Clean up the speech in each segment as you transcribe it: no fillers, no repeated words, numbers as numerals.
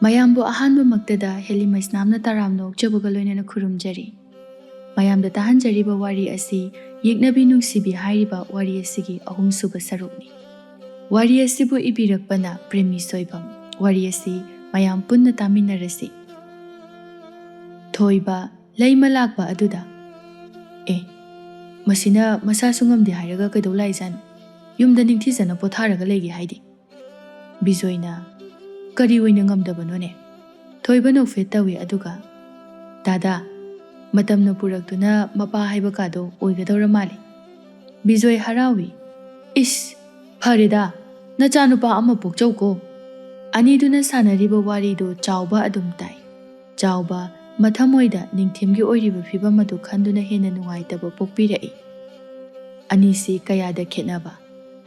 ꯃꯌꯥꯝꯕꯨ ꯑꯍꯥꯟꯕꯃꯛꯇꯗ ꯍꯦꯂꯤꯃꯩꯁꯅꯥꯝꯅ ꯇꯔꯥꯝꯅ ꯑꯣꯛꯆꯕꯒ ꯂꯣꯏꯅꯅ ꯈꯨꯔꯨꯝꯖꯔꯤ꯫ ꯃꯌꯥꯝꯗ ꯇꯥꯍꯟꯖꯔꯤꯕ ꯋꯥꯔꯤ ꯑꯁꯤ ꯌꯦꯛꯅꯕꯤ ꯅꯨꯡꯁꯤꯕꯤ ꯍꯥꯏꯔꯤꯕ ꯋꯥꯔꯤ ꯑꯁꯤꯒꯤ ꯑꯍꯨꯝꯁꯨꯕ ꯁꯔꯨꯛꯅꯤ꯫ ꯋꯥꯔꯤ ꯑꯁꯤꯕꯨ ꯏꯕꯤꯔꯛꯄꯅ ꯄ꯭ꯔꯦꯃꯤ ꯁꯣꯏꯕꯝ꯫ ꯋꯥꯔꯤ ꯑꯁꯤ ꯃꯌꯥꯝ ꯄꯨꯟꯅ ꯇꯥꯃꯤꯟꯅꯔꯁꯤ꯫ ꯊꯣꯏꯕ ꯂꯩꯃ ꯂꯥꯛꯄ ꯑꯗꯨꯗ ꯃꯁꯤꯅ ꯃꯁꯥꯁꯨ ꯉꯝꯗꯦ ꯍꯥꯏꯔꯒ ꯀꯩꯗꯧ ꯂꯥꯛꯏꯖꯥꯠꯅꯣ? ꯌꯨꯝꯗ ꯅꯤꯡꯊꯤꯖꯅ ꯄꯣꯊꯥꯔꯒ ꯂꯩꯒꯦ ꯍꯥꯏꯗꯤ? ꯕꯤꯖꯣꯏꯅ ꯀꯔꯤ ꯑꯣꯏꯅ ꯉꯝꯗꯕꯅꯣꯅꯦ? ꯊꯣꯏꯕ ꯅꯣꯛꯐꯦꯠ ꯇꯧꯏ ꯑꯗꯨꯒ ꯗꯥꯗꯥ ꯃꯇꯝꯅ ꯄꯨꯔꯛꯇꯨꯅ ꯃꯄꯥ ꯍꯥꯏꯕ ꯀꯥꯗꯣ ꯑꯣꯏꯒꯗꯧꯔ ꯃꯥꯜꯂꯤ꯫ ꯕꯤꯖꯣꯏ ꯍꯔꯥꯎꯏ꯫ ꯏꯁ ꯐꯔꯦꯗ ꯅꯆꯥꯅꯨꯄꯥ ꯑꯃ ꯄꯣꯛꯆꯧꯀꯣ꯫ ꯑꯅꯤꯗꯨꯅ ꯁꯥꯟꯅꯔꯤꯕ ꯋꯥꯔꯤꯗꯨ ꯆꯥꯎꯕ ꯑꯗꯨꯝ ꯇꯥꯏ꯫ ꯆꯥꯎꯕ ꯃꯊꯃꯣꯏꯗ ꯅꯤꯡꯊꯦꯝꯒꯤ ꯑꯣꯏꯔꯤꯕ ꯐꯤꯕꯝ ꯑꯗꯨ ꯈꯟꯗꯨꯅ ꯍꯦꯟꯅ ꯅꯨꯡꯉꯥꯏꯇꯕ ꯄꯣꯛꯄꯤꯔꯛꯏ꯫ ꯑꯅꯤꯁꯤ ꯀꯌꯥꯗ ꯈꯦꯠꯅꯕ,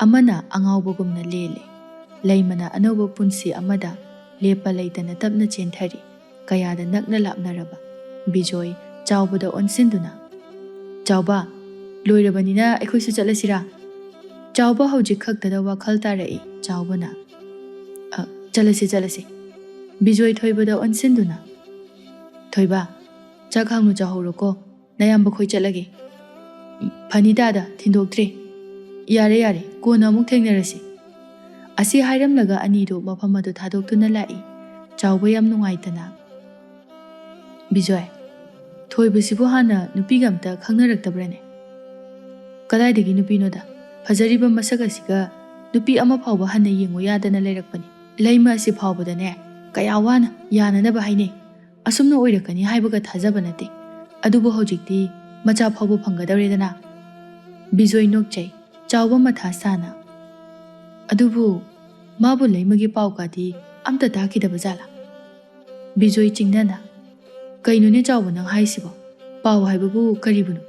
ꯑꯃꯅ ꯑꯉꯥꯎꯕꯒꯨꯝꯅ ꯂꯦꯜꯂꯤ, ꯂꯩꯃꯅ ꯑꯅꯧꯕ ꯄꯨꯟꯁꯤ ꯑꯃꯗ ꯂꯦꯞꯄ ꯂꯩꯇꯅ ꯇꯞꯅ ꯆꯦꯟꯊꯔꯤ꯫ ꯀꯌꯥꯗ ꯅꯛꯅ ꯂꯥꯞꯅꯔꯕ꯫ ꯕꯤꯖꯣꯏ ꯆꯥꯎꯕꯗ ꯑꯣꯟꯁꯤꯟꯗꯨꯅ ꯆꯥꯎꯕ ꯂꯣꯏꯔꯕꯅꯤꯅ ꯑꯩꯈꯣꯏꯁꯨ ꯆꯠꯂꯁꯤꯔꯥ? ꯆꯥꯎꯕ ꯍꯧꯖꯤꯛ ꯈꯛꯇꯗ ꯋꯥꯈꯜ ꯇꯥꯔꯛꯏ꯫ ꯆꯥꯎꯕꯅ ꯆꯠꯂꯁꯤ꯫ ꯕꯤꯖꯣꯏ ꯊꯣꯏꯕꯗ ꯑꯣꯟꯁꯤꯟꯗꯨꯅ ꯊꯣꯏꯕ ꯆꯥꯛ ꯍꯥꯡꯅ ꯆꯥꯍꯧꯔꯣꯀꯣ, ꯅꯌꯥꯝꯕ ꯈꯣꯏ ꯆꯠꯂꯒꯦ꯫ ꯐꯅꯤꯗꯥꯗ ꯊꯤꯟꯗꯣꯛꯇ꯭ꯔꯦ꯫ ꯌꯥꯔꯦ ꯀꯣꯟꯅ ꯑꯃꯨꯛ ꯊꯦꯡꯅꯔꯁꯤ꯫ ꯑꯁꯤ ꯍꯥꯏꯔꯝꯂꯒ ꯑꯅꯤꯗꯨ ꯃꯐꯝ ꯑꯗꯨ ꯊꯥꯗꯣꯛꯇꯨꯅ ꯂꯥꯛꯏ꯫ ꯆꯥꯎꯕ ꯌꯥꯝ ꯅꯨꯡꯉꯥꯏꯇꯅ ꯕꯤꯖꯣꯏ ꯊꯣꯏꯕꯁꯤꯕꯨ ꯍꯥꯟꯅ ꯅꯨꯄꯤꯒ ꯑꯝꯇ ꯈꯪꯅꯔꯛꯇꯕ꯭ꯔꯅꯦ? ꯀꯗꯥꯏꯗꯒꯤ ꯅꯨꯄꯤꯅꯣꯗ, ꯐꯖꯔꯤꯕ ꯃꯁꯛ ꯑꯁꯤꯒ ꯅꯨꯄꯤ ꯑꯃ ꯐꯥꯎꯕ ꯍꯟꯅ ꯌꯦꯡꯉꯨ ꯌꯥꯗꯅ ꯂꯩꯔꯛꯄꯅꯤ꯫ ꯂꯩꯃ ꯑꯁꯤ ꯐꯥꯎꯕꯗꯅꯦ ꯀꯌా ꯋꯥꯅ ꯌꯥꯅꯅꯕ ꯍꯥꯏꯅꯩ꯫ ꯑꯁꯨꯝꯅ ꯑꯣꯏꯔꯛꯀꯅꯤ ꯍꯥꯏꯕꯒ ꯊꯥꯖꯕ ꯅꯠꯇꯦ꯫ ꯑꯗꯨꯕꯨ ꯍꯧꯖꯤꯛꯇꯤ ꯃꯆꯥ ꯐꯥꯎꯕ ꯐꯪꯒꯗꯧꯔꯦꯗꯅ꯫ ꯕꯤꯖꯣꯏ ꯅꯣꯛꯆꯩ꯫ ꯆꯥꯎꯕ ꯃꯊꯥ ꯁꯥꯅ ꯑꯗꯨꯕꯨ ꯃꯥꯕꯨ ꯂꯩꯃꯒꯤ ꯄꯥꯎꯀꯥꯗꯤ ꯑꯝꯇ ꯇꯥꯈꯤꯗꯕ ꯖꯥꯠꯂꯥ? ꯕꯤꯖꯣꯏ ꯆꯤꯡꯅꯅ ꯀꯩꯅꯣꯅꯦ ꯆꯥꯎꯕ ꯅꯪ ꯍꯥꯏꯁꯤꯕꯣ? ꯄꯥꯎ ꯍꯥꯏꯕꯕꯨ ꯀꯔꯤꯕꯨꯅꯣ?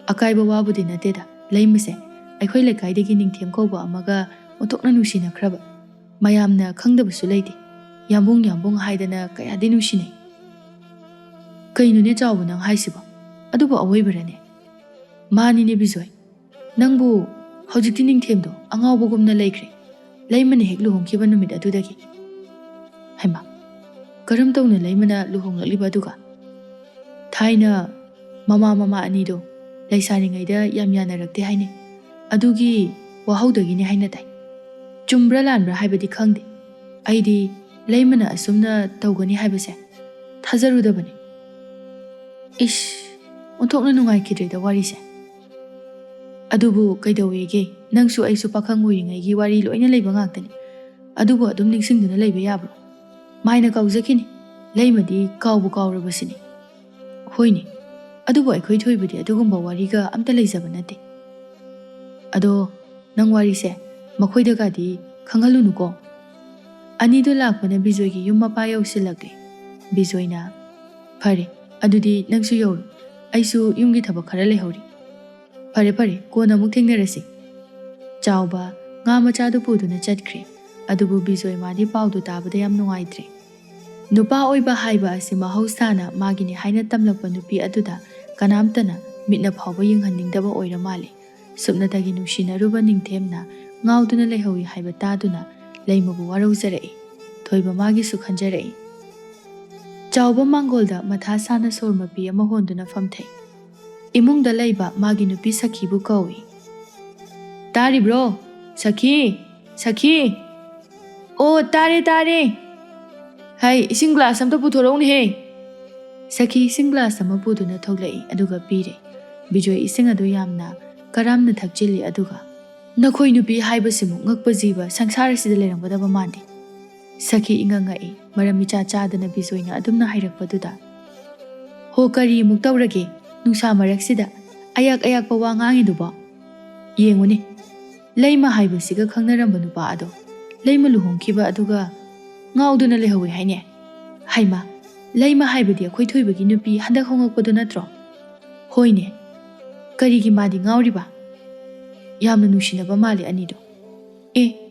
ꯑꯀꯥꯏꯕ ꯋꯥꯕꯨꯗꯤ ꯅꯠꯇꯦꯗ, ꯂꯩꯃꯁꯦ ꯑꯩꯈꯣꯏ ꯂꯩꯀꯥꯏꯗꯒꯤ ꯅꯤꯡꯊꯦꯝ ꯀꯧꯕ ꯑꯃꯒ ꯑꯣꯟꯊꯣꯛꯅ ꯅꯨꯡꯁꯤꯅꯈ꯭ꯔꯕ, ꯃꯌꯥꯝꯅ ꯈꯪꯗꯕꯁꯨ ꯂꯩꯇꯦ꯫ ꯌꯥꯝꯕꯨꯡ ꯍꯥꯏꯗꯅ ꯀꯌꯥꯗꯤ ꯅꯨꯡꯁꯤꯅꯩ꯫ ꯀꯩꯅꯣꯅꯦ ꯆꯥꯎꯕ ꯅꯪ ꯍꯥꯏꯁꯤꯕꯣ? ꯑꯗꯨꯕꯨ ꯑꯋꯣꯏꯕꯔꯅꯦ? ꯃꯥꯅꯤꯅꯦ ꯕꯤꯖꯣꯏ, ꯅꯪꯕꯨ ꯍꯧꯖꯤꯛꯇꯤ ꯅꯤꯡꯊꯦꯝꯗꯣ ꯑꯉꯥꯎꯕꯒꯨꯝꯅ ꯂꯩꯈ꯭ꯔꯦ, ꯂꯩꯃꯅ ꯍꯦꯛ ꯂꯨꯍꯣꯡꯈꯤꯕ ꯅꯨꯃꯤꯠ ꯑꯗꯨꯗꯒꯤ꯫ ꯍꯩꯃꯥ, ꯀꯔꯝ ꯇꯧꯅ ꯂꯩꯃꯅ ꯂꯨꯍꯣꯡꯂꯛꯂꯤꯕ ꯑꯗꯨꯒ? ꯊꯥꯏꯅ ꯃꯃꯥ ꯑꯅꯤꯗꯣ ꯂꯩꯁꯥꯔꯤꯉꯩꯗ ꯌꯥꯝ ꯌꯥꯅꯔꯛꯇꯦ ꯍꯥꯏꯅꯩ꯫ ꯑꯗꯨꯒꯤ ꯋꯥꯍꯧꯗꯒꯤꯅꯦ ꯍꯥꯏꯅ ꯇꯥꯏ꯫ ꯆꯨꯝꯕ꯭ꯔꯥ ꯂꯥꯟꯕ꯭ꯔꯥ ꯍꯥꯏꯕꯗꯤ ꯈꯪꯗꯦ꯫ ꯑꯩꯗꯤ ꯂꯩꯃꯅ ꯑꯁꯨꯝꯅ ꯇꯧꯒꯅꯤ ꯍꯥꯏꯕꯁꯦ ꯊꯥꯖꯔꯨꯗꯕꯅꯤ꯫ ꯏꯁ ꯑꯣꯟꯊꯣꯛꯅ ꯅꯨꯡꯉꯥꯏꯈꯤꯗ꯭ꯔꯦꯗ ꯋꯥꯔꯤꯁꯦ꯫ ꯑꯗꯨꯕꯨ ꯀꯩꯗꯧꯋꯦꯒꯦ, ꯅꯪꯁꯨ ꯑꯩꯁꯨ パꯈꯪ ꯑꯣꯏꯔꯤꯉꯩꯒꯤ ꯋꯥꯔꯤ ꯂꯣꯏꯅ ꯂꯩꯕ ꯉꯥꯛꯇꯅꯤ꯫ ꯑꯗꯨꯕꯨ ꯑꯗꯨꯝ ꯅꯤꯡꯁꯤꯡꯗꯨꯅ ꯂꯩꯕ ꯌꯥꯕ꯭ꯔꯣ? ꯃꯥꯏꯅ ꯀꯥꯎꯖꯈꯤꯅꯤ, ꯂꯩꯃꯗꯤ ꯀꯥꯎꯕꯨ ꯀꯥꯎꯔꯕꯁꯤꯅꯤ꯫ ꯍꯣꯏꯅꯦ, ꯑꯗꯨꯕꯨ ꯑꯩꯈꯣꯏ ꯊꯣꯏꯕꯗꯤ ꯑꯗꯨꯒꯨꯝꯕ ꯋꯥꯔꯤꯒ ꯑꯝꯇ ꯂꯩꯖꯕ ꯅꯠꯇꯦ꯫ ꯑꯗꯣ ꯅꯪ ꯋꯥꯔꯤꯁꯦ ꯃꯈꯣꯏꯗꯒꯗꯤ ꯈꯪꯍꯜꯂꯨꯅꯨꯀꯣ꯫ ꯑꯅꯤꯗꯨ ꯂꯥꯛꯄꯅ ꯕꯤꯖꯣꯏꯒꯤ ꯌꯨꯝ ꯃꯄꯥ ꯌꯧꯁꯤꯜꯂꯛꯂꯦ꯫ ꯕꯤꯖꯣꯏꯅ ꯐꯔꯦ ꯑꯗꯨꯗꯤ ꯅꯪꯁꯨ ꯌꯧꯔꯣ, ꯑꯩꯁꯨ ꯌꯨꯝꯒꯤ ꯊꯕꯛ ꯈꯔ ꯂꯩꯍꯧꯔꯤ꯫ ꯐꯔꯦ ꯀꯣꯟꯅ ꯑꯃꯨꯛ ꯊꯦꯡꯅꯔꯁꯤ꯫ ꯆꯥꯎꯕ ꯉꯥ ꯃꯆꯥꯗꯨ ꯄꯨꯗꯨꯅ ꯆꯠꯈ꯭ꯔꯦ꯫ ꯑꯗꯨꯕꯨ ꯕꯤꯖꯣꯏ ꯃꯥꯗꯤ ꯄꯥꯎꯗꯨ ꯇꯥꯕꯗ ꯌꯥꯝ ꯅꯨꯡꯉꯥꯏꯇ꯭ꯔꯦ꯫ ꯅꯨꯄꯥ ꯑꯣꯏꯕ ꯍꯥꯏꯕ ꯑꯁꯤ ꯃꯍꯧꯁꯥꯅ ꯃꯥꯒꯤꯅꯤ ꯍꯥꯏꯅ ꯇꯝꯂꯛꯄ ꯅꯨꯄꯤ ꯑꯗꯨꯗ ꯀꯅꯥꯝꯇꯅ ꯃꯤꯠꯅ ꯐꯥꯎꯕ ꯌꯦꯡꯍꯟꯅꯤꯡꯗꯕ ꯑꯣꯏꯔ ꯃꯥꯜꯂꯤ꯫ ꯁꯨꯞꯅꯇꯒꯤ ꯅꯨꯡꯁꯤꯅꯔꯨꯕ ꯅꯤꯡꯊꯦꯝꯅ ꯉꯥꯎꯗꯨꯅ ꯂꯩꯍꯧꯏ ꯍꯥꯏꯕ ꯇꯥꯗꯨꯅ ꯂꯩꯃꯕꯨ ꯋꯥꯔꯧꯖꯔꯛꯏ꯫ ꯊꯣꯏꯕ ꯃꯥꯒꯤꯁꯨ ꯈꯟꯖꯔꯛꯏ꯫ ꯆꯥꯎꯕ ꯃꯥꯡꯒꯣꯜꯗ ꯃꯊꯥ ꯁꯥꯅ ꯁꯣꯔ ꯃꯄꯤ ꯑꯃ ꯍꯣꯟꯗꯨꯅ ꯐꯝꯊꯩ꯫ ꯏꯃꯨꯡꯗ ꯂꯩꯕ ꯃꯥꯒꯤ ꯅꯨꯄꯤ ꯁꯈꯤꯕꯨ ꯀꯧꯏ꯫ ꯇꯥꯔꯤꯕ꯭ꯔꯣ ꯁꯈꯤ? ꯑꯣ ꯇꯥꯔꯦ꯫ ꯍꯩ ꯏꯁꯤꯡ ꯒ꯭ꯂꯥꯁ ꯑꯝꯇ ꯄꯨꯊꯣꯔꯛꯎꯅꯦꯍꯦ꯫ ꯁꯈꯤ ꯏꯁꯤꯡ ꯒ꯭ꯂꯥꯁ ꯑꯃ ꯄꯨꯗꯨꯅ ꯊꯣꯛꯂꯛꯏ ꯑꯗꯨꯒ ꯄꯤꯔꯦ꯫ ꯕꯤꯖꯣꯏ ꯏꯁꯤꯡ ꯑꯗꯨ ꯌꯥꯝꯅ ꯀꯔꯥꯝꯅ ꯊꯛꯆꯤꯜꯂꯤ ꯑꯗꯨꯒ ꯅꯈꯣꯏ ꯅꯨꯄꯤ ꯍꯥꯏꯕꯁꯤꯃꯨꯛ ꯉꯛꯄ ꯖꯤꯕ ꯁꯪꯁꯥꯔ ꯑꯁꯤꯗ ꯂꯩꯔꯝꯒꯗꯕ ꯃꯥꯟꯗꯦ꯫ ꯁꯈꯤ ꯏꯉꯛꯉꯛꯏ, ꯃꯔꯝ ꯏꯆꯥ ꯆꯥꯗꯅ ꯕꯤꯖꯣꯏꯅ ꯑꯗꯨꯝꯅ ꯍꯥꯏꯔꯛꯄꯗꯨꯗ꯫ ꯍꯣ ꯀꯔꯤꯃꯨꯛ ꯇꯧꯔꯒꯦ ꯅꯨꯡꯁꯥ ꯃꯔꯛꯁꯤꯗ ꯑꯌꯥꯛꯄ ꯋꯥ ꯉꯥꯡꯉꯤꯗꯨꯕꯣ? ꯌꯦꯡꯉꯨꯅꯦ, ꯂꯩꯃ ꯍꯥꯏꯕꯁꯤꯒ ꯈꯪꯅꯔꯝꯕ ꯅꯨꯄꯥ ꯑꯗꯣ ꯂꯩꯃ ꯂꯨꯍꯣꯡꯈꯤꯕ ꯑꯗꯨꯒ ꯉꯥꯎꯗꯨꯅ ꯂꯩꯍꯧꯏ ꯍꯥꯏꯅꯦ꯫ ꯍꯩꯃꯥ, ꯂꯩꯃ ꯍꯥꯏꯕꯗꯤ ꯑꯩꯈꯣꯏ ꯊꯣꯏꯕꯒꯤ ꯅꯨꯄꯤ ꯍꯟꯗꯛ ꯍꯣꯡꯉꯛꯄꯗꯨ ꯅꯠꯇ꯭ꯔꯣ? ꯍꯣꯏꯅꯦ, ꯀꯔꯤꯒꯤ ꯃꯥꯗꯤ ꯉꯥꯎꯔꯤꯕ? ꯌꯥꯝꯅ ꯅꯨꯡꯁꯤꯅꯕ ꯃꯥꯜꯂꯤ ꯑꯅꯤꯗꯣ꯫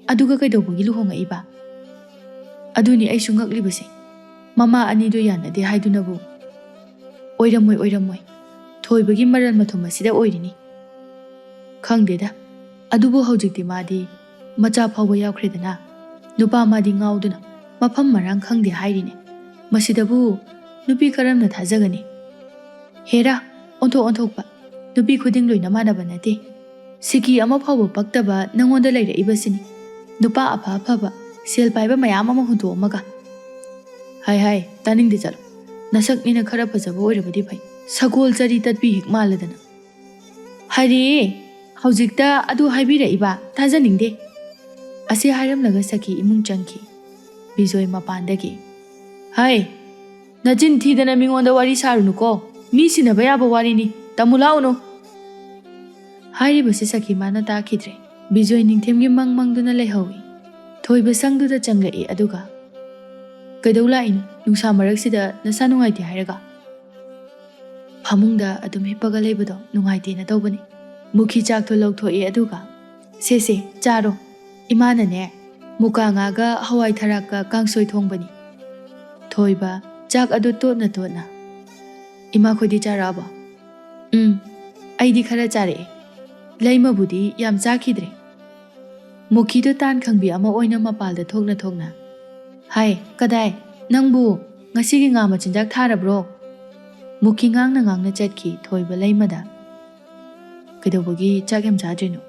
ꯑꯗꯨꯒ ꯀꯩꯗꯧꯕꯒꯤ ꯂꯨꯍꯣꯡꯉꯛꯏꯕ? ꯑꯗꯨꯅꯤ ꯑꯩꯁꯨ ꯉꯛꯂꯤꯕꯁꯦ, ꯃꯃꯥ ꯑꯅꯤꯗꯣ ꯌꯥꯅꯗꯦ ꯍꯥꯏꯗꯨꯅꯕꯨ ꯑꯣꯏꯔꯝꯃꯣꯏ ꯊꯣꯏꯕꯒꯤ ꯃꯔꯜ ꯃꯊꯨꯝ ꯑꯁꯤꯗ ꯑꯣꯏꯔꯤꯅꯤ꯫ ꯈꯪꯗꯦꯗ, ꯑꯗꯨꯕꯨ ꯍꯧꯖꯤꯛꯇꯤ ꯃꯥꯗꯤ ꯃꯆꯥ ꯐꯥꯎꯕ ꯌꯥꯎꯈ꯭ꯔꯦꯗꯅ꯫ ꯅꯨꯄꯥ ꯃꯥꯗꯤ ꯉꯥꯎꯗꯨꯅ ꯃꯐꯝ ꯃꯔꯥꯡ ꯈꯪꯗꯦ ꯍꯥꯏꯔꯤꯅꯦ ꯃꯁꯤꯗꯕꯨ ꯅꯨꯄꯤ ꯀꯔꯝꯅ ꯊꯥꯖꯒꯅꯤ ꯍꯦꯔꯥ ꯑꯣꯟꯊꯣꯛ ꯑꯣꯟꯊꯣꯛꯄ ꯅꯨꯄꯤ ꯈꯨꯗꯤꯡ ꯂꯣꯏꯅ ꯃꯥꯟꯅꯕ ꯅꯠꯇꯦ ꯁꯤꯀꯤ ꯑꯃ ꯐꯥꯎꯕ ꯄꯛꯇꯕ ꯅꯪꯉꯣꯟꯗ ꯂꯩꯔꯛꯏꯕꯁꯤꯅꯤ ꯅꯨꯄꯥ ꯑꯐ ꯑꯐꯕ ꯁꯦꯜ ꯄꯥꯏꯕ ꯃꯌꯥꯝ ꯑꯃ ꯍꯨꯟꯇꯣꯛꯑꯝꯃꯒ ꯍꯥꯏ ꯇꯥꯅꯤꯡꯗꯦ ꯆꯠꯂꯣ ꯅꯁꯛꯅꯤꯅ ꯈꯔ ꯐꯖꯕ ꯑꯣꯏꯔꯕꯗꯤ ꯐꯩ ꯁꯒꯣꯜ ꯆꯔꯤ ꯇꯠꯄꯤ ꯍꯦꯛ ꯃꯥꯜꯂꯗꯅ ꯍꯥꯏꯔꯦ ꯍꯧꯖꯤꯛꯇ ꯑꯗꯨ ꯍꯥꯏꯕꯤꯔꯛꯏꯕ ꯊꯥꯖꯅꯤꯡꯗꯦ ꯑꯁꯤ ꯍꯥꯏꯔꯝꯂꯒ ꯁꯈꯤ ꯏꯃꯨꯡ ꯆꯪꯈꯤ ꯕꯤꯖꯣꯏ ꯃꯄꯥꯟꯗꯒꯤ ꯍꯥꯏ ꯅꯆꯤꯟ ꯊꯤꯗꯅ ꯃꯤꯉꯣꯟꯗ ꯋꯥꯔꯤ ꯁꯥꯔꯨꯅꯨꯀꯣ ꯃꯤ ꯁꯤꯟꯅꯕ ꯌꯥꯕ ꯋꯥꯔꯤꯅꯤ ꯇꯝꯃꯨ ꯂꯥꯛꯎꯅꯨ ꯍꯥꯏꯔꯤꯕꯁꯤ ꯁꯈꯤ ꯃꯥꯅ ꯇꯥꯈꯤꯗ꯭ꯔꯦ ꯕꯤꯖꯣꯏ ꯅꯤꯡꯊꯦꯝꯒꯤ ꯃꯪ ꯃꯪꯗꯨꯅ ꯂꯩꯍꯧꯏ ꯊꯣꯏꯕ ꯁꯪꯗꯨꯗ ꯆꯪꯂꯛꯏ ꯑꯗꯨꯒ ꯀꯩꯗꯧ ꯂꯥꯛꯏꯅꯣ ꯅꯨꯡꯁꯥ ꯃꯔꯛꯁꯤꯗ ꯅꯁꯥ ꯅꯨꯡꯉꯥꯏꯇꯦ ꯍꯥꯏꯔꯒ ꯐꯃꯨꯡꯗ ꯑꯗꯨꯝ ꯍꯤꯞꯄꯒ ꯂꯩꯕꯗꯣ ꯅꯨꯡꯉꯥꯏꯇꯦꯅ ꯇꯧꯕꯅꯤ ꯃꯨꯈꯤ ꯆꯥꯛꯇꯣ ꯂꯧꯊꯣꯛꯏ ꯑꯗꯨꯒ ꯁꯦ ꯆꯥꯔꯣ ꯏꯃꯥꯅꯅꯦ ꯃꯨꯀꯥ ꯉꯥꯒ ꯍꯋꯥꯏ ꯊꯔꯥꯛꯀ ꯀꯥꯡꯁꯣꯏ ꯊꯣꯡꯕꯅꯤ ꯊꯣꯏꯕ ꯆꯥꯛ ꯑꯗꯨ ꯇꯣꯠꯅ ꯇꯣꯠꯅ ꯏꯃꯥꯈꯣꯏꯗꯤ ꯆꯥꯔꯛꯑꯕꯣ ꯑꯩꯗꯤ ꯈꯔ ꯆꯥꯔꯛꯑꯦ ꯂꯩꯃꯕꯨꯗꯤ ꯌꯥꯝ ꯆꯥꯈꯤꯗ꯭ꯔꯦ ꯃꯨꯈꯤꯗꯣ ꯇꯥꯟ ꯈꯪꯕꯤ ꯑꯃ ꯑꯣꯏꯅ ꯃꯄꯥꯜꯗ ꯊꯣꯛꯅ ꯊꯣꯛꯅ ꯍꯥꯏ ꯀꯗꯥꯏ ꯅꯪꯕꯨ ꯉꯁꯤꯒꯤ ꯉꯥ ꯃꯆꯤꯟꯖꯥꯛ ꯊꯥꯔꯕ꯭ꯔꯣ ꯃꯨꯈꯤ ꯉꯥꯡꯅ ꯆꯠꯈꯤ ꯊꯣꯏꯕ ꯂꯩꯃꯗ ꯀꯩꯗꯧꯕꯒꯤ ꯆꯥꯛ ꯌꯥꯝ ꯆꯥꯗ꯭ꯔꯤꯅꯣ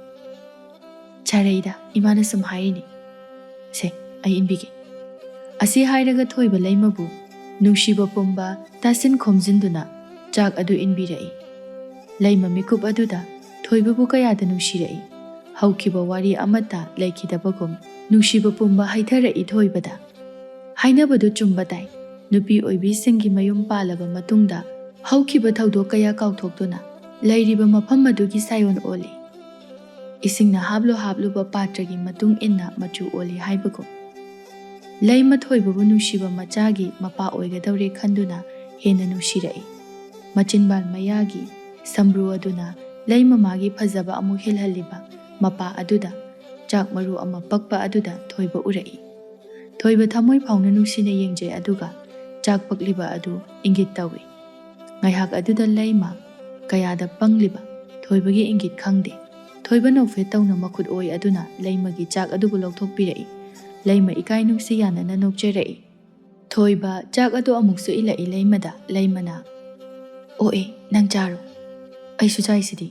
ꯆꯥꯔꯛꯏꯗ ꯏꯃꯥꯅ ꯁꯨꯝ ꯍꯥꯏꯔꯤꯅꯤ ꯁꯦ ꯑꯩ ꯏꯟꯕꯤꯒꯦ ꯑꯁꯤ ꯍꯥꯏꯔꯒ ꯊꯣꯏꯕ ꯂꯩꯃꯕꯨ ꯅꯨꯡꯁꯤꯕ ꯄꯨꯝꯕ ꯇꯥꯁꯤꯟ ꯈꯣꯝꯖꯤꯟꯗꯨꯅ ꯆꯥꯛ ꯑꯗꯨ ꯏꯟꯕꯤꯔꯛꯏ ꯂꯩꯃ ꯃꯤꯀꯨꯞ ꯑꯗꯨꯗ ꯊꯣꯏꯕꯕꯨ ꯀꯌꯥꯗ ꯅꯨꯡꯁꯤꯔꯛꯏ ꯍꯧꯈꯤꯕ ꯋꯥꯔꯤ ꯑꯃꯠꯇ ꯂꯩꯈꯤꯗꯕꯒꯨꯝ ꯅꯨꯡꯁꯤꯕ ꯄꯨꯝꯕ ꯍꯩꯊꯔꯛꯏ ꯊꯣꯏꯕꯗ ꯍꯥꯏꯅꯕꯗꯨ ꯆꯨꯝꯕ ꯇꯥꯏ ꯅꯨꯄꯤ ꯑꯣꯏꯕꯤꯁꯤꯡꯒꯤ ꯃꯌꯨꯝ ꯄꯥꯜꯂꯕ ꯃꯇꯨꯡꯗ ꯍꯧꯈꯤꯕ ꯊꯧꯗꯣꯛ ꯀꯌꯥ ꯀꯥꯎꯊꯣꯛꯇꯨꯅ ꯂꯩꯔꯤꯕ ꯃꯐꯝ ꯑꯗꯨꯒꯤ ꯁꯥꯌꯣꯟ ꯑꯣꯜꯂꯤ ꯏꯁꯤꯡꯅ ꯍꯥꯞꯂꯨꯕ ꯄꯥꯇ꯭ꯔꯒꯤ ꯃꯇꯨꯡ ꯏꯟꯅ ꯃꯆꯨ ꯑꯣꯜꯂꯤ ꯍꯥꯏꯕꯒꯨꯝ ꯂꯩꯃ ꯊꯣꯏꯕꯕꯨ ꯅꯨꯡꯁꯤꯕ ꯃꯆꯥꯒꯤ ꯃꯄꯥ ꯑꯣꯏꯒꯗꯧꯔꯦ ꯈꯟꯗꯨꯅ ꯍꯦꯟꯅ ꯅꯨꯡꯁꯤꯔꯛꯏ ꯃꯆꯤꯟꯕꯥꯜ ꯃꯌꯥꯒꯤ ꯁꯝꯕ꯭ꯔꯨ ꯑꯗꯨꯅ ꯂꯩꯃ ꯃꯥꯒꯤ ꯐꯖꯕ ꯑꯃꯨꯛ ꯍꯦꯜꯍꯜꯂꯤꯕ ꯃꯄꯥ ꯑꯗꯨꯗ ꯆꯥꯛ ꯃꯔꯨ ꯑꯃ ꯄꯛꯄ ꯑꯗꯨꯗ ꯊꯣꯏꯕ ꯎꯔꯛꯏ ꯊꯣꯏꯕ ꯊꯃꯣꯏ ꯐꯥꯎꯅ ꯅꯨꯡꯁꯤꯅ ꯌꯦꯡꯖꯩ ꯑꯗꯨꯒ ꯆꯥꯛ ꯄꯛꯂꯤꯕ ꯑꯗꯨ ꯏꯪꯒꯤꯠ ꯇꯧꯏ ꯉꯥꯏꯍꯥꯛ ꯑꯗꯨꯗ ꯂꯩꯃ ꯀꯌꯥꯗ ꯄꯪꯂꯤꯕ ꯊꯣꯏꯕꯒꯤ ꯏꯪꯒꯤꯠ ꯈꯪꯗꯦ ꯊꯣꯏꯕ ꯅꯣꯛꯐꯦꯠ ꯇꯧꯅ ꯃꯈꯨꯠ ꯑꯣꯏ ꯑꯗꯨꯅ ꯂꯩꯃꯒꯤ ꯆꯥꯛ ꯑꯗꯨꯕꯨ ꯂꯧꯊꯣꯛꯄꯤꯔꯛꯏ ꯂꯩꯃ ꯏꯀꯥꯏ ꯅꯨꯡꯁꯤ ꯌꯥꯅꯅ ꯅꯣꯛꯆꯔꯛꯏ ꯊꯣꯏꯕ ꯆꯥꯛ ꯑꯗꯨ ꯑꯃꯨꯛꯁꯨ ꯏꯜꯂꯛꯏ ꯂꯩꯃꯗ ꯂꯩꯃꯅ ꯑꯣ ꯅꯪ ꯆꯥꯔꯣ ꯑꯩꯁꯨ ꯆꯥꯏꯁꯤꯗꯤ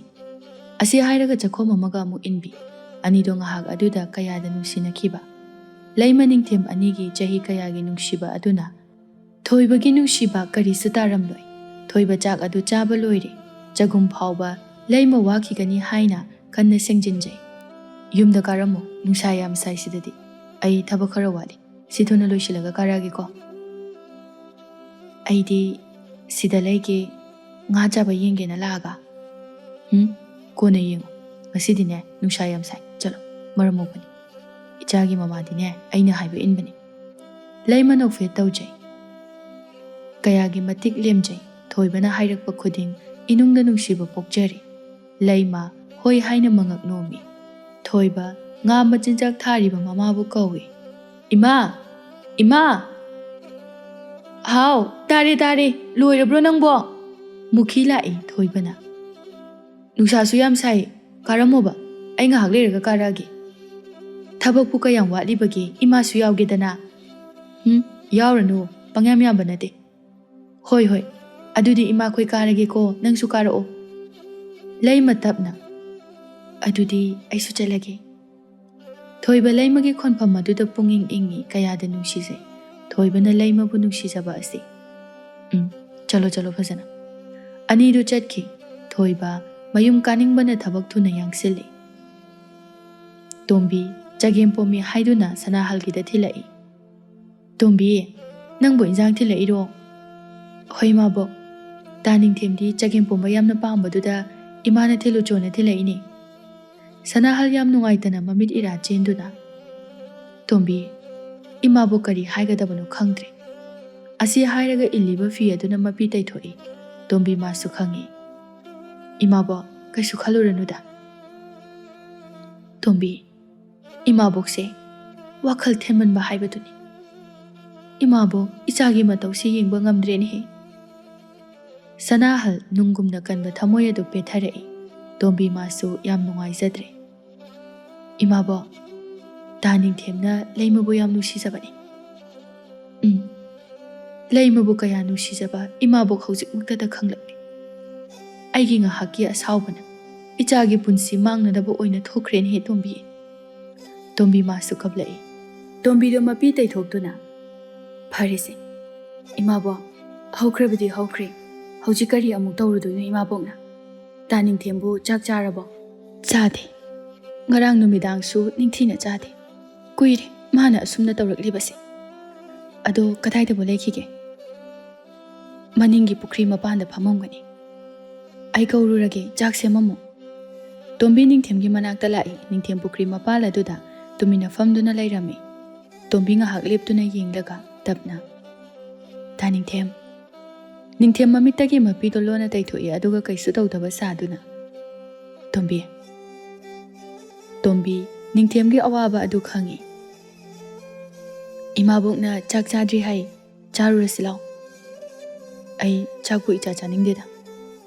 ꯑꯁꯤ ꯍꯥꯏꯔꯒ ꯆꯈꯣꯝ ꯑꯃꯒ ꯑꯃꯨꯛ ꯏꯟꯕꯤ ꯑꯅꯤꯗꯣ ꯉꯥꯏꯍꯥꯛ ꯑꯗꯨꯗ ꯀꯌꯥꯗ ꯅꯨꯡꯁꯤꯅꯈꯤꯕ ꯂꯩꯃ ꯅꯤꯡꯊꯦꯝ ꯑꯅꯤꯒꯤ ꯆꯍꯤ ꯀꯌꯥꯒꯤ ꯅꯨꯡꯁꯤꯕ ꯑꯗꯨꯅ ꯊꯣꯏꯕꯒꯤ ꯅꯨꯡꯁꯤꯕ ꯀꯔꯤꯁꯨ ꯇꯥꯔꯝꯂꯣꯏ ꯊꯣꯏꯕ ꯆꯥꯛ ꯑꯗꯨ ꯆꯥꯕ ꯂꯣꯏꯔꯦ ꯆꯒꯨꯝ ꯐꯥꯎꯕ ꯂꯩꯃ ꯋꯥꯈꯤꯒꯅꯤ ꯍꯥꯏꯅ ꯀꯟꯅ ꯁꯦꯡꯖꯤꯟꯖꯩ ꯌꯨꯝꯗ ꯀꯥꯔꯝꯃꯣ ꯅꯨꯡꯁꯥ ꯌꯥꯝ ꯁꯥꯏ ꯁꯤꯗꯗꯤ ꯑꯩ ꯊꯕꯛ ꯈꯔ ꯋꯥꯠꯂꯤ ꯁꯤ ꯊꯨꯅ ꯂꯣꯏꯁꯤꯜꯂꯒ ꯀꯥꯔꯛꯑꯒꯦꯀꯣ ꯑꯩꯗꯤ ꯁꯤꯗ ꯂꯩꯒꯦ ꯉꯥ ꯆꯥꯕ ꯌꯦꯡꯒꯦꯅ ꯂꯥꯛꯑꯒ ꯀꯣꯟꯅ ꯌꯦꯡꯉꯣ ꯉꯁꯤꯗꯤꯅꯦ ꯅꯨꯡꯁꯥ ꯌꯥꯝ ꯁꯥꯏ ꯆꯠꯂꯣ ꯃꯔꯝ ꯃꯣꯛꯄꯅꯤ ꯏꯆꯥꯒꯤ ꯃꯃꯥꯗꯤꯅꯦ ꯑꯩꯅ ꯍꯥꯏꯕ ꯏꯟꯕꯅꯤ ꯂꯩꯃ ꯅꯣꯛꯐꯦꯠ ꯇꯧꯖꯩ ꯀꯌꯥꯒꯤ ꯃꯇꯤꯛ ꯂꯦꯝꯖꯩ ꯊꯣꯏꯕꯅ ꯍꯥꯏꯔꯛꯄ ꯈꯨꯗꯤꯡ ꯏꯅꯨꯡꯗ ꯅꯨꯡꯁꯤꯕ ꯄꯣꯛꯆꯔꯤ ꯂꯩꯃ ꯍꯣꯏ ꯍꯥꯏꯅ ꯃꯉꯛ ꯅꯣꯝꯃꯤ ꯊꯣꯏꯕ ꯉꯥ ꯃꯆꯤꯟꯖꯥꯛ ꯊꯥꯔꯤꯕ ꯃꯃꯥꯕꯨ ꯀꯧꯏ ꯏꯃꯥ ꯍꯥꯎ ꯇꯥꯔꯦ ꯂꯣꯏꯔꯕ꯭ꯔꯣ ꯅꯪꯕꯣ ꯃꯨꯈꯤ ꯂꯥꯛꯏ ꯊꯣꯏꯕꯅ ꯅꯨꯡꯁꯥꯁꯨ ꯌꯥꯝ ꯁꯥꯏ ꯀꯥꯔꯝꯃꯣꯕ ꯑꯩ ꯉꯥꯏꯍꯥꯛ ꯂꯩꯔꯒ ꯀꯥꯔꯛꯑꯒꯦ ꯊꯕꯛꯄꯨ ꯀꯌꯥꯝ ꯋꯥꯠꯂꯤꯕꯒꯦ ꯏꯃꯥꯁꯨ ꯌꯥꯎꯒꯦꯗꯅ ꯌꯥꯎꯔꯅꯨ ꯄꯪꯌꯥꯝ ꯌꯥꯝꯕ ꯅꯠꯇꯦ ꯍꯣꯏ ꯑꯗꯨꯗꯤ ꯏꯃꯥꯈꯣꯏ ꯀꯥꯔꯒꯦꯀꯣ ꯅꯪꯁꯨ ꯀꯥꯔꯛꯑꯣ ꯂꯩꯃ ꯇꯞꯅ ꯑꯗꯨꯗꯤ ꯑꯩꯁꯨ ꯆꯠꯂꯒꯦ ꯊꯣꯏꯕ ꯂꯩꯃꯒꯤ ꯈꯣꯟꯐꯝ ꯑꯗꯨꯗ ꯄꯨꯛꯅꯤꯡ ꯏꯪꯉꯤ ꯀꯌꯥꯗ ꯅꯨꯡꯁꯤꯖꯩ ꯊꯣꯏꯕꯅ ꯂꯩꯃꯕꯨ ꯅꯨꯡꯁꯤꯖꯕ ꯑꯁꯤ ꯆꯠꯂꯣ ꯐꯖꯅ ꯑꯅꯤꯗꯨ ꯆꯠꯈꯤ ꯊꯣꯏꯕ ꯃꯌꯨꯝ ꯀꯥꯅꯤꯡꯕꯅ ꯊꯕꯛ ꯊꯨꯅ ꯌꯥꯡꯁꯤꯜꯂꯤ ꯇꯣꯝꯕꯤ ꯆꯒꯦꯝꯄꯣꯝꯃꯤ ꯍꯥꯏꯗꯨꯅ ꯁꯅꯥꯍꯜꯒꯤꯗ ꯊꯤꯜꯂꯛꯏ ꯇꯣꯝꯕꯤ ꯅꯪꯕꯨ ꯏꯟꯖꯥꯡ ꯊꯤꯜꯂꯛꯏꯔꯣ ꯍꯣꯏ ꯃꯥꯕꯣꯛ ꯇꯥ ꯅꯤꯡꯊꯦꯝꯗꯤ ꯆꯒꯦꯝꯄꯣꯝꯕ ꯌꯥꯝꯅ ꯄꯥꯝꯕꯗꯨꯗ ꯏꯃꯥꯅ ꯊꯤꯜꯂꯨꯆꯣꯅ ꯊꯤꯜꯂꯛꯏꯅꯤ ꯁꯅꯥꯍꯜ ꯌꯥꯝ ꯅꯨꯡꯉꯥꯏꯇꯅ ꯃꯃꯤꯠ ꯏꯔꯥ ꯆꯦꯟꯗꯨꯅ ꯇꯣꯝꯕꯤ ꯏꯃꯥꯕꯨ ꯀꯔꯤ ꯍꯥꯏꯒꯗꯕꯅꯣ ꯈꯪꯗ꯭ꯔꯦ ꯑꯁꯤ ꯍꯥꯏꯔꯒ ꯏꯜꯂꯤꯕ ꯐꯤ ꯑꯗꯨꯅ ꯃꯄꯤ ꯇꯩꯊꯣꯛꯏ ꯇꯣꯝꯕꯤ ꯃꯥꯁꯨ ꯈꯪꯏ ꯏꯃꯥꯕꯣꯛ ꯀꯩꯁꯨ ꯈꯜꯂꯨꯔꯅꯨꯗ ꯇꯣꯝꯕꯤ ꯏꯃꯥꯕꯣꯛꯁꯦ ꯋꯥꯈꯜ ꯊꯦꯝꯃꯟꯕ ꯍꯥꯏꯕꯗꯨꯅꯤ ꯏꯃꯥꯕꯣꯛ ꯏꯆꯥꯒꯤ ꯃꯇꯧꯁꯤ ꯌꯦꯡꯕ ꯉꯝꯗ꯭ꯔꯦꯅꯦꯍꯦ ꯁꯅꯥꯍꯜ ꯅꯨꯡꯒꯨꯝꯅ ꯀꯟꯕ ꯊꯃꯣꯏ ꯑꯗꯨ ꯄꯦꯠꯊꯔꯛꯏ ꯇꯣꯝꯕꯤ ꯃꯥꯁꯨ ꯌꯥꯝ ꯅꯨꯡꯉꯥꯏꯖꯗ꯭ꯔꯦ ꯏꯃꯥꯕꯣꯛ ꯇꯥ ꯅꯤꯡꯊꯦꯝꯅ ꯂꯩꯃꯕꯨ ꯌꯥꯝ ꯅꯨꯡꯁꯤꯖꯕꯅꯤ ꯂꯩꯃꯕꯨ ꯀꯌꯥ ꯅꯨꯡꯁꯤꯖꯕ ꯏꯃꯥꯕꯣꯛ ꯍꯧꯖꯤꯛꯃꯛꯇꯗ ꯈꯪꯂꯛꯂꯤ꯫ ꯑꯩꯒꯤ ꯉꯥꯏꯍꯥꯛꯀꯤ ꯑꯁꯥꯎꯕꯅ ꯏꯆꯥꯒꯤ ꯄꯨꯟꯁꯤ ꯃꯥꯡꯅꯗꯕ ꯑꯣꯏꯅ ꯊꯣꯛꯈ꯭ꯔꯦꯅꯦꯍꯦ ꯇꯣꯝꯕꯤ꯫ ꯇꯣꯝꯕꯤ ꯃꯥꯁꯨ ꯀꯞꯂꯛꯏ꯫ ꯇꯣꯝꯕꯤꯗꯣ ꯃꯄꯤ ꯇꯩꯊꯣꯛꯇꯨꯅ ꯐꯔꯦꯁꯦ ꯏꯃꯥꯕꯣꯛ, ꯍꯧꯈ꯭ꯔꯕꯗꯤ ꯍꯧꯈ꯭ꯔꯦ, ꯍꯧꯖꯤꯛ ꯀꯔꯤ ꯑꯃꯨꯛ ꯇꯧꯔꯨꯗꯣꯏꯅꯣ ꯏꯃꯥꯕꯣꯛꯅ? ꯇꯥꯅꯤꯡꯊꯦꯝꯕꯨ ꯆꯥꯛ ꯆꯥꯔꯕꯣ? ꯆꯥꯗꯦ, ꯉꯔꯥꯡ ꯅꯨꯃꯤꯗꯥꯡꯁꯨ ꯅꯤꯡꯊꯤꯅ ꯆꯥꯗꯦ꯫ ꯀꯨꯏꯔꯦ ꯃꯥꯅ ꯑꯁꯨꯝꯅ ꯇꯧꯔꯛꯂꯤꯕꯁꯦ꯫ ꯑꯗꯣ ꯀꯗꯥꯏꯗꯕꯨ ꯂꯩꯈꯤꯒꯦ? ꯃꯅꯤꯡꯒꯤ ꯄꯨꯈ꯭ꯔꯤ ꯃꯄꯥꯟꯗ ꯐꯝꯃꯝꯒꯅꯤ꯫ ꯑꯩ ꯀꯧꯔꯨꯔꯒꯦ, ꯆꯥꯛ ꯁꯦꯝꯃꯝꯃꯨ꯫ ꯇꯣꯝꯕꯤ ꯅꯤꯡꯊꯦꯝꯒꯤ ꯃꯅꯥꯛꯇ ꯂꯥꯛꯏ꯫ ꯅꯤꯡꯊꯦꯝ ꯄꯨꯈ꯭ꯔꯤ ꯃꯄꯥꯟ ꯑꯗꯨꯗ ꯇꯨꯃꯤꯟꯅ ꯐꯝꯗꯨꯅ ꯂꯩꯔꯝꯃꯤ꯫ ꯇꯣꯝꯕꯤ ꯉꯥꯏꯍꯥꯛ ꯂꯦꯞꯇꯨꯅ ꯌꯦꯡꯂꯒ ꯇꯞꯅ, ꯇꯥꯅꯤꯡꯊꯦꯝ꯫ ꯅꯤꯡꯊꯦꯝ ꯃꯃꯤꯠꯇꯒꯤ ꯃꯄꯤꯗꯣ ꯂꯣꯟꯅ ꯇꯩꯊꯣꯛꯏ ꯑꯗꯨꯒ ꯀꯩꯁꯨ ꯇꯧꯗꯕ ꯁꯥꯗꯨꯅ, ꯇꯣꯝꯕꯤ꯫ ꯇꯣꯝꯕꯤ ꯅꯤꯡꯊꯦꯝꯒꯤ ꯑꯋꯥꯕ ꯑꯗꯨ ꯈꯪꯏ꯫ ꯏꯃꯥꯕꯣꯛꯅ ꯆꯥꯛ ꯆꯥꯗ꯭ꯔꯤ ꯍꯥꯏ, ꯆꯥꯔꯨꯔꯁꯤ ꯂꯥꯎ꯫ ꯑꯩ ꯆꯥꯛꯄꯨ ꯏꯆꯥ ꯆꯥꯅꯤꯡꯗꯦꯗ,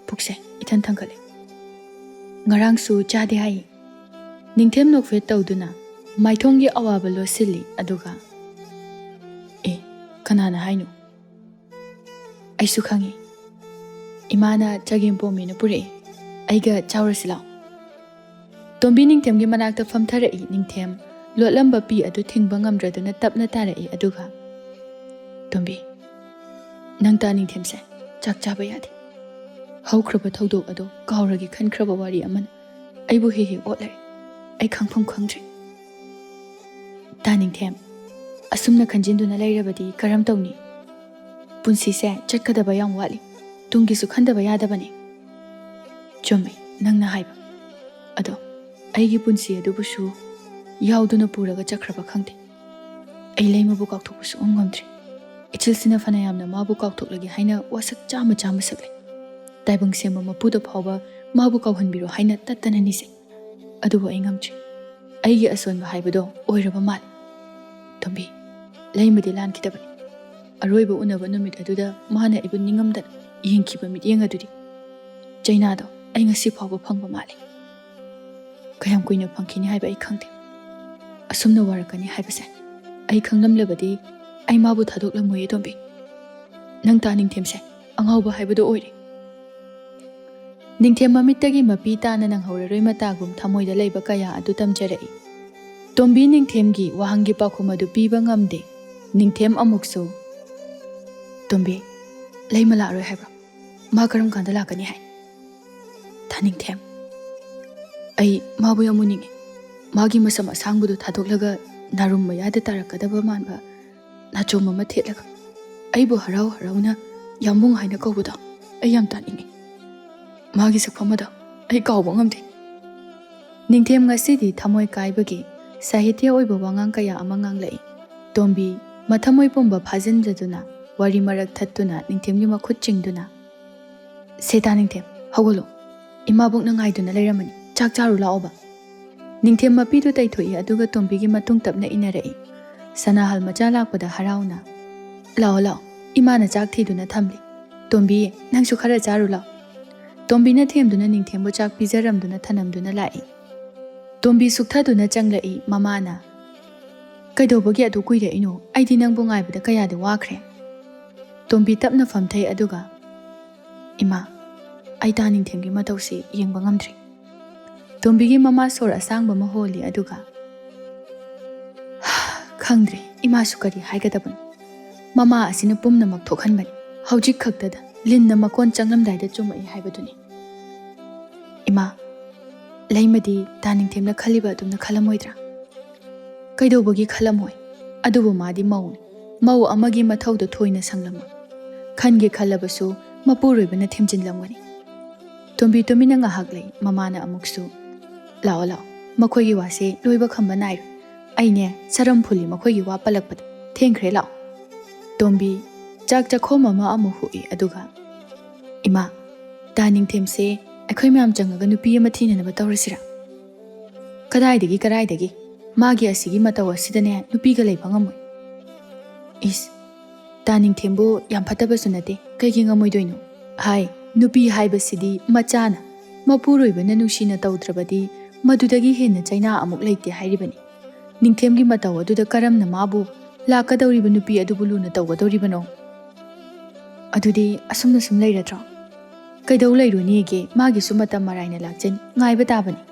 ꯄꯨꯛꯁꯦ ꯏꯊꯟ ꯊꯟꯒꯠꯂꯦ꯫ ꯉꯔꯥꯡꯁꯨ ꯆꯥꯗꯦ ꯍꯥꯏ꯫ ꯅꯤꯡꯊꯦꯝ ꯅꯣꯛꯐꯦꯠ ꯇꯧꯗꯨꯅ ꯃꯥꯏꯊꯣꯡꯒꯤ ꯑꯋꯥꯕ ꯂꯣꯠꯁꯤꯜꯂꯤ ꯑꯗꯨꯒ, ꯀꯅꯥꯅ ꯍꯥꯏꯅꯣ? ꯑꯩꯁꯨ ꯈꯪꯏ, ꯏꯃꯥꯅ ꯆꯒꯦꯝꯄꯣꯝꯃꯦꯅ ꯄꯨꯔꯛꯏ, ꯑꯩꯒ ꯆꯥꯎꯔꯁꯤ ꯂꯥꯎ꯫ ꯇꯣꯝꯕꯤ ꯅꯤꯡꯊꯦꯝꯒꯤ ꯃꯅꯥꯛꯇ ꯐꯝꯊꯔꯛꯏ꯫ ꯅꯤꯡꯊꯦꯝ ꯂꯣꯠꯂꯝꯕ ꯄꯤ ꯑꯗꯨ ꯊꯤꯡꯕ ꯉꯝꯗ꯭ꯔꯗꯨꯅ ꯇꯞꯅ ꯇꯥꯔꯛꯏ ꯑꯗꯨꯒ, ꯇꯣꯝꯕꯤ, ꯅꯪ ꯇꯥꯅꯤꯡꯊꯦꯝꯁꯦ ꯆꯥꯛ ꯆꯥꯕ ꯌꯥꯗꯦ꯫ ꯍꯧꯈ꯭ꯔꯕ ꯊꯧꯗꯣꯛ ꯑꯗꯣ ꯀꯥꯎꯔꯒꯦ ꯈꯟꯈ꯭ꯔꯕ ꯋꯥꯔꯤ ꯑꯃꯅ ꯑꯩꯕꯨ ꯍꯦꯛ ꯍꯦꯛ ꯑꯣꯠꯂꯔꯦ꯫ ꯑꯩ ꯈꯪꯐꯝ ꯈꯪꯗ꯭ꯔꯦ꯫ ꯇꯥꯅꯤꯡꯊꯦꯝ, ꯑꯁꯨꯝꯅ ꯈꯟꯖꯤꯟꯗꯨꯅ ꯂꯩꯔꯕꯗꯤ ꯀꯔꯝ ꯇꯧꯅꯤ? ꯄꯨꯟꯁꯤꯁꯦ ꯆꯠꯀꯗꯕ ꯌꯥꯝ ꯋꯥꯠꯂꯤ, ꯇꯨꯡꯒꯤꯁꯨ ꯈꯟꯗꯕ ꯌꯥꯗꯕꯅꯤ꯫ ꯆꯨꯝꯃꯤ ꯅꯪꯅ ꯍꯥꯏꯕ, ꯑꯗꯣ ꯑꯩꯒꯤ ꯄꯨꯟꯁꯤ ꯑꯗꯨꯕꯨꯁꯨ ꯌꯥꯎꯗꯨꯅ ꯄꯨꯔꯒ ꯆꯠꯈ꯭ꯔꯕ ꯈꯪꯗꯦ꯫ ꯑꯩ ꯂꯩꯃꯕꯨ ꯀꯥꯎꯊꯣꯛꯄ ꯁꯨꯡꯉꯝ ꯉꯝꯗ꯭ꯔꯤ꯫ ꯏꯆꯤꯜꯁꯤꯅ ꯐꯅꯌꯥꯝꯅ ꯃꯥꯕꯨ ꯀꯥꯎꯊꯣꯛꯂꯒꯦ ꯍꯥꯏꯅ ꯋꯥꯁꯛ ꯆꯥꯝꯃ ꯁꯛꯂꯦ꯫ ꯇꯥꯏꯕꯪ ꯁꯦꯝꯕ ꯃꯄꯨꯗ ꯐꯥꯎꯕ ꯃꯥꯕꯨ ꯀꯥꯎꯍꯟꯕꯤꯔꯣ ꯍꯥꯏꯅ ꯇꯠꯇꯅ ꯅꯤꯖꯩ꯫ ꯑꯗꯨꯕꯨ ꯑꯩ ꯉꯝꯗ꯭ꯔꯤ꯫ ꯑꯩꯒꯤ ꯑꯁꯣꯟꯕ ꯍꯥꯏꯕꯗꯣ ꯑꯣꯏꯔꯕ ꯃꯥꯜꯂꯤ꯫ ꯇꯣꯝꯕꯤ, ꯂꯩꯃꯗꯤ ꯂꯥꯟꯈꯤꯗꯕꯅꯤ꯫ ꯑꯔꯣꯏꯕ ꯎꯅꯕ ꯅꯨꯃꯤꯠ ꯑꯗꯨꯗ ꯃꯥꯅ ꯑꯩꯕꯨ ꯅꯤꯡꯉꯝꯗꯅ ꯌꯦꯡꯈꯤꯕ ꯃꯤꯠꯌꯦꯡ ꯑꯗꯨꯗꯤ ꯆꯩꯅꯥꯗꯣ ꯑꯩ ꯉꯁꯤ ꯐꯥꯎꯕ ꯐꯪꯕ ꯃꯥꯜꯂꯤ꯫ ꯀꯌꯥꯝ ꯀꯨꯏꯅ ꯐꯪꯈꯤꯅꯤ ꯍꯥꯏꯕ ꯑꯩ ꯈꯪꯗꯦ꯫ ꯑꯁꯨꯝꯅ ꯋꯥꯔꯛꯀꯅꯤ ꯍꯥꯏꯕꯁꯦ ꯑꯩ ꯈꯪꯂꯝꯂꯕꯗꯤ ꯑꯩ ꯃꯥꯕꯨ ꯊꯥꯗꯣꯛꯂꯝꯃꯣꯏꯌꯦ ꯇꯣꯝꯕꯤ꯫ ꯅꯪ ꯇꯥꯅꯤꯡꯊꯦꯝꯁꯦ ꯑꯉꯥꯎꯕ ꯍꯥꯏꯕꯗꯣ ꯑꯣꯏꯔꯦ꯫ ꯅꯤꯡꯊꯦꯝ ꯃꯃꯤꯠꯇꯒꯤ ꯃꯄꯤ ꯇꯥꯅ ꯅꯪꯍꯧꯔꯔꯣꯏ ꯃꯇꯥꯒꯨꯝ ꯊꯃꯣꯏꯗ ꯂꯩꯕ ꯀꯌꯥ ꯑꯗꯨ ꯇꯝꯖꯔꯛꯏ꯫ ꯇꯣꯝꯕꯤ ꯅꯤꯡꯊꯦꯝꯒꯤ ꯋꯥꯍꯪꯒꯤ ꯄꯥꯎꯈꯨꯝ ꯑꯗꯨ ꯄꯤꯕ ꯉꯝꯗꯦ꯫ ꯅꯤꯡꯊꯦꯝ ꯑꯃꯨꯛꯁꯨ, ꯇꯣꯝꯕꯤ, ꯂꯩꯃ ꯂꯥꯛꯑꯔꯣꯏ ꯍꯥꯏꯕ꯭ꯔꯣ? ꯃꯥ ꯀꯔꯝ ꯀꯥꯟꯗ ꯂꯥꯛꯀꯅꯤ ꯍꯥꯏ? ꯇꯥꯅꯤꯡꯊꯦꯝ, ꯑꯩ ꯃꯥꯕꯨ ꯌꯥꯝ ꯎꯅꯤꯡꯉꯤ꯫ ꯃꯥꯒꯤ ꯃꯁꯝ ꯑꯁꯥꯡꯕꯗꯨ ꯊꯥꯗꯣꯛꯂꯒ ꯅꯥꯔꯨꯝ ꯃꯌꯥꯗ ꯇꯥꯔꯛꯀꯗꯕ ꯃꯥꯟꯕ ꯅꯥꯆꯣꯝ ꯑꯃ ꯊꯦꯠꯂꯒ ꯑꯩꯕꯨ ꯍꯔꯥꯎ ꯍꯔꯥꯎꯅ ꯌꯥꯝꯕꯨꯡ ꯍꯥꯏꯅ ꯀꯧꯕꯗꯣ ꯑꯩ ꯌꯥꯝ ꯇꯥꯅꯤꯡꯉꯤ꯫ ꯃꯥꯒꯤ ꯁꯛꯐꯝ ꯑꯗꯣ ꯑꯩ ꯀꯥꯎꯕ ꯉꯝꯗꯦ꯫ ꯅꯤꯡꯊꯦꯝ ꯉꯁꯤꯗꯤ ꯊꯃꯣꯏ ꯀꯥꯏꯕꯒꯤ ꯁꯥꯍꯤꯇ꯭ꯌ ꯑꯣꯏꯕ ꯋꯥꯉꯥꯡ ꯀꯌꯥ ꯑꯃ ꯉꯥꯡꯂꯛꯏ꯫ ꯇꯣꯝꯕꯤ ꯃꯊꯃꯣꯏ ꯄꯨꯝꯕ ꯐꯥꯖꯤꯟꯖꯗꯨꯅ ꯋꯥꯔꯤ ꯃꯔꯛ ꯊꯠꯇꯨꯅ ꯅꯤꯡꯊꯦꯝꯒꯤ ꯃꯈꯨꯠ ꯆꯤꯡꯗꯨꯅ, ꯁꯦ ꯇꯥꯅꯤꯡꯊꯦꯝ, ꯍꯧꯒꯠꯂꯣ, ꯏꯃꯥꯕꯣꯛꯅ ꯉꯥꯏꯗꯨꯅ ꯂꯩꯔꯝꯃꯅꯤ, ꯆꯥꯛ ꯆꯥꯔꯨ ꯂꯥꯛꯑꯣꯕ꯫ ꯅꯤꯡꯊꯦꯝ ꯃꯄꯤꯗꯨ ꯇꯩꯊꯣꯛꯏ ꯑꯗꯨꯒ ꯇꯣꯝꯕꯤꯒꯤ ꯃꯇꯨꯡ ꯇꯞꯅ ꯏꯟꯅꯔꯛꯏ꯫ ꯁꯅꯥꯍꯜ ꯃꯆꯥ ꯂꯥꯛꯄꯗ ꯍꯔꯥꯎꯅ, ꯂꯥꯛꯑꯣ ꯂꯥꯛꯑꯣ, ꯏꯃꯥꯅ ꯆꯥꯛ ꯊꯤꯗꯨꯅ ꯊꯝꯂꯤ꯫ ꯇꯣꯝꯕꯤ, ꯅꯪꯁꯨ ꯈꯔ ꯆꯥꯔꯨ ꯂꯥꯎ꯫ ꯇꯣꯝꯕꯤꯅ ꯊꯦꯝꯗꯨꯅ ꯅꯤꯡꯊꯦꯝꯕꯨ ꯆꯥꯛ ꯄꯤꯖꯔꯝꯗꯨꯅ ꯊꯅꯝꯗꯨꯅ ꯂꯥꯛꯏ꯫ ꯇꯣꯝꯕꯤ ꯁꯨꯛꯊꯗꯨꯅ ꯆꯪꯂꯛꯏ꯫ ꯃꯃꯥꯅ, ꯀꯩꯗꯧꯕꯒꯤ ꯑꯗꯨ ꯀꯨꯏꯔꯛꯏꯅꯣ? ꯑꯩꯗꯤ ꯅꯪꯕꯨ ꯉꯥꯏꯕꯗ ꯀꯌꯥꯗꯤ ꯋꯥꯈ꯭ꯔꯦ꯫ ꯇꯣꯝꯕꯤ ꯇꯞꯅ ꯐꯝꯊꯩ ꯑꯗꯨꯒ, ꯏꯃꯥ, ꯑꯩ ꯇꯥꯅꯤꯡꯊꯦꯝꯒꯤ ꯃꯇꯧꯁꯤ ꯌꯦꯡꯕ ꯉꯝꯗ꯭ꯔꯤ꯫ ꯇꯣꯝꯕꯤꯒꯤ ꯃꯃꯥ ꯁꯣꯔ ꯑꯁꯥꯡꯕ ꯑꯃ ꯍꯣꯜꯂꯤ ꯑꯗꯨꯒ, ꯈꯪꯗ꯭ꯔꯦ ꯏꯃꯥꯁꯨ ꯀꯔꯤ ꯍꯥꯏꯒꯗꯕꯅꯣ꯫ ꯃꯃꯥ ꯑꯁꯤꯅ ꯄꯨꯝꯅꯃꯛ ꯊꯣꯛꯍꯟꯕꯅꯤ꯫ ꯍꯧꯖꯤꯛ ꯈꯛꯇꯗ ꯂꯤꯟꯅ ꯃꯀꯣꯟ ꯆꯪꯂꯝꯗꯥꯏꯗ ꯆꯨꯝꯃꯛꯏ ꯍꯥꯏꯕꯗꯨꯅꯤ꯫ ꯏꯃꯥ, ꯂꯩꯃꯗꯤ ꯇꯥꯅꯤꯡꯊꯦꯝꯅ ꯈꯜꯂꯤꯕ ꯑꯗꯨꯝꯅ ꯈꯜꯂꯝꯃꯣꯏꯗ꯭ꯔꯥ? ꯀꯩꯗꯧꯕꯒꯤ ꯈꯜꯂꯝꯃꯣꯏ? ꯑꯗꯨꯕꯨ ꯃꯥꯗꯤ ꯃꯧꯅꯤ꯫ ꯃꯧ ꯑꯃꯒꯤ ꯃꯊꯧꯗ ꯊꯣꯏꯅ ꯁꯪꯂꯝꯃꯣꯏ꯫ ꯈꯟꯒꯦ ꯈꯜꯂꯕꯁꯨ ꯃꯄꯨꯔꯣꯏꯕꯅ ꯊꯦꯝꯖꯤꯟꯂꯝꯒꯅꯤ꯫ ꯇꯣꯝꯕꯤ ꯇꯨꯃꯤꯟꯅ ꯉꯥꯏꯍꯥꯛ ꯂꯩ꯫ ꯃꯃꯥꯅ ꯑꯃꯨꯛꯁꯨ, ꯂꯥꯛꯑꯣ ꯂꯥꯛꯑꯣ, ꯃꯈꯣꯏꯒꯤ ꯋꯥꯁꯦ ꯂꯣꯏꯕ ꯈꯝꯕ ꯅꯥꯏꯔꯣꯏ꯫ ꯑꯩꯅꯦ ꯁꯔꯝ ꯐꯨꯜꯂꯤ ꯃꯈꯣꯏꯒꯤ ꯋꯥ ꯄꯜꯂꯛꯄꯗ, ꯊꯦꯡꯈ꯭ꯔꯦ ꯂꯥꯛꯑꯣ꯫ ꯇꯣꯝꯕꯤ ꯆꯥꯛ ꯆꯥꯈꯣꯝ ꯑꯃ ꯑꯃꯨꯛ ꯍꯨꯏ ꯑꯗꯨꯒ, ꯏꯃꯥ, ꯇꯥꯅꯤꯡꯊꯦꯝꯁꯦ ꯑꯩꯈꯣꯏ ꯃꯌꯥꯝ ꯆꯪꯉꯒ ꯅꯨꯄꯤ ꯑꯃ ꯊꯤꯅꯅꯕ ꯇꯧꯔꯁꯤꯔꯥ? ꯀꯗꯥꯏꯗꯒꯤ ꯃꯥꯒꯤ ꯑꯁꯤꯒꯤ ꯃꯇꯧ ꯑꯁꯤꯗꯅꯦ ꯅꯨꯄꯤꯒ ꯂꯩꯕ ꯉꯝꯃꯣꯏ꯫ ꯏꯁ, ꯇꯥꯅꯤꯡꯊꯦꯝꯕꯨ ꯌꯥꯝ ꯐꯠꯇꯕꯁꯨ ꯅꯠꯇꯦ, ꯀꯩꯒꯤ ꯉꯝꯃꯣꯏꯗꯣꯏꯅꯣ? ꯍꯥꯏ, ꯅꯨꯄꯤ ꯍꯥꯏꯕꯁꯤꯗꯤ ꯃꯆꯥꯅ ꯃꯄꯨꯔꯣꯏꯕꯅ ꯅꯨꯡꯁꯤꯅ ꯇꯧꯗ꯭ꯔꯕꯗꯤ ꯃꯗꯨꯗꯒꯤ ꯍꯦꯟꯅ ꯆꯩꯅꯥ ꯑꯃꯨꯛ ꯂꯩꯇꯦ ꯍꯥꯏꯔꯤꯕꯅꯤ꯫ ꯅꯤꯡꯊꯦꯝꯒꯤ ꯃꯇꯧ ꯑꯗꯨꯗ ꯀꯔꯝꯅ ꯃꯥꯕꯨ ꯂꯥꯛꯀꯗꯧꯔꯤꯕ ꯅꯨꯄꯤ ꯑꯗꯨꯕꯨ ꯂꯨꯅ ꯇꯧꯒꯗꯧꯔꯤꯕꯅꯣ? ꯑꯗꯨꯗꯤ ꯑꯁꯨꯝꯅ ꯁꯨꯝ ꯂꯩꯔꯗ꯭ꯔꯣ? ꯀꯩꯗꯧ ꯂꯩꯔꯨꯅꯤꯒꯦ, ꯃꯥꯒꯤꯁꯨ ꯃꯇꯝ ꯃꯔꯥꯏꯅ ꯂꯥꯛꯆꯅꯤ, ꯉꯥꯏꯕ ꯇꯥꯕꯅꯤ꯫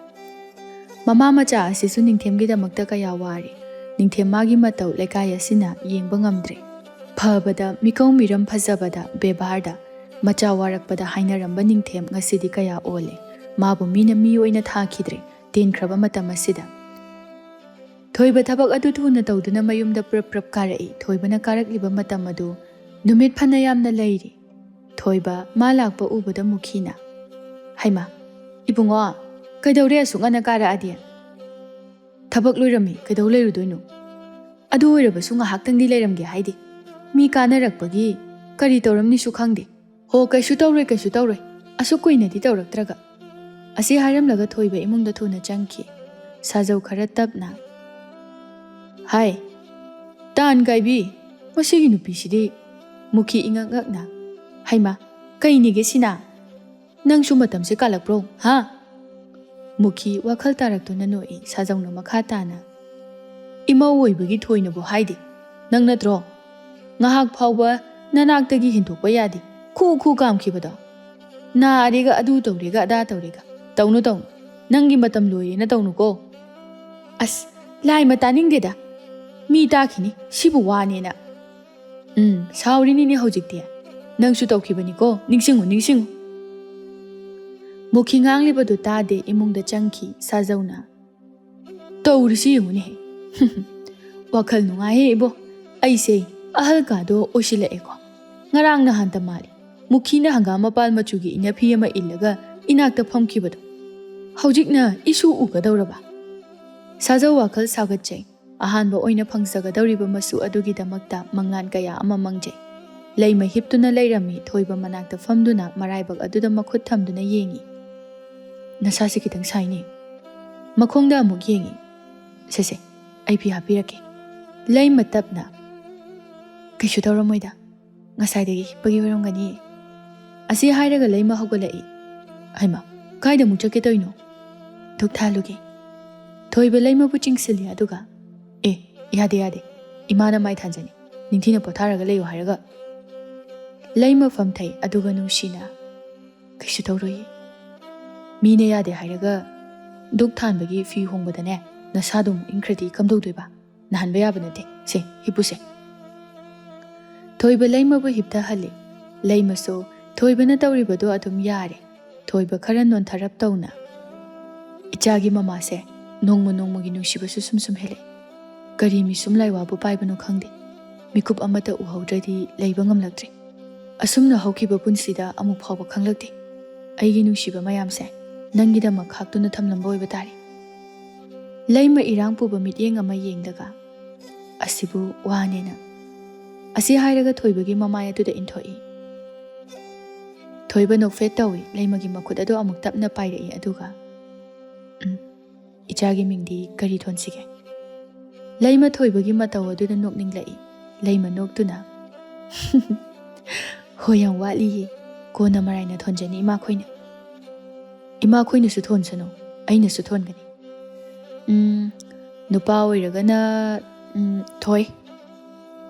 ꯃꯃꯥ ꯃꯆꯥ ꯑꯁꯤꯁꯨ ꯅꯤꯡꯊꯦꯝꯒꯤꯗꯃꯛꯇ ꯀꯌꯥ ꯋꯥꯔꯤ꯫ ꯅꯤꯡꯊꯦꯝ ꯃꯥꯒꯤ ꯃꯇꯧ ꯂꯩꯀꯥꯏ ꯑꯁꯤꯅ ꯌꯦꯡꯕ ꯉꯝꯗ꯭ꯔꯦ꯫ ꯐꯕꯗ, ꯃꯤꯀꯧ ꯃꯤꯔꯝ ꯐꯖꯕꯗ, ꯕꯦꯕꯥꯔꯗ, ꯃꯆꯥ ꯋꯥꯔꯛꯄꯗ ꯍꯥꯏꯅꯔꯝꯕ ꯅꯤꯡꯊꯦꯝ ꯉꯁꯤꯗꯤ ꯀꯌꯥ ꯑꯣꯜꯂꯦ꯫ ꯃꯥꯕꯨ ꯃꯤꯅ ꯃꯤ ꯑꯣꯏꯅ ꯊꯥꯈꯤꯗ꯭ꯔꯦ ꯇꯦꯟꯈ꯭ꯔꯕ ꯃꯇꯝ ꯑꯁꯤꯗ꯫ ꯊꯣꯏꯕ ꯊꯕꯛ ꯑꯗꯨ ꯊꯨꯅ ꯇꯧꯗꯨꯅ ꯃꯌꯨꯝꯗ ꯄ꯭ꯔꯞ ꯄ꯭ꯔꯞ ꯀꯥꯔꯛꯏ꯫ ꯊꯣꯏꯕꯅ ꯀꯥꯔꯛꯂꯤꯕ ꯃꯇꯝ ꯑꯗꯨ ꯅꯨꯃꯤꯠ ꯐꯅ ꯌꯥꯝꯅ ꯂꯩꯔꯤ꯫ ꯊꯣꯏꯕ ꯃꯥ ꯂꯥꯛꯄ ꯎꯕꯗ ꯃꯨꯈꯤꯅ, ꯍꯩꯃꯥ, ꯏꯕꯨꯡꯉꯣ, ꯀꯩꯗꯧꯔꯦ ꯑꯁꯨꯛ ꯉꯟꯅ ꯀꯥꯔꯛꯑꯗꯤ? ꯊꯕꯛ ꯂꯣꯏꯔꯝꯃꯤ, ꯀꯩꯗꯧ ꯂꯩꯔꯨꯗꯣꯏꯅꯣ? ꯑꯗꯨ ꯑꯣꯏꯔꯕꯁꯨ ꯉꯥꯏꯍꯥꯛꯇꯪꯗꯤ ꯂꯩꯔꯝꯒꯦ ꯍꯥꯏꯗꯦ? ꯃꯤ ꯀꯥꯅꯔꯛꯄꯒꯤ ꯀꯔꯤ ꯇꯧꯔꯝꯅꯤꯁꯨ ꯈꯪꯗꯦ꯫ ꯍꯣ, ꯀꯩꯁꯨ ꯇꯧꯔꯣꯏ, ꯀꯩꯁꯨ ꯇꯧꯔꯣꯏ, ꯑꯁꯨꯛ ꯀꯨꯏꯅꯗꯤ ꯇꯧꯔꯛꯇ꯭ꯔꯒ꯫ ꯑꯁꯤ ꯍꯥꯏꯔꯝꯂꯒ ꯊꯣꯏꯕ ꯏꯃꯨꯡꯗ ꯊꯨꯅ ꯆꯪꯈꯤ꯫ ꯁꯥꯖꯧ ꯈꯔ ꯇꯞꯅ, ꯍꯥꯏ, ꯇꯥꯟ ꯀꯥꯏꯕꯤ, ꯃꯁꯤꯒꯤ ꯅꯨꯄꯤꯁꯤꯗꯤ꯫ ꯃꯨꯈꯤ ꯏꯉꯛ ꯉꯛꯅ, ꯍꯩꯃꯥ, ꯀꯩꯅꯤꯒꯦ ꯁꯤꯅ? ꯅꯪꯁꯨ ꯃꯇꯝꯁꯦ ꯀꯥꯜꯂꯛꯄ꯭ꯔꯣ, ꯍꯥ? ꯃꯨꯈꯤ ꯋꯥꯈꯜ ꯇꯥꯔꯛꯇꯨꯅ ꯅꯣꯛꯏ꯫ ꯁꯥꯖꯧꯅ ꯃꯈꯥ ꯇꯥꯅ, ꯏꯃꯧ ꯑꯣꯏꯕꯒꯤ ꯊꯣꯏꯅꯕꯨ ꯍꯥꯏꯗꯦ, ꯅꯪ ꯅꯠꯇ꯭ꯔꯣ? ꯉꯥꯏꯍꯥꯛ ꯐꯥꯎꯕ ꯅꯅꯥꯛꯇꯒꯤ ꯍꯦꯟꯗꯣꯛꯄ ꯌꯥꯗꯦ, ꯈꯨ ꯈꯨ ꯀꯥꯝꯈꯤꯕꯗꯣ꯫ ꯅꯥꯔꯦꯒ, ꯑꯗꯨ ꯇꯧꯔꯦꯒ, ꯑꯗꯥ ꯇꯧꯔꯦꯒ, ꯇꯧꯅꯨ ꯇꯧꯅꯨ, ꯅꯪꯒꯤ ꯃꯇꯝ ꯂꯣꯏꯔꯦꯅ ꯇꯧꯅꯨꯀꯣ꯫ ꯑꯁ, ꯂꯥꯏꯃ ꯇꯥꯅꯤꯡꯗꯦꯗ, ꯃꯤ ꯇꯥꯈꯤꯅꯤ, ꯁꯤꯕꯨ ꯋꯥꯅꯦꯅ꯫ ꯁꯥꯎꯔꯤꯅꯤꯅꯦ ꯍꯧꯖꯤꯛꯇꯤ, ꯅꯪꯁꯨ ꯇꯧꯈꯤꯕꯅꯤꯀꯣ, ꯅꯤꯡꯁꯤꯡꯉꯨ ꯅꯤꯡꯁꯤꯡꯉꯨ꯫ ꯃꯨꯈꯤ ꯉꯥꯡꯂꯤꯕꯗꯨ ꯇꯥꯗꯦ, ꯏꯃꯨꯡꯗ ꯆꯪꯈꯤ꯫ ꯁꯥꯖꯧꯅ, ꯇꯧꯔꯤꯁꯤ ꯌꯦꯡꯉꯨꯅꯦꯍꯦ, ꯋꯥꯈꯜ ꯅꯨꯡꯉꯥꯏꯍꯦ ꯏꯕꯣ, ꯑꯩꯁꯦ ꯑꯍꯜ ꯀꯥꯗꯣ ꯑꯣꯏꯁꯤꯜꯂꯛꯑꯦꯀꯣ꯫ ꯉꯔꯥꯡ ꯅꯍꯥꯟꯇ ꯃꯥꯜꯂꯤ ꯃꯨꯈꯤꯅ ꯍꯪꯒꯥꯝ ꯃꯄꯥꯜ ꯃꯆꯨꯒꯤ ꯏꯅꯐꯤ ꯑꯃ ꯏꯜꯂꯒ ꯏꯅꯥꯛꯇ ꯐꯝꯈꯤꯕꯗꯣ, ꯍꯧꯖꯤꯛꯅ ꯏꯁꯨ ꯎꯒꯗꯧꯔꯕ꯫ ꯁꯥꯖꯧ ꯋꯥꯈꯜ ꯁꯥꯒꯠꯆꯩ꯫ ꯑꯍꯥꯟꯕ ꯑꯣꯏꯅ ꯐꯪꯖꯒꯗꯧꯔꯤꯕ ꯃꯁꯨ ꯑꯗꯨꯒꯤꯗꯃꯛꯇ ꯃꯪꯂꯥꯟ ꯀꯌꯥ ꯑꯃ ꯃꯪꯖꯩ꯫ ꯂꯩꯃ ꯍꯤꯞꯇꯨꯅ ꯂꯩꯔꯝꯃꯤ꯫ ꯊꯣꯏꯕ ꯃꯅꯥꯛꯇ ꯐꯝꯗꯨꯅ ꯃꯔꯥꯏꯕꯛ ꯑꯗꯨꯗ ꯃꯈꯨꯠ ꯊꯝꯗꯨꯅ ꯌꯦꯡꯉꯤ꯫ ꯅꯁꯥꯁꯤ ꯈꯤꯇꯪ ꯁꯥꯏꯅꯦ꯫ ꯃꯈꯣꯡꯗ ꯑꯃꯨꯛ ꯌꯦꯡꯉꯤ꯫ ꯁꯦꯁꯦ, ꯑꯩ ꯐꯤ ꯍꯥꯞꯄꯤꯔꯛꯀꯦ꯫ ꯂꯩꯃ ꯇꯞꯅ, ꯀꯩꯁꯨ ꯇꯧꯔꯝꯃꯣꯏꯗ, ꯉꯁꯥꯏꯗꯒꯤ ꯍꯤꯞꯄꯒꯤ ꯑꯣꯏꯔꯝꯒꯅꯤ꯫ ꯑꯁꯤ ꯍꯥꯏꯔꯒ ꯂꯩꯃ ꯍꯧꯒꯠꯂꯛꯏ꯫ ꯍꯩꯃꯥ, ꯀꯥꯏꯗ ꯑꯃꯨꯛ ꯆꯠꯀꯦ ꯇꯧꯏꯅꯣ? ꯙꯨꯛ ꯊꯥꯜꯂꯨꯒꯦ꯫ ꯊꯣꯏꯕ ꯂꯩꯃꯕꯨ ꯆꯤꯡꯁꯤꯜꯂꯤ ꯑꯗꯨꯒ, ꯌꯥꯗꯦ ꯌꯥꯗꯦ, ꯏꯃꯥꯅ ꯃꯥꯏ ꯊꯥꯟꯖꯅꯤ, ꯅꯤꯡꯊꯤꯅ ꯄꯣꯊꯥꯔꯒ ꯂꯩꯌꯨ ꯍꯥꯏꯔꯒ꯫ ꯂꯩꯃ ꯐꯝꯊꯩ ꯑꯗꯨꯒ ꯅꯨꯡꯁꯤꯅ, ꯀꯩꯁꯨ ꯇꯧꯔꯣꯏꯌꯦ, ꯃꯤꯅ ꯌꯥꯗꯦ ꯍꯥꯏꯔꯒ ꯙꯨꯛ ꯊꯥꯟꯕꯒꯤ ꯐꯤ ꯍꯣꯡꯕꯗꯅꯦ ꯅꯁꯥꯗꯣ ꯑꯃꯨꯛ ꯏꯪꯈ꯭ꯔꯗꯤ ꯀꯝꯗꯧꯗꯣꯏꯕ? ꯅꯥꯍꯟꯕ ꯌꯥꯕ ꯅꯠꯇꯦ, ꯁꯦ ꯍꯤꯞꯄꯨꯁꯦ꯫ ꯊꯣꯏꯕ ꯂꯩꯃꯕꯨ ꯍꯤꯞꯊꯍꯜꯂꯤ꯫ ꯂꯩꯃꯁꯨ ꯊꯣꯏꯕꯅ ꯇꯧꯔꯤꯕꯗꯣ ꯑꯗꯨꯝ ꯌꯥꯔꯦ꯫ ꯊꯣꯏꯕ ꯈꯔ ꯅꯣꯟꯊꯔꯞ ꯇꯧꯅ, ꯏꯆꯥꯒꯤ ꯃꯃꯥꯁꯦ ꯅꯣꯡꯃ ꯅꯣꯡꯃꯒꯤ ꯅꯨꯡꯁꯤꯕꯁꯨ ꯁꯨꯝ ꯁꯨꯝ ꯍꯦꯜꯂꯛꯏ꯫ ꯀꯔꯤ ꯃꯤꯁꯨꯝ ꯂꯥꯏꯋꯥꯕꯨ ꯄꯥꯏꯕꯅꯣ ꯈꯪꯗꯦ, ꯃꯤꯀꯨꯞ ꯑꯃꯠꯇ ꯎꯍꯧꯗ꯭ꯔꯗꯤ ꯂꯩꯕ ꯉꯝꯂꯛꯇ꯭ꯔꯦ꯫ ꯑꯁꯨꯝꯅ ꯍꯧꯈꯤꯕ ꯄꯨꯟꯁꯤꯗ ꯑꯃꯨꯛ ꯐꯥꯎꯕ ꯈꯪꯂꯛꯇꯦ꯫ ꯑꯩꯒꯤ ꯅꯨꯡꯁꯤꯕ ꯃꯌꯥꯝꯁꯦ ꯅꯪꯒꯤꯗꯃꯛ ꯈꯥꯛꯇꯨꯅ ꯊꯝꯂꯝꯕ ꯑꯣꯏꯕ ꯇꯥꯔꯦ꯫ ꯂꯩꯃ ꯏꯔꯥꯡ ꯄꯨꯕ ꯃꯤꯠꯌꯦꯡ ꯑꯃ ꯌꯦꯡꯂꯒ, ꯑꯁꯤꯕꯨ ꯋꯥꯅꯦꯅ꯫ ꯑꯁꯤ ꯍꯥꯏꯔꯒ ꯊꯣꯏꯕꯒꯤ ꯃꯃꯥꯏ ꯑꯗꯨꯗ ꯏꯟꯊꯣꯛꯏ꯫ ꯊꯣꯏꯕ ꯅꯣꯛꯐꯦꯠ ꯇꯧꯏ꯫ ꯂꯩꯃꯒꯤ ꯃꯈꯨꯠ ꯑꯗꯨ ꯑꯃꯨꯛ ꯇꯞꯅ ꯄꯥꯏꯔꯛꯏ ꯑꯗꯨꯒ, ꯏꯆꯥꯒꯤ ꯃꯤꯡꯗꯤ ꯀꯔꯤ ꯊꯣꯟꯁꯤꯒꯦ? ꯂꯩꯃ ꯊꯣꯏꯕꯒꯤ ꯃꯇꯧ ꯑꯗꯨꯗ ꯅꯣꯛꯅꯤꯡꯂꯛꯏ꯫ ꯂꯩꯃ ꯅꯣꯛꯇꯨꯅ, ꯍꯣꯏ, ꯌꯥꯝ ꯋꯥꯠꯂꯤꯌꯦ, ꯀꯣꯟꯅ ꯃꯔꯥꯏꯅ ꯊꯣꯟꯖꯅꯤ ꯏꯃꯥꯈꯣꯏꯅ꯫ ꯏꯃꯥꯈꯣꯏꯅꯁꯨ ꯊꯣꯟꯁꯅꯨ, ꯑꯩꯅꯁꯨ ꯊꯣꯟꯒꯅꯤ꯫ ꯅꯨꯄꯥ ꯑꯣꯏꯔꯒꯅ ꯊꯣꯏ,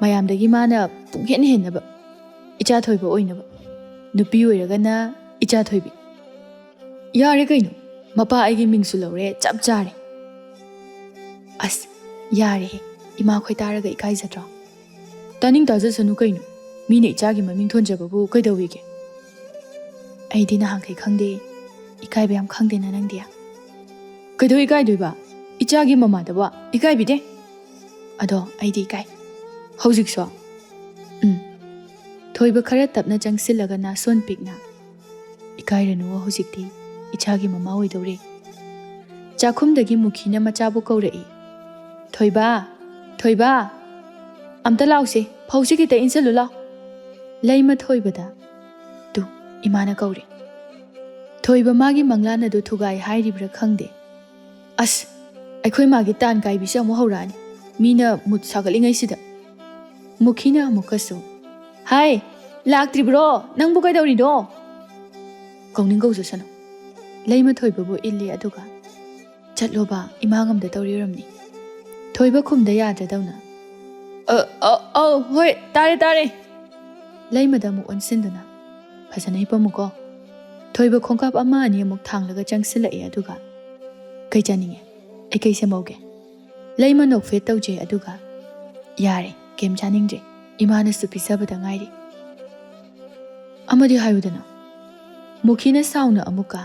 ꯃꯌꯥꯝꯗꯒꯤ ꯃꯥꯅ ꯄꯨꯡꯍꯦꯟ ꯍꯦꯟꯅꯕ, ꯏꯆꯥ ꯊꯣꯏꯕ ꯑꯣꯏꯅꯕ꯫ ꯅꯨꯄꯤ ꯑꯣꯏꯔꯒꯅ ꯏꯆꯥ ꯊꯣꯏꯕꯤ꯫ ꯌꯥꯔꯦ ꯀꯩꯅꯣ, ꯃꯄꯥ ꯑꯩꯒꯤ ꯃꯤꯡꯁꯨ ꯂꯧꯔꯦ, ꯆꯞ ꯆꯥꯔꯦ꯫ ꯑꯁ, ꯌꯥꯔꯦꯍꯦ, ꯏꯃꯥꯈꯣꯏ ꯇꯥꯔꯒ ꯏꯀꯥꯏꯖꯗ꯭ꯔꯣ? ꯇꯥꯅꯤꯡ ꯇꯥꯖꯁꯅꯨ ꯀꯩꯅꯣ, ꯃꯤꯅ ꯏꯆꯥꯒꯤ ꯃꯃꯤꯡ ꯊꯣꯟꯖꯕꯕꯨ ꯀꯩꯗꯧꯋꯤꯒꯦ? ꯑꯩꯗꯤ ꯅꯍꯥꯟꯈꯩ ꯈꯪꯗꯦ, ꯏꯀꯥꯏꯕ ꯌꯥꯝ ꯈꯪꯗꯦꯅ ꯅꯪꯗꯤ꯫ ꯀꯩꯗꯧ ꯏꯀꯥꯏꯗꯣꯏꯕ? ꯏꯆꯥꯒꯤ ꯃꯃꯥꯗꯕꯨ ꯏꯀꯥꯏꯕꯤꯗꯦ꯫ ꯑꯗꯣ ꯑꯩꯗꯤ ꯏꯀꯥꯏ, ꯍꯧꯖꯤꯛꯁꯨ꯫ ꯊꯣꯏꯕ ꯈꯔ ꯇꯞꯅ ꯆꯪꯁꯤꯜꯂꯒ ꯅꯥꯁꯣꯟ ꯄꯤꯛꯅ, ꯏꯀꯥꯏꯔꯅꯨ, ꯍꯧꯖꯤꯛꯇꯤ ꯏꯆꯥꯒꯤ ꯃꯃꯥ ꯑꯣꯏꯗꯧꯔꯦ꯫ ꯆꯥꯛꯈꯨꯝꯗꯒꯤ ꯃꯨꯈꯤꯅ ꯃꯆꯥꯕꯨ ꯀꯧꯔꯛꯏ꯫ ꯊꯣꯏꯕ, ꯊꯣꯏꯕ, ꯑꯝꯇ ꯂꯥꯎꯁꯦ, ꯐꯧꯁꯤ ꯈꯤꯇ ꯏꯟꯁꯤꯜꯂꯨ ꯂꯥꯎ꯫ ꯂꯩꯃ ꯊꯣꯏꯕꯗ, ꯇꯨ, ꯏꯃꯥꯅ ꯀꯧꯔꯤ꯫ ꯊꯣꯏꯕ ꯃꯥꯒꯤ ꯃꯪꯂꯥꯟ ꯑꯗꯨ ꯊꯨꯒꯥꯏ ꯍꯥꯏꯔꯤꯕ꯭ꯔꯥ ꯈꯪꯗꯦ꯫ ꯑꯁ, ꯑꯩꯈꯣꯏ ꯃꯥꯒꯤ ꯇꯥꯟ ꯀꯥꯏꯕꯤꯁꯦ ꯑꯃꯨꯛ ꯍꯧꯔꯛꯑꯅꯤ, ꯃꯤꯅ ꯃꯨꯠ ꯁꯥꯒꯠꯂꯤꯉꯩꯁꯤꯗ꯫ ꯃꯨꯈꯤꯅ ꯑꯃꯨꯛꯀꯁꯨ, ꯍꯥꯏ, ꯂꯥꯛꯇ꯭ꯔꯤꯕ꯭ꯔꯣ? ꯅꯪꯕꯨ ꯀꯩꯗꯧꯔꯤꯅꯣ? ꯀꯧꯅꯤꯡ ꯀꯧꯖꯁꯅꯨ꯫ ꯂꯩꯃ ꯊꯣꯏꯕꯕꯨ ꯏꯜꯂꯤ ꯑꯗꯨꯒ, ꯆꯠꯂꯣꯕ, ꯏꯃꯥ ꯉꯝꯗ ꯇꯧꯔꯤ ꯑꯣꯏꯔꯝꯅꯤ꯫ ꯊꯣꯏꯕ ꯈꯨꯝꯗ ꯌꯥꯗ꯭ꯔꯗꯧꯅ, ꯍꯣꯏ ꯇꯥꯔꯦ ꯇꯥꯔꯦ ꯂꯩꯃꯗ ꯑꯃꯨꯛ ꯑꯣꯟꯁꯤꯟꯗꯨꯅ ꯐꯖꯅ ꯍꯤꯞꯄꯝꯃꯨꯀꯣ ꯊꯣꯏꯕ ꯈꯣꯡꯀꯥꯞ ꯑꯃ ꯑꯅꯤ ꯑꯃꯨꯛ ꯊꯥꯡꯂꯒ ꯆꯪꯁꯤꯜꯂꯛꯑꯦ ꯑꯗꯨꯒ ꯀꯩ ꯆꯥꯅꯤꯡꯉꯦ ꯑꯩ ꯀꯩ ꯁꯦꯝꯍꯧꯒꯦ ꯂꯩꯃ ꯅꯣꯛꯐꯦꯠ ꯇꯧꯖꯩ ꯑꯗꯨꯒ ꯌꯥꯔꯦ ꯀꯩꯝ ꯆꯥꯅꯤꯡꯗ꯭ꯔꯦ ꯏꯃꯥꯅꯁꯨ ꯄꯤꯖꯕꯗ ꯉꯥꯏꯔꯤ ꯑꯃꯗꯤ ꯍꯥꯏꯌꯨꯗꯅ ꯃꯨꯈꯤꯅ ꯁꯥꯎꯅ ꯑꯃꯨꯛꯀ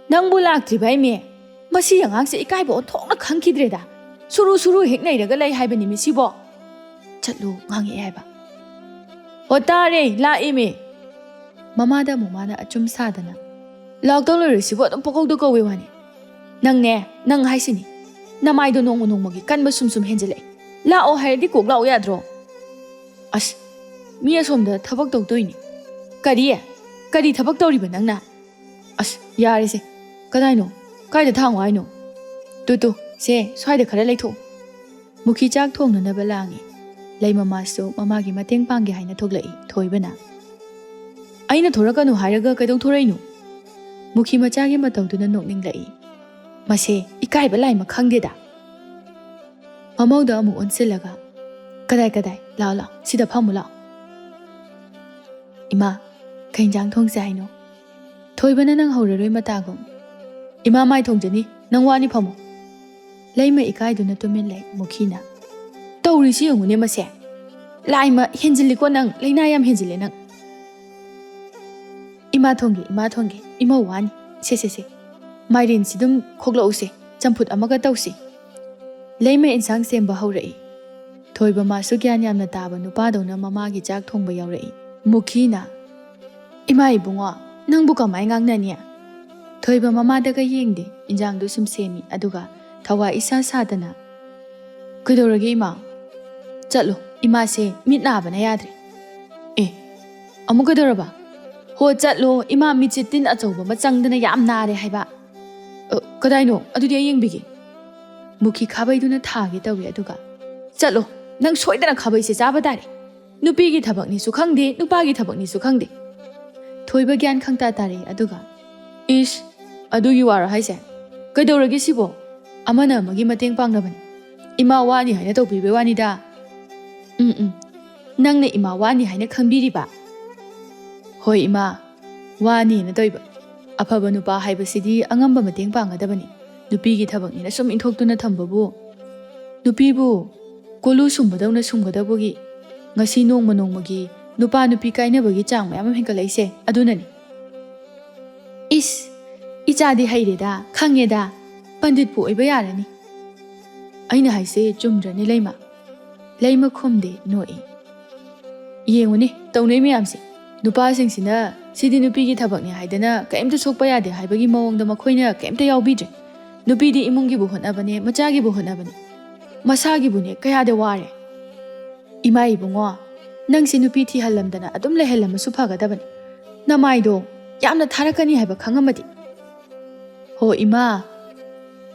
ꯅꯪꯕꯨ ꯂꯥꯛꯇ꯭ꯔꯤꯕ ꯑꯩꯃꯦ ꯃꯁꯤ ꯑꯉꯥꯡꯁꯦ ꯏꯀꯥꯏꯕ ꯑꯣꯟꯊꯣꯛꯅ ꯈꯪꯈꯤꯗ꯭ꯔꯦꯗ ꯁꯨꯔꯨ ꯁꯨꯔꯨ ꯍꯦꯛ ꯅꯩꯔꯒ ꯂꯩ ꯍꯥꯏꯕꯅꯤ ꯃꯤꯁꯤꯕꯣ ꯆꯠꯂꯨ ꯉꯥꯡꯉꯛꯑꯦ ꯍꯥꯏꯕ ꯑꯣ ꯇꯥꯔꯦ ꯂꯥꯛꯏꯃꯦ ꯃꯃꯥꯗ ꯑꯃꯨꯛ ꯃꯥꯅ ꯑꯆꯨꯝ ꯁꯥꯗꯅ ꯂꯥꯛꯇꯧ ꯂꯣꯏꯔꯁꯤꯕꯨ ꯑꯗꯨꯝ ꯄꯀꯧꯗ ꯀꯧꯋꯦ ꯋꯥꯅꯤ ꯅꯪꯅꯦ ꯅꯪ ꯍꯥꯏꯁꯤꯅꯤ ꯅꯃꯥꯏꯗꯣ ꯅꯣꯡꯃ ꯅꯣꯡꯃꯒꯤ ꯀꯟꯕ ꯁꯨꯝ ꯍꯦꯟꯖꯤꯜꯂꯛꯑꯦ ꯂꯥꯛꯑꯣ ꯍꯥꯏꯔꯗꯤ ꯀꯣꯛ ꯂꯥꯛꯑꯣ ꯌꯥꯗ꯭ꯔꯣ ꯑꯁ ꯃꯤ ꯑꯁꯣꯝꯗ ꯊꯕꯛ ꯇꯧꯗꯣꯏꯅꯤ ꯀꯔꯤ ꯊꯕꯛ ꯇꯧꯔꯤꯕ ꯅꯪꯅ ꯑꯁ ꯌꯥꯔꯦꯁꯦ ꯀꯗꯥꯏꯅꯣ ꯀꯥꯏꯗ ꯊꯥꯡꯉꯣ ꯍꯥꯏꯅꯣ ꯇꯨ ꯁꯦ ꯁ꯭ꯋꯥꯏꯗ ꯈꯔ ꯂꯩꯊꯣꯛꯎ ꯃꯨꯈꯤ ꯆꯥꯛ ꯊꯣꯡꯅꯅꯕ ꯂꯥꯡꯉꯤ ꯂꯩ ꯃꯃꯥꯁꯨ ꯃꯃꯥꯒꯤ ꯃꯇꯦꯡ ꯄꯥꯡꯒꯦ ꯍꯥꯏꯅ ꯊꯣꯛꯂꯛꯏ ꯊꯣꯏꯕꯅ ꯑꯩꯅ ꯊꯣꯔꯛꯀꯅꯨ ꯍꯥꯏꯔꯒ ꯀꯩꯗꯧ ꯊꯣꯔꯛꯏꯅꯣ ꯃꯨꯈꯤ ꯃꯆꯥꯒꯤ ꯃꯇꯧꯗꯨꯅ ꯅꯣꯛꯅꯤꯡꯂꯛꯏ ꯃꯁꯦ ꯏꯀꯥꯏꯕ ꯂꯥꯏꯃ ꯈꯪꯗꯦꯗ ꯃꯃꯧꯗ ꯑꯃꯨꯛ ꯑꯣꯟꯁꯤꯜꯂꯒ ꯀꯗꯥꯏ ꯂꯥꯛꯑꯣ ꯁꯤꯗ ꯐꯝꯃꯨ ꯂꯥꯛꯑꯣ ꯏꯃꯥ ꯀꯩ ꯏꯟꯖꯥꯡ ꯊꯣꯡꯁꯦ ꯍꯥꯏꯅꯣ ꯊꯣꯏꯕꯅ ꯅꯪ ꯍꯧꯔꯔꯣꯏ ꯃꯇꯥꯒꯨꯝ ꯏꯃꯥ ꯃꯥꯏ ꯊꯣꯡꯖꯅꯤ ꯅꯪ ꯋꯥꯅꯤ ꯐꯝꯃꯨ ꯂꯩꯃ ꯏꯀꯥꯏꯗꯨꯅ ꯇꯨꯃꯤꯟ ꯂꯩ ꯃꯨꯈꯤꯅ ꯇꯧꯔꯤꯁꯤ ꯌꯦꯡꯉꯨꯅꯦ ꯃꯁꯦ ꯂꯥꯏꯃ ꯍꯦꯟꯖꯤꯜꯂꯤꯀꯣ ꯅꯪ ꯂꯩꯅꯥ ꯌꯥꯝ ꯍꯦꯟꯖꯤꯜꯂꯦ ꯅꯪ ꯏꯃꯥ ꯊꯣꯡꯒꯦ ꯏꯃꯧ ꯋꯥꯅꯤ ꯁꯦ ꯃꯥꯏꯔꯦꯟꯁꯤ ꯑꯗꯨꯝ ꯈꯣꯛꯂꯛꯎꯁꯦ ꯆꯝꯐꯨꯠ ꯑꯃꯒ ꯇꯧꯁꯤ ꯂꯩꯃ ꯏꯟꯁꯥꯡ ꯁꯦꯝꯕ ꯍꯧꯔꯛꯏ ꯊꯣꯏꯕ ꯃꯥꯁꯨ ꯒ꯭ꯌꯥꯟ ꯌꯥꯝꯅ ꯇꯥꯕ ꯅꯨꯄꯥꯗꯧꯅ ꯃꯃꯥꯒꯤ ꯆꯥꯛ ꯊꯣꯡꯕ ꯌꯥꯎꯔꯛꯏ ꯃꯨꯈꯤꯅ ꯏꯃꯥ ꯏꯕꯨꯡꯉꯣ ꯅꯪꯕꯨ ꯀꯃꯥꯏ ꯉꯥꯡꯅꯅꯤ ꯊꯣꯏꯕ ꯃꯃꯥꯗꯒ ꯌꯦꯡꯗꯦ ꯏꯟꯖꯥꯡꯗꯨ ꯁꯨꯝ ꯁꯦꯝꯃꯤ ꯑꯗꯨꯒ ꯊꯋꯥꯏ ꯏꯁꯥ ꯁꯥꯗꯅ ꯀꯩꯗꯧꯔꯒꯦ ꯏꯃꯥ ꯆꯠꯂꯣ ꯏꯃꯥꯁꯦ ꯃꯤꯠ ꯅꯥꯕꯅ ꯌꯥꯗ꯭ꯔꯦ ꯑꯃꯨꯛ ꯀꯩꯗꯧꯔꯕ ꯍꯣ ꯆꯠꯂꯣ ꯏꯃꯥ ꯃꯤꯠꯁꯦ ꯇꯤꯟ ꯑꯆꯧꯕ ꯑꯃ ꯆꯪꯗꯅ ꯌꯥꯝ ꯅꯥꯔꯦ ꯍꯥꯏꯕ ꯀꯗꯥꯏꯅꯣ ꯑꯗꯨꯗꯤ ꯑꯩ ꯌꯦꯡꯕꯤꯒꯦ ꯃꯨꯈꯤ ꯈꯥꯕꯩꯗꯨꯅ ꯊꯥꯒꯦ ꯇꯧꯏ ꯑꯗꯨꯒ ꯆꯠꯂꯣ ꯅꯪ ꯁꯣꯏꯗꯅ ꯈꯥꯕꯩꯁꯦ ꯆꯥꯕ ꯇꯥꯔꯦ ꯅꯨꯄꯤꯒꯤ ꯊꯕꯛꯅꯤꯁꯨ ꯈꯪꯗꯦ ꯅꯨꯄꯥꯒꯤ ꯊꯕꯛꯅꯤꯁꯨ ꯈꯪꯗꯦ ꯊꯣꯏꯕ ꯒ꯭ꯌꯥꯟ ꯈꯪꯇꯥ ꯇꯥꯔꯛꯏ ꯑꯗꯨꯒ ꯏꯁ ꯑꯗꯨꯒꯤ ꯋꯥꯔ ꯍꯥꯏꯁꯦ ꯀꯩꯗꯧꯔꯒꯦ ꯁꯤꯕꯣ ꯑꯃꯅ ꯑꯃꯒꯤ ꯃꯇꯦꯡ ꯄꯥꯡꯅꯕꯅꯤ ꯏꯃꯥ ꯋꯥꯅꯤ ꯍꯥꯏꯅ ꯇꯧꯕꯤꯕꯩ ꯋꯥꯅꯤꯗ ꯅꯪꯅ ꯏꯃꯥ ꯋꯥꯅꯤ ꯍꯥꯏꯅ ꯈꯪꯕꯤꯔꯤꯕ ꯍꯣꯏ ꯏꯃꯥ ꯋꯥꯅꯤꯅ ꯇꯧꯏꯕ ꯑꯐꯕ ꯅꯨꯄꯥ ꯍꯥꯏꯕꯁꯤꯗꯤ ꯑꯉꯝꯕ ꯃꯇꯦꯡ ꯄꯥꯡꯒꯗꯕꯅꯤ ꯅꯨꯄꯤꯒꯤ ꯊꯕꯛꯅꯤꯅ ꯁꯨꯝ ꯏꯟꯊꯣꯛꯇꯨꯅ ꯊꯝꯕꯕꯨ ꯅꯨꯄꯤꯕꯨ ꯀꯣꯂꯨ ꯁꯨꯝꯕꯗꯧꯅ ꯁꯨꯝꯒꯗꯕꯒꯤ ꯉꯁꯤ ꯅꯣꯡꯃ ꯅꯣꯡꯃꯒꯤ ꯅꯨꯄꯥ ꯅꯨꯄꯤ ꯀꯥꯏꯅꯕꯒꯤ ꯆꯥꯡ ꯃꯌꯥꯝ ꯑꯃ ꯍꯦꯟꯒꯠꯂꯛꯏꯁꯦ ꯑꯗꯨꯅꯅꯤ ꯏꯁ ꯏꯆꯥꯗꯤ ꯍꯩꯔꯦꯗ ꯈꯪꯉꯦꯗ ꯄꯟꯗꯤꯠꯄꯨ ꯑꯣꯏꯕ ꯌꯥꯔꯅꯤ ꯑꯩꯅ ꯍꯥꯏꯁꯦ ꯆꯨꯝꯗ꯭ꯔꯅꯤ ꯂꯩꯃ ꯈꯨꯝꯗꯦ ꯅꯣꯛꯏ ꯌꯦꯡꯉꯨꯅꯦ ꯇꯧꯅꯩ ꯃꯌꯥꯝꯁꯦ ꯅꯨꯄꯥꯁꯤꯡꯁꯤꯅ ꯁꯤꯗꯤ ꯅꯨꯄꯤꯒꯤ ꯊꯕꯛꯅꯤ ꯍꯥꯏꯗꯅ ꯀꯩꯝꯇ ꯁꯣꯛꯄ ꯌꯥꯗꯦ ꯍꯥꯏꯕꯒꯤ ꯃꯑꯣꯡꯗ ꯃꯈꯣꯏꯅ ꯀꯩꯝꯇ ꯌꯥꯎꯕꯤꯗ꯭ꯔꯦ ꯅꯨꯄꯤꯗꯤ ꯏꯃꯨꯡꯒꯤꯕꯨ ꯍꯣꯠꯅꯕꯅꯦ ꯃꯆꯥꯒꯤꯕꯨ ꯍꯣꯠꯅꯕꯅꯦ ꯃꯁꯥꯒꯤꯕꯨꯅꯦ ꯀꯌꯥꯗ ꯋꯥꯔꯦ ꯏꯃꯥ ꯏꯕꯨꯡꯉꯣ ꯅꯪꯁꯤ ꯅꯨꯄꯤ ꯊꯤꯍꯜꯂꯝꯗꯅ ꯑꯗꯨꯝ ꯂꯩꯍꯜꯂꯝꯃꯁꯨ ꯐꯒꯗꯕꯅꯤ ꯅꯃꯥꯏꯗꯣ ꯌꯥꯝꯅ ꯊꯥꯔꯛꯀꯅꯤ ꯍꯥꯏꯕ ꯈꯪꯉꯝꯃꯗꯤ ꯍꯣ ꯏꯃꯥ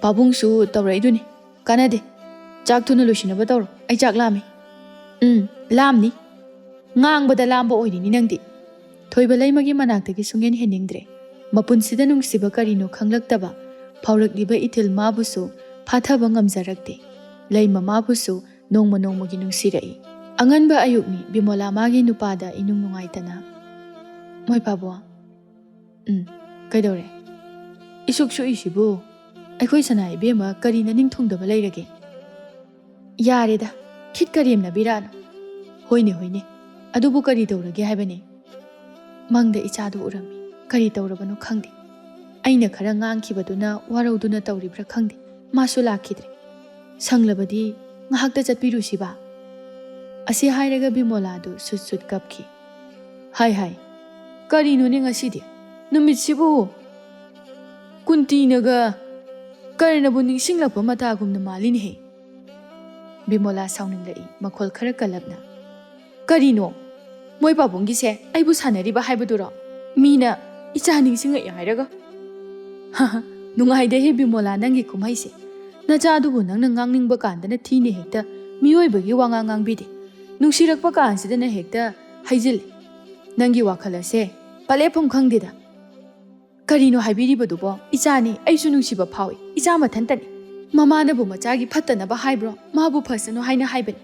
ꯄꯥꯕꯨꯡꯁꯨ ꯇꯧꯔꯛꯏꯗꯨꯅꯤ ꯀꯥꯟꯅꯗꯦ ꯆꯥꯛ ꯊꯨꯅ ꯂꯣꯏꯁꯤꯟꯅꯕ ꯇꯧꯔꯣ ꯑꯩ ꯆꯥꯛ ꯂꯥꯝꯃꯤ ꯂꯥꯝꯅꯤ ꯉꯥꯡꯕꯗ ꯂꯥꯝꯕ ꯑꯣꯏꯔꯤꯅꯤ ꯅꯪꯗꯤ ꯊꯣꯏꯕ ꯂꯩꯃꯒꯤ ꯃꯅꯥꯛꯇꯒꯤ ꯁꯨꯡꯍꯦꯟ ꯍꯦꯟꯅꯤꯡꯗ꯭ꯔꯦ ꯃꯄꯨꯟꯁꯤꯗ ꯅꯨꯡꯁꯤꯕ ꯀꯔꯤꯅꯣ ꯈꯪꯂꯛꯇꯕ ꯐꯥꯎꯔꯛꯂꯤꯕ ꯏꯊꯤꯜ ꯃꯥꯕꯨꯁꯨ ꯐꯥꯊꯕ ꯉꯝꯖꯔꯛꯇꯦ ꯂꯩꯃ ꯃꯥꯕꯨꯁꯨ ꯅꯣꯡꯃ ꯅꯣꯡꯃꯒꯤ ꯅꯨꯡꯁꯤꯔꯛꯏ ꯑꯉꯟꯕ ꯑꯌꯨꯛꯅꯤ ꯕꯤꯃꯣꯂꯥ ꯃꯥꯒꯤ ꯅꯨꯄꯥꯗ ꯏꯅꯨꯡ ꯅꯨꯡꯉꯥꯏꯇꯅ ꯃꯣꯏ ꯄꯥꯕꯨꯡ ꯀꯩꯗꯧꯔꯦ ꯏꯁꯨꯛ ꯁꯨꯛꯏꯁꯤꯕꯨ ꯑꯩꯈꯣꯏ ꯁꯅꯥ ꯏꯕꯦꯝꯃ ꯀꯔꯤꯅ ꯅꯤꯡꯊꯨꯡꯗꯕ ꯂꯩꯔꯒꯦ ꯌꯥꯔꯦꯗ ꯈꯤꯠ ꯀꯔꯦꯝꯅꯕꯤꯔꯥꯅꯨ ꯍꯣꯏꯅꯦ ꯑꯗꯨꯕꯨ ꯀꯔꯤ ꯇꯧꯔꯒꯦ ꯍꯥꯏꯕꯅꯦ ꯃꯪꯗ ꯏꯆꯥꯗꯨ ꯎꯔꯝꯃꯤ ꯀꯔꯤ ꯇꯧꯔꯕꯅꯣ ꯈꯪꯗꯦ ꯑꯩꯅ ꯈꯔ ꯉꯥꯡꯈꯤꯕꯗꯨꯅ ꯋꯥꯔꯧꯗꯨꯅ ꯇꯧꯔꯤꯕ꯭ꯔꯥ ꯈꯪꯗꯦ ꯃꯥꯁꯨ ꯂꯥꯛꯈꯤꯗ꯭ꯔꯦ ꯁꯪꯂꯕꯗꯤ ꯉꯥꯏꯍꯥꯛꯇ ꯆꯠꯄꯤꯔꯨꯁꯤꯕ ꯑꯁꯤ ꯍꯥꯏꯔꯒ ꯕꯤꯃꯣꯂꯥꯗꯨ ꯁꯨꯠ ꯀꯞꯈꯤ ꯍꯥꯏ ꯀꯔꯤꯅꯣꯅꯦ ꯉꯁꯤꯗꯤ ꯅꯨꯃꯤꯠꯁꯤꯕꯨ ꯀꯨꯟꯇꯤꯅꯒ ꯀꯔꯅꯕꯨ ꯅꯤꯡꯁꯤꯡꯂꯛꯄ ꯃꯇꯥꯒꯨꯝꯅ ꯃꯥꯜꯂꯤꯅꯦꯍꯦ ꯕꯤꯃꯣꯂꯥ ꯁꯥꯎꯅꯤꯡꯂꯛꯏ ꯃꯈꯣꯜ ꯈꯔ ꯀꯜꯂꯞꯅ ꯀꯔꯤꯅꯣ ꯃꯣꯏ ꯄꯥꯕꯨꯡꯒꯤꯁꯦ ꯑꯩꯕꯨ ꯁꯥꯟꯅꯔꯤꯕ ꯍꯥꯏꯕꯗꯨꯔꯣ ꯃꯤꯅ ꯏꯆꯥ ꯅꯤꯡꯁꯤꯡꯉꯛꯏ ꯍꯥꯏꯔꯒ ꯅꯨꯡꯉꯥꯏꯗꯦꯍꯦ ꯕꯤꯃꯣꯂꯥ ꯅꯪꯒꯤ ꯀꯨꯝꯍꯩꯁꯦ ꯅꯆꯥꯗꯨꯕꯨ ꯅꯪꯅ ꯉꯥꯡꯅꯤꯡꯕ ꯀꯥꯟꯗꯅ ꯊꯤꯅ ꯍꯦꯛꯇ ꯃꯤꯑꯣꯏꯕꯒꯤ ꯋꯥꯉꯥꯡ ꯉꯥꯡꯕꯤꯗꯦ ꯅꯨꯡꯁꯤꯔꯛꯄ ꯀꯥꯟꯁꯤꯗꯅ ꯍꯦꯛꯇ ꯍꯩꯖꯤꯜꯂꯤ ꯅꯪꯒꯤ ꯋꯥꯈꯜ ꯑꯁꯦ ꯄꯂꯦꯞꯐꯝ ꯈꯪꯗꯦꯗ ꯀꯔꯤꯅꯣ ꯍꯥꯏꯕꯤꯔꯤꯕꯗꯨꯕꯣ ꯏꯆꯥꯅꯤ ꯑꯩꯁꯨ ꯅꯨꯡꯁꯤꯕ ꯐꯥꯎꯏ ꯏꯆꯥ ꯃꯊꯟꯇꯅꯤ ꯃꯃꯥꯅꯕꯨ ꯃꯆꯥꯒꯤ ꯐꯠꯇꯅꯕ ꯍꯥꯏꯕ꯭ꯔꯣ ꯃꯥꯕꯨ ꯐꯁꯅꯨ ꯍꯥꯏꯅ ꯍꯥꯏꯕꯅꯤ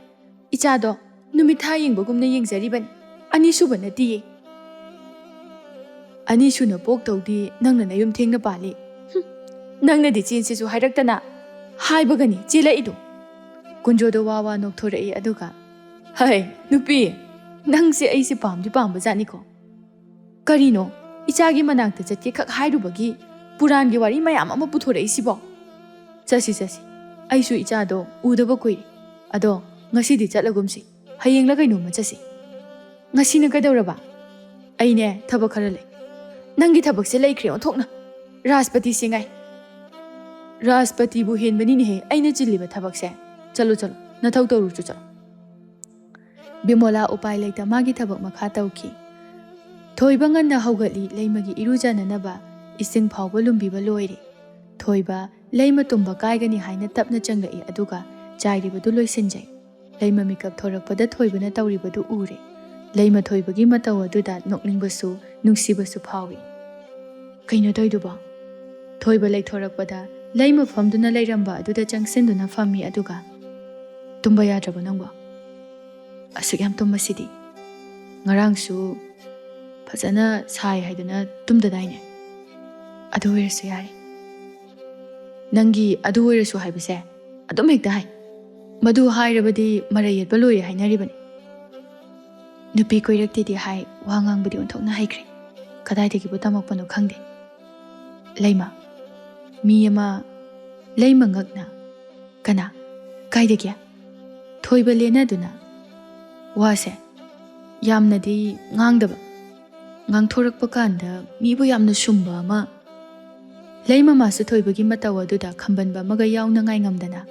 Ichado, numitha yengbagumna yengjaribani. Anisuba natiye. Anisuna poktawdi nangna nayum thengna pali. Nangna di chensisu hairaktana. Haibagani chelaidu. Kunjodo wawa nokthorei aduga. Hai, nupi. Nangse aisi pamdi pambajani ko. Karino, ichagi manakta chatke khak hairubagi purangi wari mayam ama puthorei sibo. Chasi. Aisu ichado udaba koiri. Ado ngasidi chatlagumsi. Hayengla kainoma chasi. Ngasina kaidauraba. Aine thabak khara lei. Nangi thabakse laikhre onthokna. Rashpati singai. Rashpati bu henbani ne he aina chilliba thabakse. Chalo nathau tawru chu chalo. Bimola upai laita magi thabak makha tawki. Thoiba nganna haugatli leimagi irujananaba ising phawba lumbiba loire. Thoiba leima tumba kaigani haina tapna changlai aduga chairibadu loisinjai. Leima mikap thorakpada thoibana tawribadu ure. Leima thoibagi mataw aduda nokningbasu nungsibasu phawi. Kaino toiduba. Thoiba leithorakpada leima famduna leiramba aduda changsinduna fammi aduga. Tumba yadraba nangba. Asuk yam tumba sidi. Ngarangsu fazana sai haiduna tumdadaine. Adu oirasu yari. Nangi adu oirasu haibase adum hekta hai. Madu hairabadi marayat baloi hainaribani. Nupi koiraktidi hai wangangbadi onthokna haikre. Kadaidagi bu tamakpano khangde. Leima. Miyama leima ngakna. Kana. Kaidagya. Thoiba lena duna. Wase. Yamnadi ngangdaba. Ngangthorakpa kanda mibu yamna sumba ama. Leima masu thoibagi matawa duda khambanba maga yauna ngai ngamdana.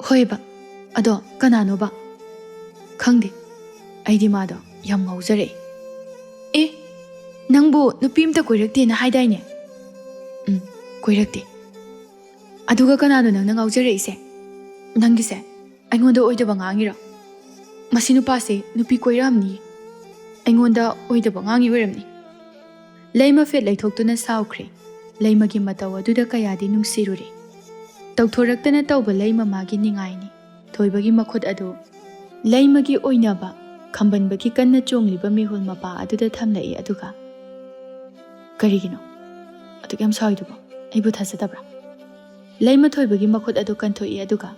Hoiba. Ado kanano ba. Khangde. Aidi mado yam ngaujare. Nangbu nupi amta koirakte na haidaine. Koirakte. Aduga kanano nang ngaujare ise. Nangise. Aingonda oidaba ngangiro. Masi nupase nupi koiramni. Aingonda oidaba ngangi oiramni. Leima fet laithoktuna saukre. Leimagi matawa duda kayadi nungsirure. Tawthoraktana tawba leima magi ningaini. Thoibagi makhut adu. Leimagi oinaba. Khambanbagi kanna chongliba mihul mapa aduda thamlai aduga. Karigino. Aduk yam sawiduba. Aibu thasadabra. Leima thoibagi makhut adu kanthoi aduga.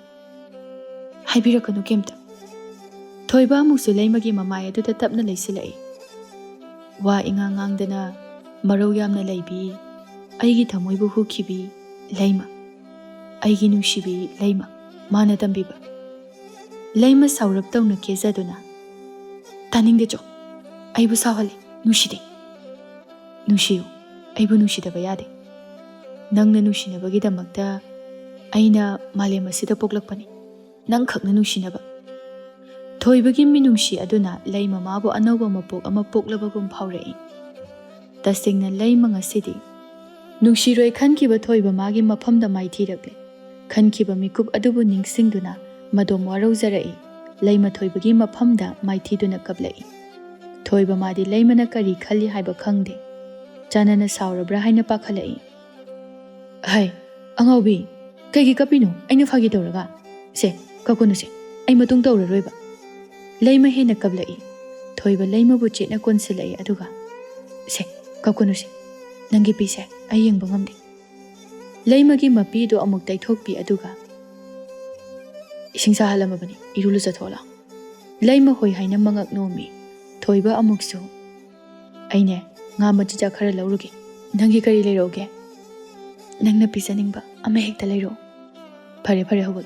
Haibirakanu kemta. Thoiba amuksu leimagi mamai aduda tapna leisilai. Wa ingangangdana marau yamna leibi. Aigi thamoibu hukibi leima. Aigi nungsibi leima. Mana tambiba. Leima saurap tawna kezaduna. Taning dejo. Aibu sawali. Nushide. Nushiyo. Aibu nushidaba yade. Nangna nushinabagi damakta. Aina malema sida poklakpani. Nang khakna nushinaba. Thoibagi minungshi aduna leima mabu anawba mapok ama poklabagum phawrei. Tasingna leima ngasidi. Nungshiroi khankiba thoiba magi maphamda maithirakle. Khankiba mikup adubu ningsingduna madom warauzarai. Leima thoibagi maphamda maithiduna kablai. Thoiba madi leimana kari khali haiba khangde. Chanana saurabra haina pakhalai. Hai, angaubi, kaigi kapino, aina phagi tawraga. Se, kakunu se, ai matung tawraroiba. Leima hena kablai. Thoiba leima bu chetna konsilai aduga. Se, kakunu se, nangi pise, ai yengba ngamde. Leimagi mapido amuk taithokpi aduga. Isingsa halamabani, irulu chathola. Leima hoi haina mangak nomi. Thoiba amuksu. Aine, nga machicha khara lauruge. Nangi kari leiroge. Nangna pisaningba ama hekta leiro. Phare hawalo.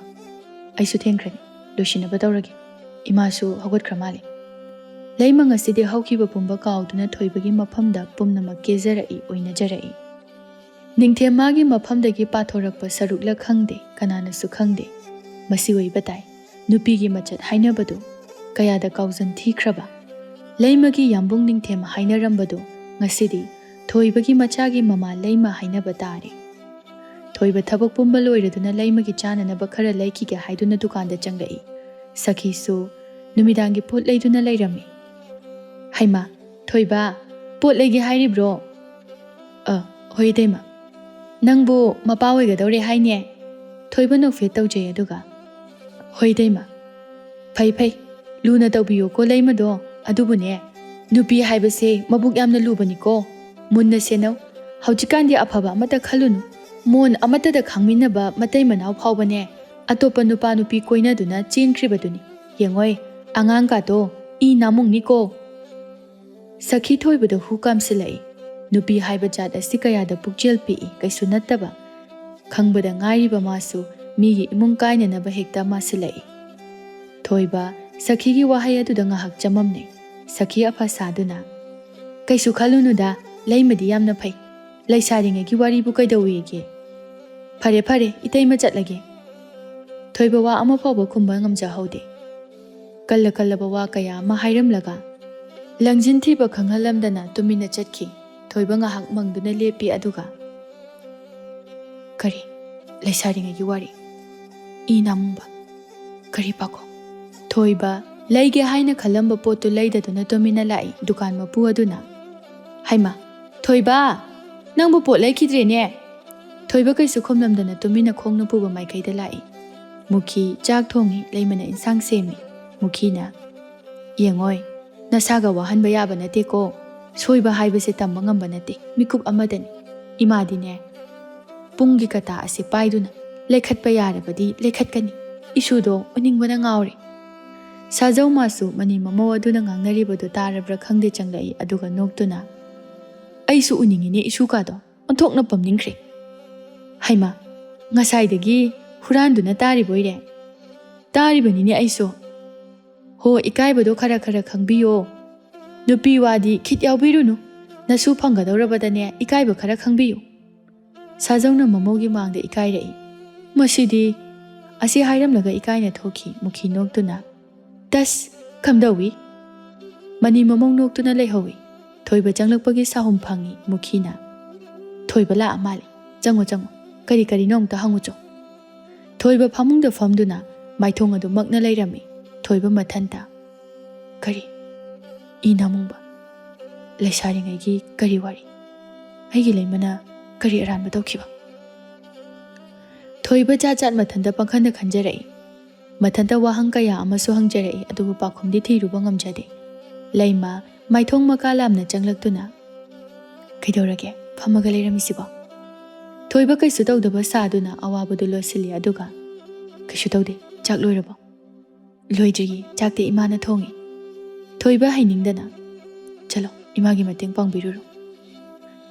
Aisu thengkrani. Losinaba tawrage. Imasu hagot kramali. Leima ngasidi haukiba pumba kauduna thoibagi maphamda pumnamak kezarai oinajarai. Ningthemagi maphamdagi pathorakpa sarukla khangde kananasu khangde. Masi oibatai. Nupigi machat hainabadu. Kayada kauzan thikraba. Leimagi yambung ningthem hainarambadu. Ngasidi thoibagi machagi mama leima hainabatari. Thoiba thabak pumba loiraduna leimagi chananaba khara laikige haiduna dukanda changlai. Sakhisu numidangi pot leiduna leirami. Haima, thoiba, pot leigi hairibro. Hoi deima. Nangbu mapa oigadore haine. Thoiba nokfe tawjay aduga. Hoi deima. ꯐꯩ ꯂꯨꯅ ꯇꯧꯕꯤꯌꯣꯀꯣ ꯂꯩꯃꯗꯣ ꯑꯗꯨꯕꯨꯅꯦ ꯅꯨꯄꯤ ꯍꯥꯏꯕꯁꯦ ꯃꯕꯨꯛ ꯌꯥꯝꯅ ꯂꯨꯕꯅꯤꯀꯣ ꯃꯨꯟꯅ ꯁꯦꯟꯅꯧ ꯍꯧꯖꯤꯛꯀꯥꯟꯗꯤ ꯑꯐꯕ ꯑꯃꯠꯇ ꯈꯜꯂꯨꯅꯨ ꯃꯣꯟ ꯑꯃꯠꯇꯗ ꯈꯪꯃꯤꯟꯅꯕ ꯃꯇꯩ ꯃꯅꯥꯎ ꯐꯥꯎꯕꯅꯦ ꯑꯇꯣꯞꯄ ꯅꯨꯄꯥ ꯅꯨꯄꯤ ꯀꯣꯏꯅꯗꯨꯅ ꯆꯦꯟꯈ꯭ꯔꯤꯕꯗꯨꯅꯤ ꯌꯦꯡꯉꯣꯏ ꯑꯉꯥꯡꯀꯥꯗꯣ ꯏ ꯅꯥꯃꯨꯡꯅꯤꯀꯣ ꯁꯈꯤ ꯊꯣꯏꯕꯗ ꯍꯨ ꯀꯥꯝꯁꯤꯜꯂꯛꯏ ꯅꯨꯄꯤ ꯍꯥꯏꯕ ꯖꯥꯠ ꯑꯁꯤ ꯀꯌꯥꯗ ꯄꯨꯛꯆꯦꯜ ꯄꯤꯛꯏ ꯀꯩꯁꯨ ꯅꯠꯇꯕ ꯈꯪꯕꯗ ꯉꯥꯏꯔꯤꯕ ꯃꯥꯁꯨ ꯃꯤꯒꯤ ꯏꯃꯨꯡ ꯀꯥꯏꯅꯅꯕ ꯍꯦꯛꯇ ꯃꯥꯁꯤꯜꯂꯛꯏ ꯊꯣꯏꯕ ꯁꯈꯤꯒꯤ ꯋꯥꯍꯩ ꯑꯗꯨꯗ ꯉꯥꯏꯍꯥꯛ ꯆꯃꯝꯅꯩ ꯁꯈꯤ ꯑꯐ ꯁꯥꯗꯨꯅ ꯀꯩꯁꯨ ꯈꯜꯂꯨꯅꯨꯗ ꯂꯩꯃꯗꯤ ꯌꯥꯝꯅ ꯐꯩ ꯂꯩꯁꯥꯔꯤꯉꯩꯒꯤ ꯋꯥꯔꯤꯕꯨ ꯀꯩꯗꯧꯋꯦꯒꯦ ꯐꯔꯦ ꯏꯇꯩꯃ ꯆꯠꯂꯒꯦ ꯊꯣꯏꯕ ꯋꯥ ꯑꯃ ꯐꯥꯎꯕ ꯈꯨꯝꯕ ꯉꯝꯖꯍꯧꯗꯦ ꯀꯜꯂꯕ ꯋꯥ ꯀꯌꯥ ꯑꯃ ꯍꯥꯏꯔꯝꯂꯒ ꯂꯪꯖꯤꯟ ꯊꯤꯕ ꯈꯪꯍꯜꯂꯝꯗꯅ ꯇꯨꯃꯤꯟꯅ ꯆꯠꯈꯤ ꯊꯣꯏꯕ ꯉꯥꯏꯍꯥꯛ ꯃꯪꯗꯨꯅ ꯂꯦꯞꯄꯤ ꯑꯗꯨꯒ ꯀꯔꯤ ꯂꯩꯁꯥꯔꯤꯉꯩꯒꯤ ꯋꯥꯔꯤ ꯏ ꯅꯥꯃꯨꯡꯕ ꯀꯔꯤ ꯄꯥꯈꯣꯡ ꯊꯣꯏꯕ ꯂꯩꯒꯦ ꯍꯥꯏꯅ ꯈꯜꯂꯝꯕ ꯄꯣꯠꯇꯨ ꯂꯩꯗꯗꯨꯅ ꯇꯨꯃꯤꯟꯅ ꯂꯥꯛꯏ ꯗꯨꯀꯥꯟ ꯃꯄꯨ ꯑꯗꯨꯅ ꯍꯩꯃꯥ ꯊꯣꯏꯕ ꯅꯪꯕꯨ ꯄꯣꯠ ꯂꯩꯈꯤꯗ꯭ꯔꯦꯅꯦ ꯊꯣꯏꯕ ꯀꯩꯁꯨ ꯈꯨꯝꯂꯝꯗꯅ ꯇꯨꯃꯤꯟꯅ ꯈꯣꯡꯅ ꯄꯨꯕ ꯃꯥꯏꯀꯩꯗ ꯂꯥꯛꯏ ꯃꯨꯈꯤ ꯆꯥꯛ ꯊꯣꯡꯉꯤ ꯂꯩꯃꯅ ꯏꯟꯁꯥꯡ ꯁꯦꯝꯃꯤ ꯃꯨꯈꯤꯅ ꯌꯦꯡꯉꯣꯏ ꯅꯁꯥꯒ ꯋꯥꯍꯟꯕ ꯌꯥꯕ ꯅꯠꯇꯦꯀꯣ ꯁꯣꯏꯕ ꯍꯥꯏꯕꯁꯦ ꯇꯝꯕ ꯉꯝꯕ ꯅꯠꯇꯦ ꯃꯤꯀꯨꯞ ꯑꯃꯗꯅꯤ ꯏꯃꯥꯗꯤꯅꯦ ꯄꯨꯡꯒꯤ ꯀꯇꯥ ꯑꯁꯤ ꯄꯥꯏꯗꯨꯅ ꯂꯩꯈꯠꯄ ꯌꯥꯔꯕꯗꯤ ꯂꯩꯈꯠꯀꯅꯤ ꯏꯁꯨꯗꯣ ꯎꯅꯤꯡꯕꯅ ꯉꯥꯎꯔꯦ ꯁꯥꯖꯧ ꯃꯥꯁꯨ ꯃꯅꯤ ꯃꯃꯧ ꯑꯗꯨꯅ ꯉꯥꯡꯅꯔꯤꯕꯗꯨ ꯇꯥꯔꯕ꯭ꯔꯥ ꯈꯪꯗꯦ ꯆꯪꯂꯛꯏ ꯑꯗꯨꯒ ꯅꯣꯛꯇꯨꯅ ꯑꯩꯁꯨ ꯎꯅꯤꯡꯉꯤꯅꯦ ꯏꯁꯨꯀꯥꯗꯣ ꯑꯣꯟꯊꯣꯛꯅ ꯄꯝꯅꯤꯡꯈ꯭ꯔꯦ ꯍꯩꯃꯥ ꯉꯁꯥꯏꯗꯒꯤ ꯍꯨꯔꯥꯟꯗꯨꯅ ꯇꯥꯔꯤꯕꯣꯏꯔꯦ ꯇꯥꯔꯤꯕꯅꯤꯅꯦ ꯑꯩꯁꯨ ꯍꯣ ꯏꯀꯥꯏꯕꯗꯣ ꯈꯔ ꯈꯪꯕꯤꯌꯣ ꯅꯨꯄꯤ ꯋꯥꯗꯤ ꯈꯤꯠ ꯌꯥꯎꯕꯤꯔꯨꯅꯨ ꯅꯁꯨ ꯐꯪꯒꯗꯧꯔꯕꯗꯅꯦ ꯏꯀꯥꯏꯕ ꯈꯔ ꯈꯪꯕꯤꯌꯨ ꯁꯥꯖꯧꯅ ꯃꯃꯧꯒꯤ ꯃꯥꯡꯗ ꯏꯀꯥꯏꯔꯛꯏ ꯃꯁꯤꯗꯤ ꯑꯁꯤ ꯍꯥꯏꯔꯝꯂꯒ ꯏꯀꯥꯏꯅ ꯊꯣꯛꯈꯤ ꯃꯨꯈꯤ ꯅꯣꯛꯇꯨꯅ ꯇꯁ ꯀꯝꯗꯧꯏ ꯃꯅꯤ ꯃꯃꯧ ꯅꯣꯛꯇꯨꯅ ꯂꯩꯍꯧꯏ ꯊꯣꯏꯕ ꯆꯪꯂꯛꯄꯒꯤ ꯁꯥꯍꯨꯝ ꯐꯪꯏ ꯃꯨꯈꯤꯅ ꯊꯣꯏꯕ ꯂꯥꯛꯑ ꯃꯥꯜꯂꯤ ꯆꯪꯉꯣ ꯀꯔꯤꯅꯣ ꯑꯝꯇ ꯍꯪꯉꯨꯆꯣ ꯊꯣꯏꯕ ꯐꯃꯨꯡꯗ ꯐꯝꯗꯨꯅ ꯃꯥꯏꯊꯣꯡ ꯑꯗꯨ ꯃꯛꯅ ꯂꯩꯔꯝꯃꯤ ꯊꯣꯏꯕ ꯃꯊꯟꯇ ꯀꯔꯤ ꯏ ꯅꯥꯃꯨꯡꯕ ꯂꯩꯁꯥꯔꯤꯉꯩꯒꯤ ꯀꯔꯤ ꯋꯥꯔꯤ ꯑꯩꯒꯤ ꯂꯩꯃꯅ ꯀꯔꯤ ꯑꯔꯥꯟꯕ ꯇꯧꯈꯤꯕ ꯊꯣꯏꯕ ꯖꯥꯠ ꯃꯊꯟꯇ ꯄꯪꯈꯟꯗ ꯈꯟꯖꯔꯛꯏ ꯃꯊꯟꯇ ꯋꯥꯍꯪ ꯀꯌꯥ ꯑꯃꯁꯨ ꯍꯪꯖꯔꯛꯏ ꯑꯗꯨꯕꯨ ꯄꯥꯎꯈꯨꯝꯗꯤ ꯊꯤꯔꯨꯕ ꯉꯝꯖꯗꯦ ꯂꯩꯃ ꯃꯥꯏꯊꯣꯡ ꯃꯀꯥ ꯂꯥꯝꯅ ꯆꯪꯂꯛꯇꯨꯅ ꯀꯩꯗꯧꯔꯒꯦ ꯐꯝꯃꯒ ꯂꯩꯔꯝꯃꯤꯁꯤꯕꯣ ꯊꯣꯏꯕ ꯀꯩꯁꯨ ꯇꯧꯗꯕ ꯁꯥꯗꯨꯅ ꯑꯋꯥꯕꯗꯨ ꯂꯣꯠꯁꯤꯜꯂꯤ ꯑꯗꯨꯒ ꯀꯩꯁꯨ ꯇꯧꯗꯦ ꯆꯥꯛ ꯂꯣꯏꯔꯕꯣ ꯂꯣꯏꯗ꯭ꯔꯤꯌꯦ ꯆꯥꯛꯇꯤ ꯏꯃꯥꯅ ꯊꯣꯡꯉꯤ ꯊꯣꯏꯕ ꯍꯩꯅꯤꯡꯗꯅ ꯆꯠꯂꯣ ꯏꯃꯥꯒꯤ ꯃꯇꯦꯡ ꯄꯥꯡꯕꯤꯔꯨꯔꯣ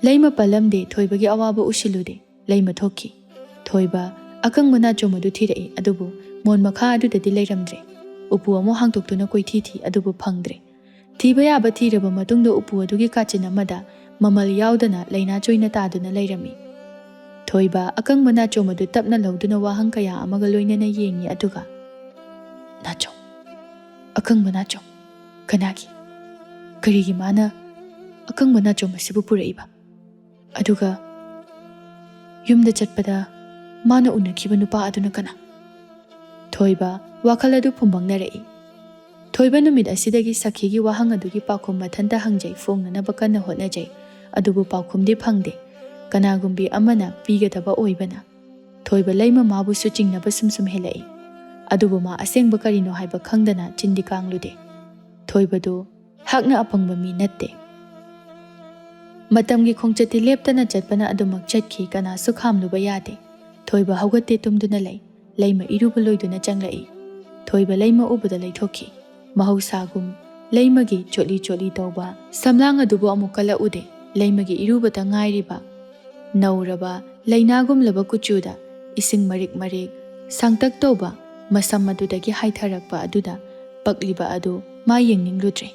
ꯂꯩꯃ ꯄꯜꯂꯝꯗꯦ ꯊꯣꯏꯕꯒꯤ ꯑꯋꯥꯕ ꯎꯁꯤꯜꯂꯨꯗꯦ ꯂꯩꯃ ꯊꯣꯛꯈꯤ ꯊꯣꯏꯕ ꯑꯀꯪꯕ ꯅꯥꯆꯣꯝ ꯑꯗꯨ ꯊꯤꯔꯛꯏ ꯑꯗꯨꯕꯨ ꯃꯣꯟ ꯃꯈꯥ ꯑꯗꯨꯗꯗꯤ ꯂꯩꯔꯝꯗ꯭ꯔꯦ ꯎꯄꯨ ꯑꯃꯨꯛ ꯍꯥꯡꯇꯣꯛꯇꯨꯅ ꯀꯣꯏꯊꯤ ꯊꯤ ꯑꯗꯨꯕꯨ ꯐꯪꯗ꯭ꯔꯦ ꯊꯤꯕ ꯌꯥꯕ ꯊꯤꯔꯕ ꯃꯇꯨꯡꯗ ꯎꯄꯨ ꯑꯗꯨꯒꯤ ꯀꯥꯆꯤꯟ ꯑꯃꯗ ꯃꯃꯜ ꯌꯥꯎꯗꯅ ꯂꯩꯅꯥ ꯆꯣꯏꯅ ꯇꯥꯗꯨꯅ ꯂꯩꯔꯝꯃꯤ ꯊꯣꯏꯕ ꯑꯀꯪꯕ ꯅꯥꯆꯣꯝ ꯑꯗꯨ ꯇꯞꯅ ꯂꯧꯗꯨꯅ ꯋꯥꯍꯪ ꯀꯌꯥ ꯑꯃꯒ ꯂꯣꯏꯅꯅ ꯌꯦꯡꯉꯤ ꯑꯗꯨꯒ ꯅꯥꯆꯣꯝ ꯑꯀꯪꯕ ꯅꯥꯆꯣꯝ ꯀꯅꯥꯒꯤ ꯀꯔꯤꯒꯤ ꯃꯥꯅ ꯑꯀꯪꯕ ꯅꯥꯆꯣꯝ ꯑꯁꯤꯕꯨ ꯄꯨꯔꯛꯏꯕ ꯑꯗꯨꯒ ꯌꯨꯝꯗ ꯆꯠꯄꯗ ꯃꯥꯅ ꯎꯅꯈꯤꯕ ꯅꯨꯄꯥ ꯑꯗꯨꯅ ꯀꯅꯥ ꯊꯣꯏꯕ ꯋꯥꯈꯜ ꯑꯗꯨ ꯐꯨꯝꯕꯪꯅꯔꯛꯏ ꯊꯣꯏꯕ ꯅꯨꯃꯤꯠ ꯑꯁꯤꯗꯒꯤ ꯁꯈꯤꯒꯤ ꯋꯥꯍꯪ ꯑꯗꯨꯒꯤ ꯄꯥꯎꯈꯨꯝ ꯃꯊꯟꯇ ꯍꯪꯖꯩ ꯐꯣꯡꯅꯅꯕ ꯀꯟꯅ ꯍꯣꯠꯅꯖꯩ ꯑꯗꯨꯕꯨ ꯄꯥꯎꯈꯨꯝꯗꯤ ꯐꯪꯗꯦ ꯀꯅꯥꯒꯨꯝꯕꯤ ꯑꯃꯅ ꯄꯤꯒꯗꯕ ꯑꯣꯏꯕꯅ ꯊꯣꯏꯕ ꯂꯩꯃ ꯃꯥꯕꯨꯁꯨ ꯆꯤꯡꯅꯕ ꯁꯨꯝ ꯍꯦꯜꯂꯛꯏ ꯑꯗꯨꯕꯨ ꯃꯥ ꯑꯁꯦꯡꯕ ꯀꯔꯤꯅꯣ ꯍꯥꯏꯕ ꯈꯪꯗꯅ ꯆꯤꯟꯗꯤ ꯀꯥꯡꯂꯨꯗꯦ ꯊꯣꯏꯕꯗꯨ ꯍꯛꯅ ꯑꯄꯪꯕ ꯃꯤ ꯅꯠꯇꯦ ꯃꯇꯝꯒꯤ ꯈꯣꯡꯆꯠꯇꯤ ꯂꯦꯞꯇꯅ ꯆꯠꯄꯅ ꯑꯗꯨꯃꯛ ꯆꯠꯈꯤ ꯀꯅꯥꯁꯨ ꯈꯥꯝꯂꯨꯕ ꯌꯥꯗꯦ ꯊꯣꯏꯕ ꯍꯧꯒꯠꯇꯦ ꯇꯨꯝꯗꯨꯅ ꯂꯩ ꯂꯩꯃ ꯏꯔꯨꯕ ꯂꯣꯏꯗꯨꯅ ꯆꯪꯂꯛꯏ ꯊꯣꯏꯕ ꯂꯩꯃ ꯎꯕꯗ ꯂꯩꯊꯣꯛꯈꯤ ꯃꯍꯧꯁꯥꯒꯨꯝ ꯂꯩꯃꯒꯤ ꯆꯣꯠꯂꯤ ꯇꯧꯕ ꯁꯝꯂꯥꯡ ꯑꯗꯨꯕꯨ ꯑꯃꯨꯛ ꯀꯜꯂꯛꯎꯗꯦ ꯂꯩꯃꯒꯤ ꯏꯔꯨꯕꯇ ꯉꯥꯏꯔꯤꯕ ꯅꯧꯔꯕ ꯂꯩꯅꯥꯒꯨꯝꯂꯕ ꯀꯨꯆꯨꯗ ꯏꯁꯤꯡ ꯃꯔꯤꯛ ꯁꯥꯡꯇꯛ ꯇꯧꯕ ꯃꯁꯝ ꯑꯗꯨꯗꯒꯤ ꯍꯥꯏꯊꯔꯛꯄ ꯑꯗꯨꯗ ꯄꯛꯂꯤꯕ ꯑꯗꯨ ꯃꯥ ꯌꯦꯡꯅꯤꯡꯂꯨꯗ꯭ꯔꯦ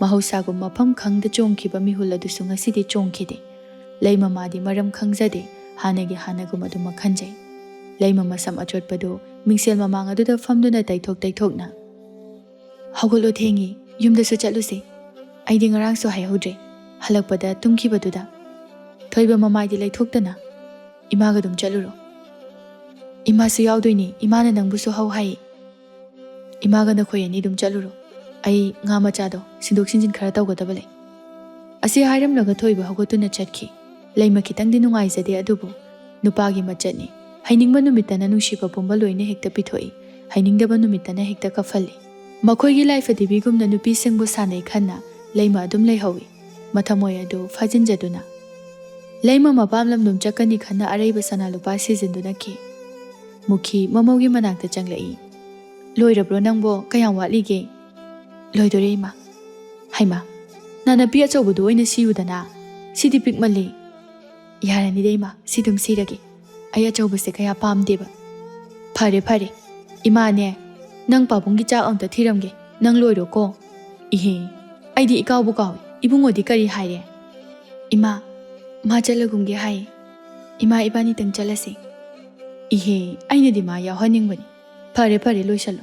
ꯃꯍꯧꯁꯥꯒꯨꯝ ꯃꯐꯝ ꯈꯪꯗ ꯆꯣꯡꯈꯤꯕ ꯃꯤꯍꯨꯜ ꯑꯗꯨꯁꯨ ꯉꯁꯤꯗꯤ ꯆꯣꯡꯈꯤꯗꯦ ꯂꯩꯃ ꯃꯥꯗꯤ ꯃꯔꯝ ꯈꯪꯖꯗꯦ ꯍꯥꯟꯅꯒꯨꯝ ꯑꯗꯨꯃꯛ ꯈꯟꯖꯩ ꯂꯩꯃ ꯃꯁꯝ ꯑꯆꯣꯠꯄꯗꯨ ꯃꯤꯡꯁꯦꯜ ꯃꯃꯥꯡ ꯑꯗꯨꯗ ꯐꯝꯗꯨꯅ ꯇꯩꯊꯣꯛꯅ ꯍꯧꯒꯠꯂꯣ ꯊꯦꯡꯉꯤ ꯌꯨꯝꯗꯁꯨ ꯆꯠꯂꯨꯁꯤ ꯑꯩꯗꯤ ꯉꯔꯥꯡꯁꯨ ꯍꯥꯏꯍꯧꯗ꯭ꯔꯦ ꯍꯜꯂꯛꯄꯗ ꯇꯨꯝꯈꯤꯕꯗꯨꯗ ꯊꯣꯏꯕ ꯃꯃꯥꯏꯗꯤ ꯂꯩꯊꯣꯛꯇꯅ ꯏꯃꯥꯒ ꯑꯗꯨꯝ ꯆꯠꯂꯨꯔꯣ ꯏꯃꯥꯁꯨ ꯌꯥꯎꯗꯣꯏꯅꯤ ꯏꯃꯥꯅ ꯅꯪꯕꯨꯁꯨ ꯍꯧ ꯍꯥꯏꯌꯦ ꯏꯃꯥꯒ ꯅꯈꯣꯏ ꯑꯅꯤ ꯑꯗꯨꯝ ꯆꯠꯂꯨꯔꯣ ꯑꯩ ꯉꯥ ꯃꯆꯥꯗꯣ ꯁꯤꯟꯗꯣꯛ ꯁꯤꯟꯖꯤꯟ ꯈꯔ ꯇꯧꯒꯗꯕ ꯂꯩ ꯑꯁꯤ ꯍꯥꯏꯔꯝꯂꯒ ꯊꯣꯏꯕ ꯍꯧꯒꯠꯇꯨꯅ ꯆꯠꯈꯤ ꯂꯩꯃ ꯈꯤꯇꯪꯗꯤ ꯅꯨꯡꯉꯥꯏꯖꯗꯦ ꯑꯗꯨꯕꯨ ꯅꯨꯄꯥꯒꯤ ꯃꯆꯠꯅꯤ ꯍꯩꯅꯤꯡꯕ ꯅꯨꯃꯤꯠꯇꯅ ꯅꯨꯡꯁꯤꯕ ꯄꯨꯝꯕ ꯂꯣꯏꯅ ꯍꯦꯛꯇ ꯄꯤꯊꯣꯛꯏ ꯍꯩꯅꯤꯡꯗꯕ ꯅꯨꯃꯤꯠꯇꯅ ꯍꯦꯛꯇ ꯀꯞꯐꯜꯂꯤ ꯃꯈꯣꯏꯒꯤ ꯂꯥꯏꯐꯗꯤꯕꯤꯒꯨꯝꯅ ꯅꯨꯄꯤꯁꯤꯡꯕꯨ ꯁꯥꯟꯅꯩ ꯈꯟꯅ ꯂꯩꯃ ꯑꯗꯨꯝ ꯂꯩꯍꯧꯏ ꯃꯊꯃꯣꯏ ꯑꯗꯨ ꯐꯥꯖꯤꯟꯖꯗꯨꯅ ꯂꯩꯃ ꯃꯄꯥꯝ ꯂꯝꯗꯨꯝ ꯆꯠꯀꯅꯤ ꯈꯟꯅ ꯑꯔꯩꯕ ꯁꯅꯥ ꯂꯨꯄꯥ ꯁꯤꯖꯤꯟꯗꯨꯅ ꯈꯤ ꯃꯨꯈꯤ ꯃꯃꯧꯒꯤ ꯃꯅꯥꯛꯇ ꯆꯪꯂꯛꯏ ꯂꯣꯏꯔꯕ꯭ꯔꯣ ꯅꯪꯕꯣ ꯀꯌꯥꯝ ꯋꯥꯠꯂꯤꯒꯦ ꯂꯣꯏꯗꯣꯔꯦ ꯏꯃꯥ ꯍꯩꯃꯥ ꯅꯥꯅꯄꯤ ꯑꯆꯧꯕꯗꯨ ꯑꯣꯏꯅ ꯁꯤꯌꯨꯗꯅ ꯁꯤꯗꯤ ꯄꯤꯛꯃꯜꯂꯤ ꯌꯥꯔꯅꯤꯗ ꯏꯃꯥ ꯁꯤꯗꯨꯝ ꯁꯤꯔꯒꯦ ꯑꯩ ꯑꯆꯧꯕꯁꯦ ꯀꯌꯥ ꯄꯥꯝꯗꯦꯕ ꯐꯔꯦ ꯐꯔꯦ ꯏꯃꯥꯅꯦ ꯅꯪ ꯄꯥꯕꯨꯡꯒꯤ ꯆꯥꯛ ꯑꯝꯇ ꯊꯤꯔꯝꯒꯦ ꯅꯪ ꯂꯣꯏꯔꯣꯀꯣ 이해 아이디 이까오부 까오 이붕 어디 까리 하이래 이마 마 잘라군게 하이 이마 이바니 등 잘라세 이해 아이네디 마 야화닝버니 파레 파레 로샬로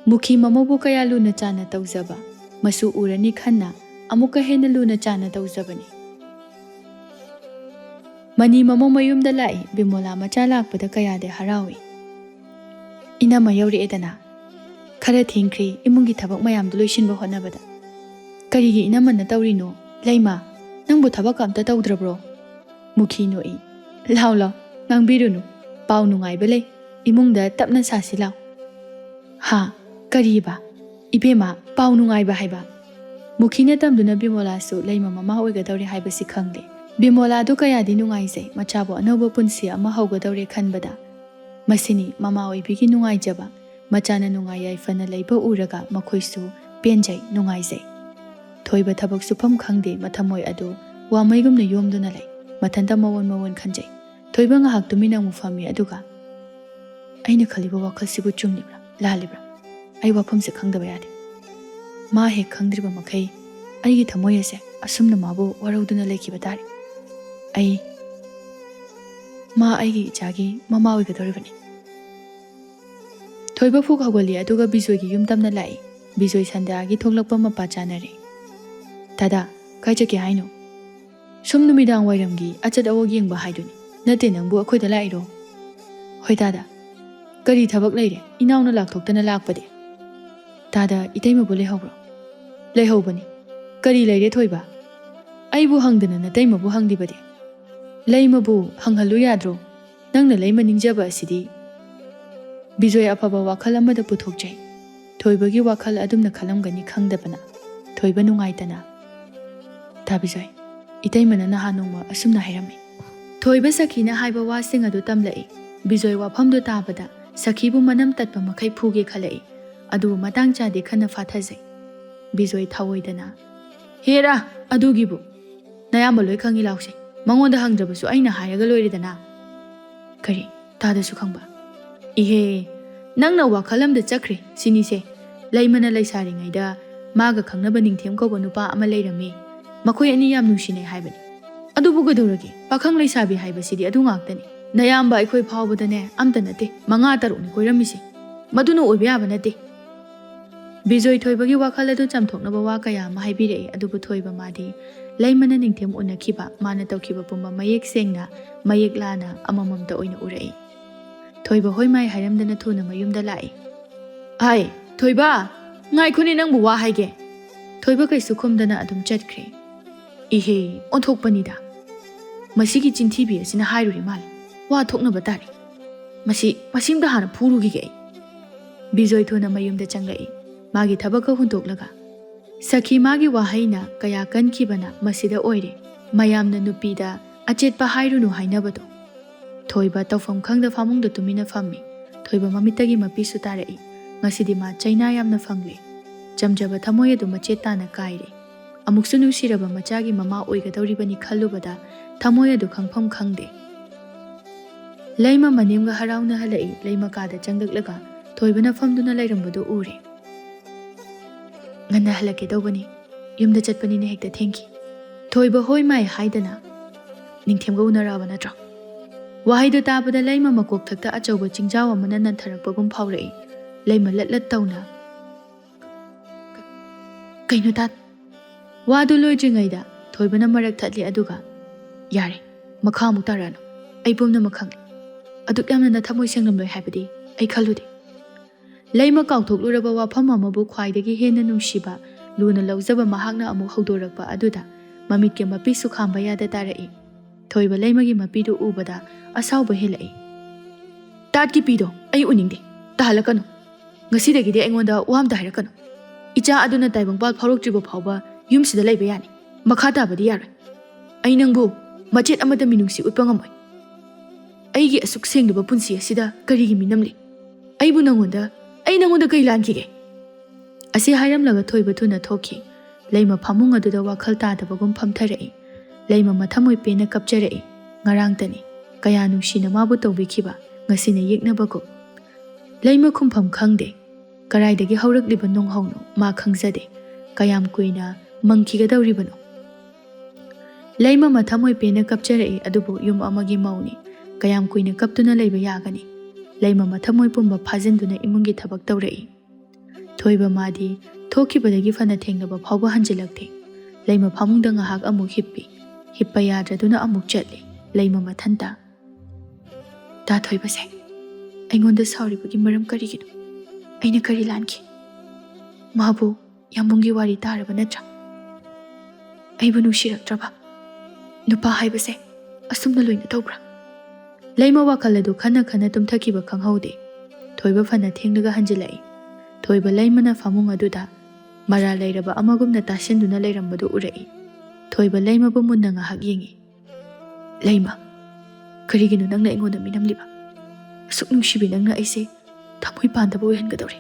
무키 마모부 까야 루나 짜나 따우자바 마수 우라니 칸나 아무까 헤나 루나 짜나 따우자바니 마니 마모 마윰다 라이 비몰라 마짜 락바다 까야데 하라위 이나마 여리 에다나 खरा थेंख्रे इमुंगी थबक मयाम दु लोइसिनबो होनाबदा करिगी इनामन तौरिनो लैमा नंबो थबक अमता तौद्रब्रो मुखी नोई लाव लाव ngangbirunu पाउ नुंगाई बले इमुंगदा तपना सासि लाव हा करिबा इबेमा पाउ नुंगाई बा हाइबा मुखीने तमदुना बिमोलासु लैमा ममा ओइगदौरे हाइबसि खंगले बिमोला दु कयादि नुंगाई जै मचाबो अनोबो पुनसि अमा हौगदौरे खनबदा मसिनी ममा ओइबिगी नुंगाई जबा मचाना नुंगाई याइफना लैबो उरगा मखोइसु पेंजै नुंगाइजै थोइबा थबक सुफम खंदे मथमोय अदु वामैगुमना योमदुना लै मथंता मवन मवन खंजै थोइबा ngahak tumina mufami aduga aina khaliba wakhasibu chumlibra lalibra ai wafamse khangdaba yade ma he khangdriba makhai aigi thamoy ase asumna mabu warauduna lekiba tare ai ma aigi ichagi mama oigadoribani थोइबा फुक हगोली अदुगा बिजोयगी युमतमना लाई बिजोय संदागी थोगलकपा मपा चानरे दादा काइचके हाइनो सुम नुमिदांग वाइरमगी अचत अवग येंगबा हाइदुनी नते नंबु अखोइदा लाइरो होय दादा करी थबक लैरे इनाउना लाक्थोक्तना लाक्पदे दादा इतैमबु लेहौब्रो लेहौबनी करी लैरे थोइबा आइबु हंगदना नतैमबु हंगदिबदे लैमबु हंगहलु याद्रो नंगना lemma निंगजबा असिदी Bijoy अफबा वाखल अमदा पुथोकजै थोइबगी वाखल अदुमना खलमगनी खंगदबना थोइबा नुंगाइतना ता बिजोय इतैमना नहा नोंमा असुमना हैरमी थोइबा सखीना हाइबा washing अदु तमलै बिजोय वाफमदो ताबदा सखीबु मनम तत्पा मखै फुगे खलै अदु मतांग चादे खना फाथाजै बिजोय थावोइदना हेरा अदुगिबु नयाम लोय खंगी लाउसे मंगोंदा हंगद्रबसु अइना हायगा लोइरेदना करी तादसु खंबा इहे नंगना वाखलमदा चखरे सिनिसे लैमना लैसारिङैदा मागा खंगनबा निंथेम कौबा नुपा अमा लैरमे मखोय अनि याम नुसिने हाइबनी अदुबु गदौरगे पाखंग लैसाबी हाइबसिदि अदु ngaktani नयामबा अखोय फावबदने अमता नते मंगा तरुनी कोइरमिसे मदुनो ओइबा याबा नते बिजोय थोइबगी वाखल अदु चमथोकनबा वा कया मा हाइबिरे अदुबु थोइबा मादि लैमना निंथेम उनखिबा माना तौखिबा पुंबा मयेक सेंगना मयेक लाना अमममता ओइना उरई थोइबा होय माय हाइरमदना थुना मयुमदा लाई आइ थोइबा ngaइखुनि नंबु वा हाइगे थोइबा कैसु खुमदना अदुम चटख्रे इहे ओंथोकपनिदा मसिगी चिंथीबी असिना हाइरुरि माल वा थोकनबा तारे मसिमदा हाना फुरुगिगे बिजोय थुना मयुमदा चंगलाई मागी थबक हुंतोकलगा सखी मागी वाहैना कया कनखिबना मसिदा ओइरे मयामना नुपीदा अचेतपा हाइरुनु हाइनबदो थोइबा तौफम खंगदा फामुंगदा तुमिना फम्मी थोइबा ममितगी मपीसु तारई ngasidi ma chaina yamna fangle jamjaba thamoy adu machet tana kaire amuksu nusiraba machagi mama oigadoribani khallubada thamoy adu khangpham khangde laima manemga harauna halai laima kada changdaklaga thoibana famduna lairambadu ure ngana halake dawbani yumda chatpani ne hekta thanki thoiba hoy mai haidana ningthemga unaraba natra wahaidu tabada laima makok thakta achauba chingjaw amana nantharakpagum phaurai laima latlat tauna kaino tat wadu loijingaida thoibana marak thatli aduga yare makha mutarano ai pomna makhang aduk yamna na thamoi sengnam loi haibadi ai khaludi laima kauthokluraba wafam amabu khwaidagi hena nungsiba luna laujaba mahakna amu haudorakpa aduda mamit ke mapi su khamba yada tarai thoiba laimagi mapidu ubada asauba helai tat ki pido ai uningde tahalakano Ngasidagidi aingondda wa amta hairakano. Icha aduna taibangpal phauroktriba phauba yumsida laiba yani. Makha tabadi yaroi. Ai nangbu machet amada minungsi utpa ngamoi. Aigi asuk sengdaba punsi asida karigi minamli. Aibu nangonda kai lankige. Asi hairamlaga thoiba thuna thoki. Laima phamung aduda wakhal tadabagum phamtharai. Laima mathamoi pena kapcharai. Ngarangtani kaya nungsina mabu tawbikhiba ngasina yeknabago. Laima khumpham khangde. Karaidagi haurakliba nonghongno ma khangzade. Kayam kuina mangkhigadawribano. Laima mathamoi pena kapcharai adubu yum amagi mauni. Kayam kuina kaptuna laiba yagani. Laima mathamoi pumba phajinduna imungi thabak tawrai. Thoiba madi thokibadagi fana thengnaba phawba hanjilakte. Laima phamungda ngahak amuk hippi. Hippa yadraduna amuk chatli. Laima mathanta. Ta thoiba se. Aingonda sauribagi maram karigino. Aina kari lanki. Mabu yambungi wari taraba natra. Aibu nushiraktraba. Nupa haiba se. Asumna loina tawbra. Laima wakaladu khana khana tumthakiba khanghaude. Thoiba fana thengnaga hanjilai. Thoiba laimana famung aduda mara lairaba amagumna tasenduna lairambadu urai. Thoiba laima bu munna ngahak yengi. Laima, karigino nangna aingonda minamliba. Asuk nungsibi nangna aise thamoi pandaba oihangadawre.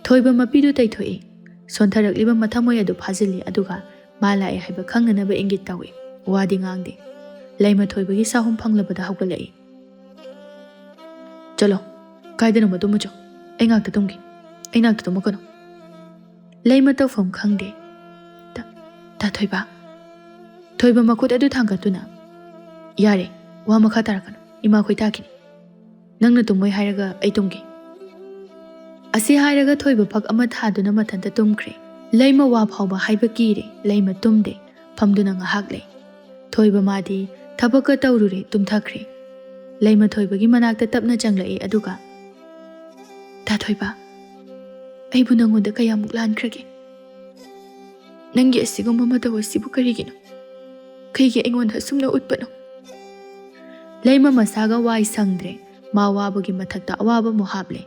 Thoiba mapidu taithoi. Sontharakliba mathamoi adu phajili aduga malai haiba khangnanaba ingit tawi. Wadi ngangde. Laima thoibagi sahum phanglabada haugalai. Chalo, kaidana matumujo. Aingak tatumgi. Ainak tatumukano. Laima tawfam khangde. Ta thoiba. Thoiba makut adu thangatuna. Yare, wa makha tarakano. Ima khoi takini. Nangna tumoi hairaga ai tumgi. Asi hairaga thoiba phak ama thaduna mathanta tumkre. Laima wa phauba haiba kire. Laima tumde. Phamduna ngahak lei. Thoiba madi thabaka tawrure tumthakre. Laima thoibagi manakta tapna changlai aduga. Ta thoiba. Aibu nangonda kayamuk lankrage. Nangi asigumba matawa sibu karigino. Kaigi aingonda sumna utpano. Laima masaga wai sangdre. Ma wabagi mathakta awaba mohable.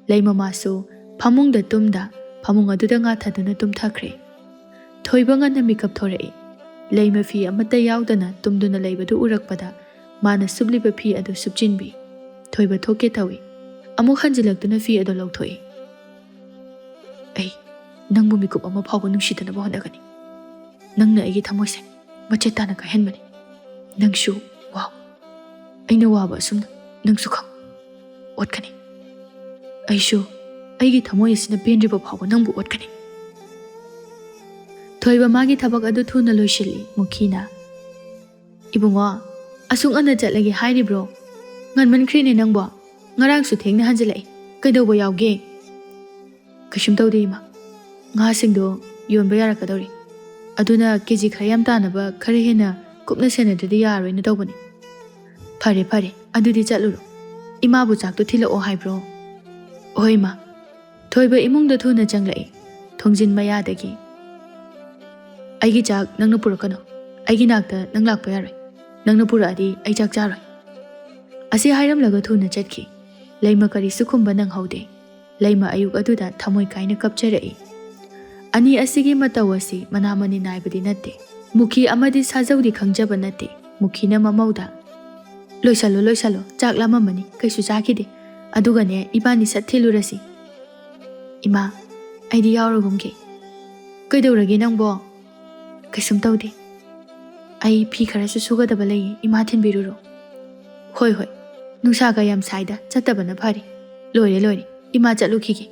Laima maso phamungda tumda. Phamung aduda nga thaduna tumthakre. Thoiba nga namikap thorai. Laima fi amata yaudana tumduna laibadu urakpada. Mana subliba fi adu subjinbi. Thoiba thoke tawi. Amuk hanjilaktuna fi adu lauthoi. Ay, nangbu mikup ama phawba nungsidanaba honagani. Nangna aigi thamoise machetana ka henbani. Nangshu, wow. Aina waba asumna nangsu khang. Otkani. Aishu, aigi thamoisina pendriba phawba nangbu otkani. Thoiba magi thabak adu thuna loishili mukhina. Ibungo, asung ana chatlagi hairibro. Nganman khrine nangbo. Ngarangsu thengna hanjilai. Kaidawba yawge. Kashum tawde ima. Nga singdo yonba yarakadawri. Aduna keji khayam tanaba khare hena kupna senadadi yaroi na tawbani. Phare phare, adudi chatluro. Ima bu chakto thila o haibro. Oi ma. Thoiba imungda thuna changlai. Thongjin mayadagi. Aigi chak nangna purakano. Aigi nakta nang lakpa yaroi. Nangna puradi ai chak charoi. Asi hairam laga thuna chatki. Laima kari sukhumba nang haude. Laima ayuk aduda thamoi kaina kapcharai. Ani asigi matawasi manamani naibadi natte. Mukhi amadi sajawdi khangjaba natte. Mukhina mamauda. Loisalo, chak lama mani, kaisu chakide. Adugane ibani sathilurasi. Ima, aidi yauragumge. Kaidawrage nangbo. Kaisum tawde. Ai phi kharasu sugadaba lei ima thinbiruro. Hoi. Nungsaga yam saida chatabana phari. Loire. Ima chatlukhige.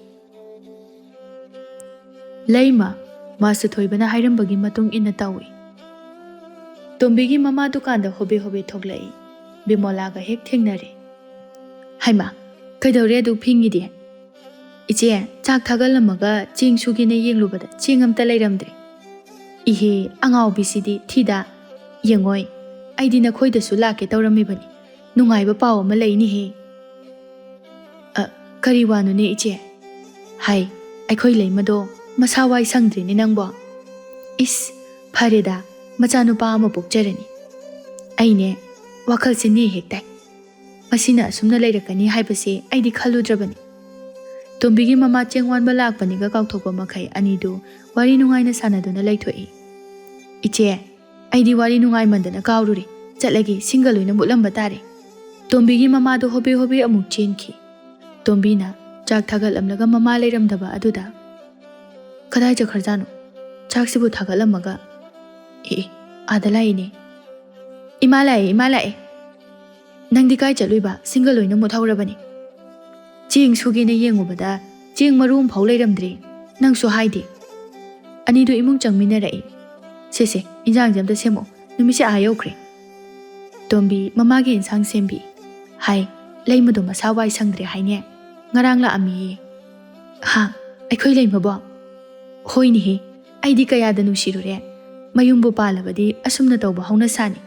Laima masu thoibana hairambagi matung inna tawi. Tombigi mama dukanda hobe thoglai. Bimolaga hek thengnare. Haima, kaidawre du phingidi. Iche chak thagalamaga ching sugine yenglubada chingamta leiramdre. Ihe angau bisidi thida yengoi. Aidi na khoidasu lake tawramibani. Nungaiba paw ama leini he. Kari wanu ne iche. Hai, aikhoi leimado masawai sangdri ni nangbo. Is, phareda, machanupa ama pokjarani. Aine, wakhalse ne hektai. Masina asumna leirakani haibase aidi khaludrabani. ꯇꯣꯝꯕꯤꯒꯤ ꯃꯃꯥ ꯆꯦꯡꯋꯥꯟꯕ ꯂꯥꯛꯄꯅꯤꯒ ꯀꯥꯎꯊꯣꯛꯄ ꯃꯈꯩ ꯑꯅꯤꯗꯨ ꯋꯥꯔꯤ ꯅꯨꯡꯉꯥꯏꯅ ꯁꯥꯟꯅꯗꯨꯅ ꯂꯩꯊꯣꯛꯏ꯫ ꯏꯆꯦ, ꯑꯩꯗꯤ ꯋꯥꯔꯤ ꯅꯨꯡꯉꯥꯏꯃꯟꯗꯅ ꯀꯥꯎꯔꯨꯔꯦ, ꯆꯠꯂꯒꯦ, ꯁꯤꯡꯒ ꯂꯣꯏꯅ ꯃꯨꯠꯂꯝꯕ ꯇꯥꯔꯦ꯫ ꯇꯣꯝꯕꯤꯒꯤ ꯃꯃꯥꯗꯣ ꯍꯣꯕꯦ ꯍꯣꯕꯦ ꯑꯃꯨꯛ ꯆꯦꯟꯈꯤ꯫ ꯇꯣꯝꯕꯤꯅ ꯆꯥꯛ ꯊꯥꯒꯠꯂꯝꯂꯒ ꯃꯃꯥ ꯂꯩꯔꯝꯗꯕ ꯑꯗꯨꯗ ꯀꯗꯥꯏ ꯆꯠꯈ꯭ꯔꯖꯥꯠꯅꯣ? ꯆꯥꯛꯁꯤꯕꯨ ꯊꯥꯒꯠꯂꯝꯃꯒ ꯑꯥꯗ ꯂꯥꯛꯏꯅꯦ꯫ ꯏꯃꯥ ꯂꯥꯛꯑꯦ, ꯏꯃꯥ ꯂꯥꯛꯑꯦ꯫ ꯅꯪꯗꯤ ꯀꯥꯏ ꯆꯠꯂꯨꯏꯕ? ꯁꯤꯡꯒ ꯂꯣꯏꯅ ꯃꯨꯠꯍꯧꯔꯕꯅꯤ꯫ ꯆꯦꯡ ꯁꯨꯒꯦꯅ ꯌꯦꯡꯉꯨꯕꯗ ꯆꯦꯡ ꯃꯔꯨ ꯑꯃꯐꯥꯎ ꯂꯩꯔꯝꯗ꯭ꯔꯦ, ꯅꯪꯁꯨ ꯍꯥꯏꯗꯦ꯫ ꯑꯅꯤꯗꯨ ꯏꯃꯨꯡ ꯆꯪꯃꯤꯟꯅꯔꯛꯏ꯫ ꯁꯦ ꯏꯟꯖꯥꯡꯁꯦ ꯑꯝꯇ ꯁꯦꯝꯃꯛꯑꯣ, ꯅꯨꯃꯤꯠꯁꯦ ꯑꯥ ꯌꯧꯈ꯭ꯔꯦ꯫ ꯇꯣꯝꯕꯤ ꯃꯃꯥꯒꯤ ꯏꯟꯁꯥꯡ ꯁꯦꯝꯕꯤ꯫ ꯍꯥꯏ, ꯂꯩꯃꯗꯣ ꯃꯁꯥ ꯋꯥꯏ ꯁꯪꯗ꯭ꯔꯦ ꯍꯥꯏꯅꯦ, ꯉꯔꯥꯡ ꯂꯥꯛꯑꯝꯃꯤꯌꯦ꯫ ꯍꯥ, ꯑꯩꯈꯣꯏ ꯂꯩꯃꯕꯣ? ꯍꯣꯏꯅꯦꯍꯦ, ꯑꯩꯗꯤ ꯀꯌꯥꯗ ꯅꯨꯡꯁꯤꯔꯨꯔꯦ, ꯃꯌꯨꯝꯕꯨ ꯄꯥꯜꯂꯕꯗꯤ ꯑꯁꯨꯝꯅ ꯇꯧꯕ ꯍꯧꯅꯁꯥꯅꯤ꯫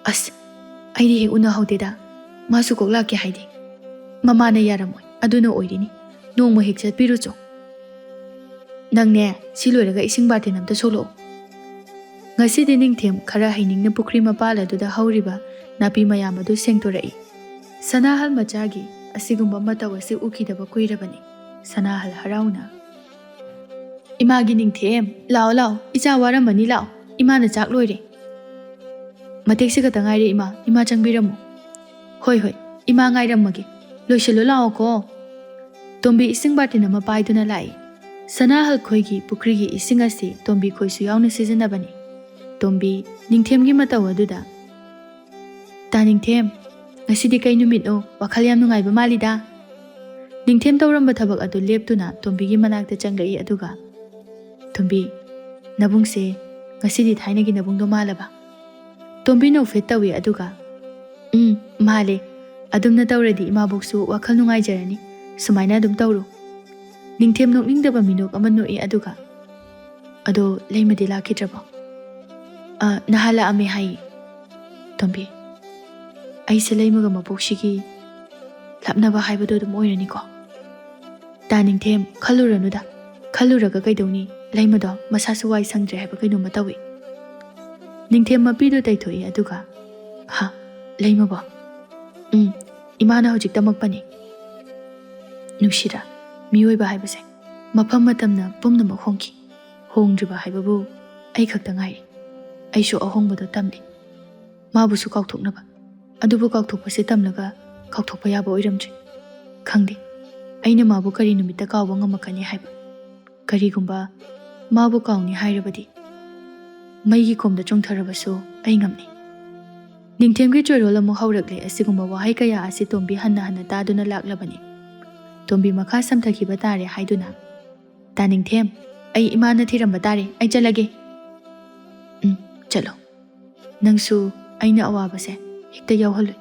ꯑꯁ, ꯑꯩꯗꯤ ꯍꯦꯛ ꯎꯅꯍꯧꯗꯦꯗ, ꯃꯥꯁꯨ ꯀꯣꯛ ꯂꯥꯛꯀꯦ ꯍꯥꯏꯗꯦ꯫ ꯃꯃꯥꯅ ꯌꯥꯔꯝꯃꯣꯏ, ꯑꯗꯨꯅ ꯑꯣꯏꯔꯤꯅꯤ, ꯅꯣꯡꯃ ꯍꯦꯛ ꯆꯠꯄꯤꯔꯨꯆꯣ꯫ ꯅꯪꯅꯦ, ꯁꯤ ꯂꯣꯏꯔꯒ ꯏꯁꯤꯡ ꯕꯥꯔꯇꯤꯟ ꯑꯝꯇ ꯁꯣꯛꯂꯛꯑꯣ꯫ ꯉꯁꯤꯗꯤ ꯅꯤꯡꯊꯦꯝ ꯈꯔ ꯍꯩꯅꯤꯡꯅ ꯄꯨꯈ꯭ꯔꯤ ꯃꯄꯥꯜ ꯑꯗꯨꯗ ꯍꯧꯔꯤꯕ ꯅꯥꯄꯤ ꯃꯌꯥꯝ ꯑꯗꯨ ꯁꯦꯡꯗꯣꯔꯛꯏ꯫ ꯁꯅꯥꯍꯜ ꯃꯆꯥꯒꯤ ꯑꯁꯤꯒꯨꯝꯕ ꯃꯇꯧ ꯑꯁꯤ ꯎꯈꯤꯗꯕ ꯀꯨꯏꯔꯕꯅꯤ꯫ ꯁꯅꯥꯍꯜ ꯍꯔꯥꯎꯅ ꯏꯃꯥꯒꯤ ꯅꯤꯡꯊꯦꯝ, ꯂꯥꯛꯑꯣ ꯂꯥꯛꯑꯣ, ꯏꯆꯥ ꯋꯥꯔꯝꯃꯅꯤ, ꯂꯥꯛꯑꯣ, ꯏꯃꯥꯅ ꯆꯥꯛ ꯂꯣꯏꯔꯦ꯫ ꯃꯇꯦꯛꯁꯤ ꯈꯛꯇ ꯉꯥꯏꯔꯦ ꯏꯃꯥ ꯆꯪꯕꯤꯔꯝꯃꯨ꯫ ꯍꯣꯏ, ꯏꯃꯥ ꯉꯥꯏꯔꯝꯃꯒꯦ, ꯂꯣꯏꯁꯤꯜꯂꯨ ꯂꯥꯛꯑꯣꯀꯣ꯫ ꯇꯣꯝꯕꯤ ꯏꯁꯤꯡ ꯕꯥꯔꯇꯤꯟ ꯑꯃ ꯄꯥꯏꯗꯨꯅ ꯂꯥꯛꯏ꯫ ꯁꯅꯥꯍꯜ ꯈꯣꯏꯒꯤ ꯄꯨꯈ꯭ꯔꯤꯒꯤ ꯏꯁꯤꯡ ꯑꯁꯤ ꯇꯣꯝꯕꯤ ꯈꯣꯏꯁꯨ ꯌꯥꯎꯅ ꯁꯤꯖꯤꯟꯅꯕꯅꯤ꯫ ꯇꯣꯝꯕꯤ ꯅꯤꯡꯊꯦꯝꯒꯤ ꯃꯇꯧ ꯑꯗꯨꯗ ꯇꯥ ꯅꯤꯡꯊꯦꯝ, ꯉꯁꯤꯗꯤ ꯀꯩ ꯅꯨꯃꯤꯠꯅꯣ? ꯋꯥꯈꯜ ꯌꯥꯝ ꯅꯨꯡꯉꯥꯏꯕ ꯃꯥꯜꯂꯤꯗ꯫ ꯅꯤꯡꯊꯦꯝ ꯇꯧꯔꯝꯕ ꯊꯕꯛ ꯑꯗꯨ ꯂꯦꯞꯇꯨꯅ ꯇꯣꯝꯕꯤꯒꯤ ꯃꯅꯥꯛꯇ ꯆꯪꯂꯛꯏ ꯑꯗꯨꯒ ꯇꯣꯝꯕꯤ, ꯅꯕꯨꯡꯁꯦ ꯉꯁꯤꯗꯤ ꯊꯥꯏꯅꯒꯤ ꯅꯕꯨꯡꯗꯣ ꯃꯥꯜꯂꯕ? ꯇꯣꯝꯕꯤ ꯅꯣꯛꯐꯦꯠ ꯇꯧꯏ ꯑꯗꯨꯒ ꯃꯥꯜꯂꯦ, ꯑꯗꯨꯝꯅ ꯇꯧꯔꯗꯤ ꯏꯃꯥꯕꯣꯛꯁꯨ ꯋꯥꯈꯜ ꯅꯨꯡꯉꯥꯏꯖꯔꯅꯤ, ꯁꯨꯃꯥꯏꯅ ꯑꯗꯨꯝ ꯇꯧꯔꯣ꯫ ꯅꯤꯡꯊꯦꯝ ꯅꯣꯛꯅꯤꯡꯗꯕ ꯃꯤꯅꯣꯛ ꯑꯃ ꯅꯣꯛꯏ ꯑꯗꯨꯒ ꯑꯗꯣ ꯂꯩꯃꯗꯤ ꯂꯥꯛꯈꯤꯗ꯭ꯔꯕꯣ? ꯅꯍꯥꯟ ꯂꯥꯛꯑꯝꯃꯦ ꯍꯥꯏꯌꯦ꯫ ꯇꯣꯝꯕꯤ, ꯑꯩꯁꯦ ꯂꯩꯃꯒ ꯃꯕꯣꯛꯁꯤꯒꯤ ꯂꯥꯞꯅꯕ ꯍꯥꯏꯕꯗꯣ ꯑꯗꯨꯝ ꯑꯣꯏꯔꯅꯤꯀꯣ? ꯇꯥ ꯅꯤꯡꯊꯦꯝ, ꯈꯜꯂꯨꯔꯅꯨꯗ, ꯈꯜꯂꯨꯔꯒ ꯀꯩꯗꯧꯅꯤ? ꯂꯩꯃꯗꯣ ꯃꯁꯥꯁꯨ ꯋꯥꯏ ꯁꯪꯗ꯭ꯔꯦ ꯍꯥꯏꯕ ꯀꯩꯅꯣꯝꯃ ꯇꯧꯏ꯫ ꯅꯤꯡꯊꯦꯝ ꯃꯄꯤꯗꯨ ꯇꯩꯊꯣꯛꯏ ꯑꯗꯨꯒ ꯍꯥ, ꯂꯩꯃꯕꯣ? ꯏꯃꯥꯅ ꯍꯧꯖꯤꯛ ꯇꯝꯃꯛꯄꯅꯤ꯫ ꯅꯨꯡꯁꯤꯗ, ꯃꯤꯑꯣꯏꯕ ꯍꯥꯏꯕꯁꯦ ꯃꯐꯝ ꯃꯇꯝꯅ ꯄꯨꯝꯅꯃꯛ ꯍꯣꯡꯈꯤ, ꯍꯣꯡꯗ꯭ꯔꯤꯕ ꯍꯥꯏꯕꯕꯨ ꯑꯩ ꯈꯛꯇ ꯉꯥꯏꯔꯤ꯫ ꯑꯩꯁꯨ ꯑꯍꯣꯡꯕꯗꯣ ꯇꯝꯂꯤ, ꯃꯥꯕꯨꯁꯨ ꯀꯥꯎꯊꯣꯛꯅꯕ꯫ ꯑꯗꯨꯕꯨ ꯀꯥꯎꯊꯣꯛꯄꯁꯦ ꯇꯝꯂꯒ ꯀꯥꯎꯊꯣꯛꯄ ꯌꯥꯕ ꯑꯣꯏꯔꯝꯗ꯭ꯔꯦ꯫ ꯈꯪꯗꯦ, ꯑꯩꯅ ꯃꯥꯕꯨ ꯀꯔꯤ ꯅꯨꯃꯤꯠꯇ ꯀꯥꯎꯕ ꯉꯝꯃꯛꯀꯅꯤ ꯍꯥꯏꯕ꯫ ꯀꯔꯤꯒꯨꯝꯕ ꯃꯥꯕꯨ ꯀꯥꯎꯅꯤ ꯍꯥꯏꯔꯕꯗꯤ ꯃꯩꯒꯤ ꯈꯣꯝꯗ ꯆꯣꯡꯊꯔꯕꯁꯨ ꯑꯩ ꯉꯝꯅꯤ꯫ ꯅꯤꯡꯊꯦꯝꯒꯤ ꯆꯣꯏꯔꯣꯜ ꯑꯃꯨꯛ ꯍꯧꯔꯛꯂꯦ꯫ ꯑꯁꯤꯒꯨꯝꯕ ꯋꯥꯍꯩ ꯀꯌꯥ ꯑꯁꯤ ꯇꯣꯝꯕꯤ ꯍꯟꯅ ꯍꯟꯅ ꯇꯥꯗꯨꯅ ꯂꯥꯛꯂꯕꯅꯤ꯫ ꯇꯣꯝꯕꯤ ꯃꯈꯥ ꯁꯝꯊꯈꯤꯕ ꯇꯥꯔꯦ ꯍꯥꯏꯗꯨꯅ ꯇꯥ ꯅꯤꯡꯊꯦꯝ, ꯑꯩ ꯏꯃꯥꯅ ꯊꯤꯔꯝꯕ ꯇꯥꯔꯦ, ꯑꯩ ꯆꯠꯂꯒꯦ꯫ ꯆꯠꯂꯣ, ꯅꯪꯁꯨ ꯑꯩꯅ ꯑꯋꯥꯕꯁꯦ ꯍꯦꯛꯇ ꯌꯥꯎꯍꯜꯂꯨ,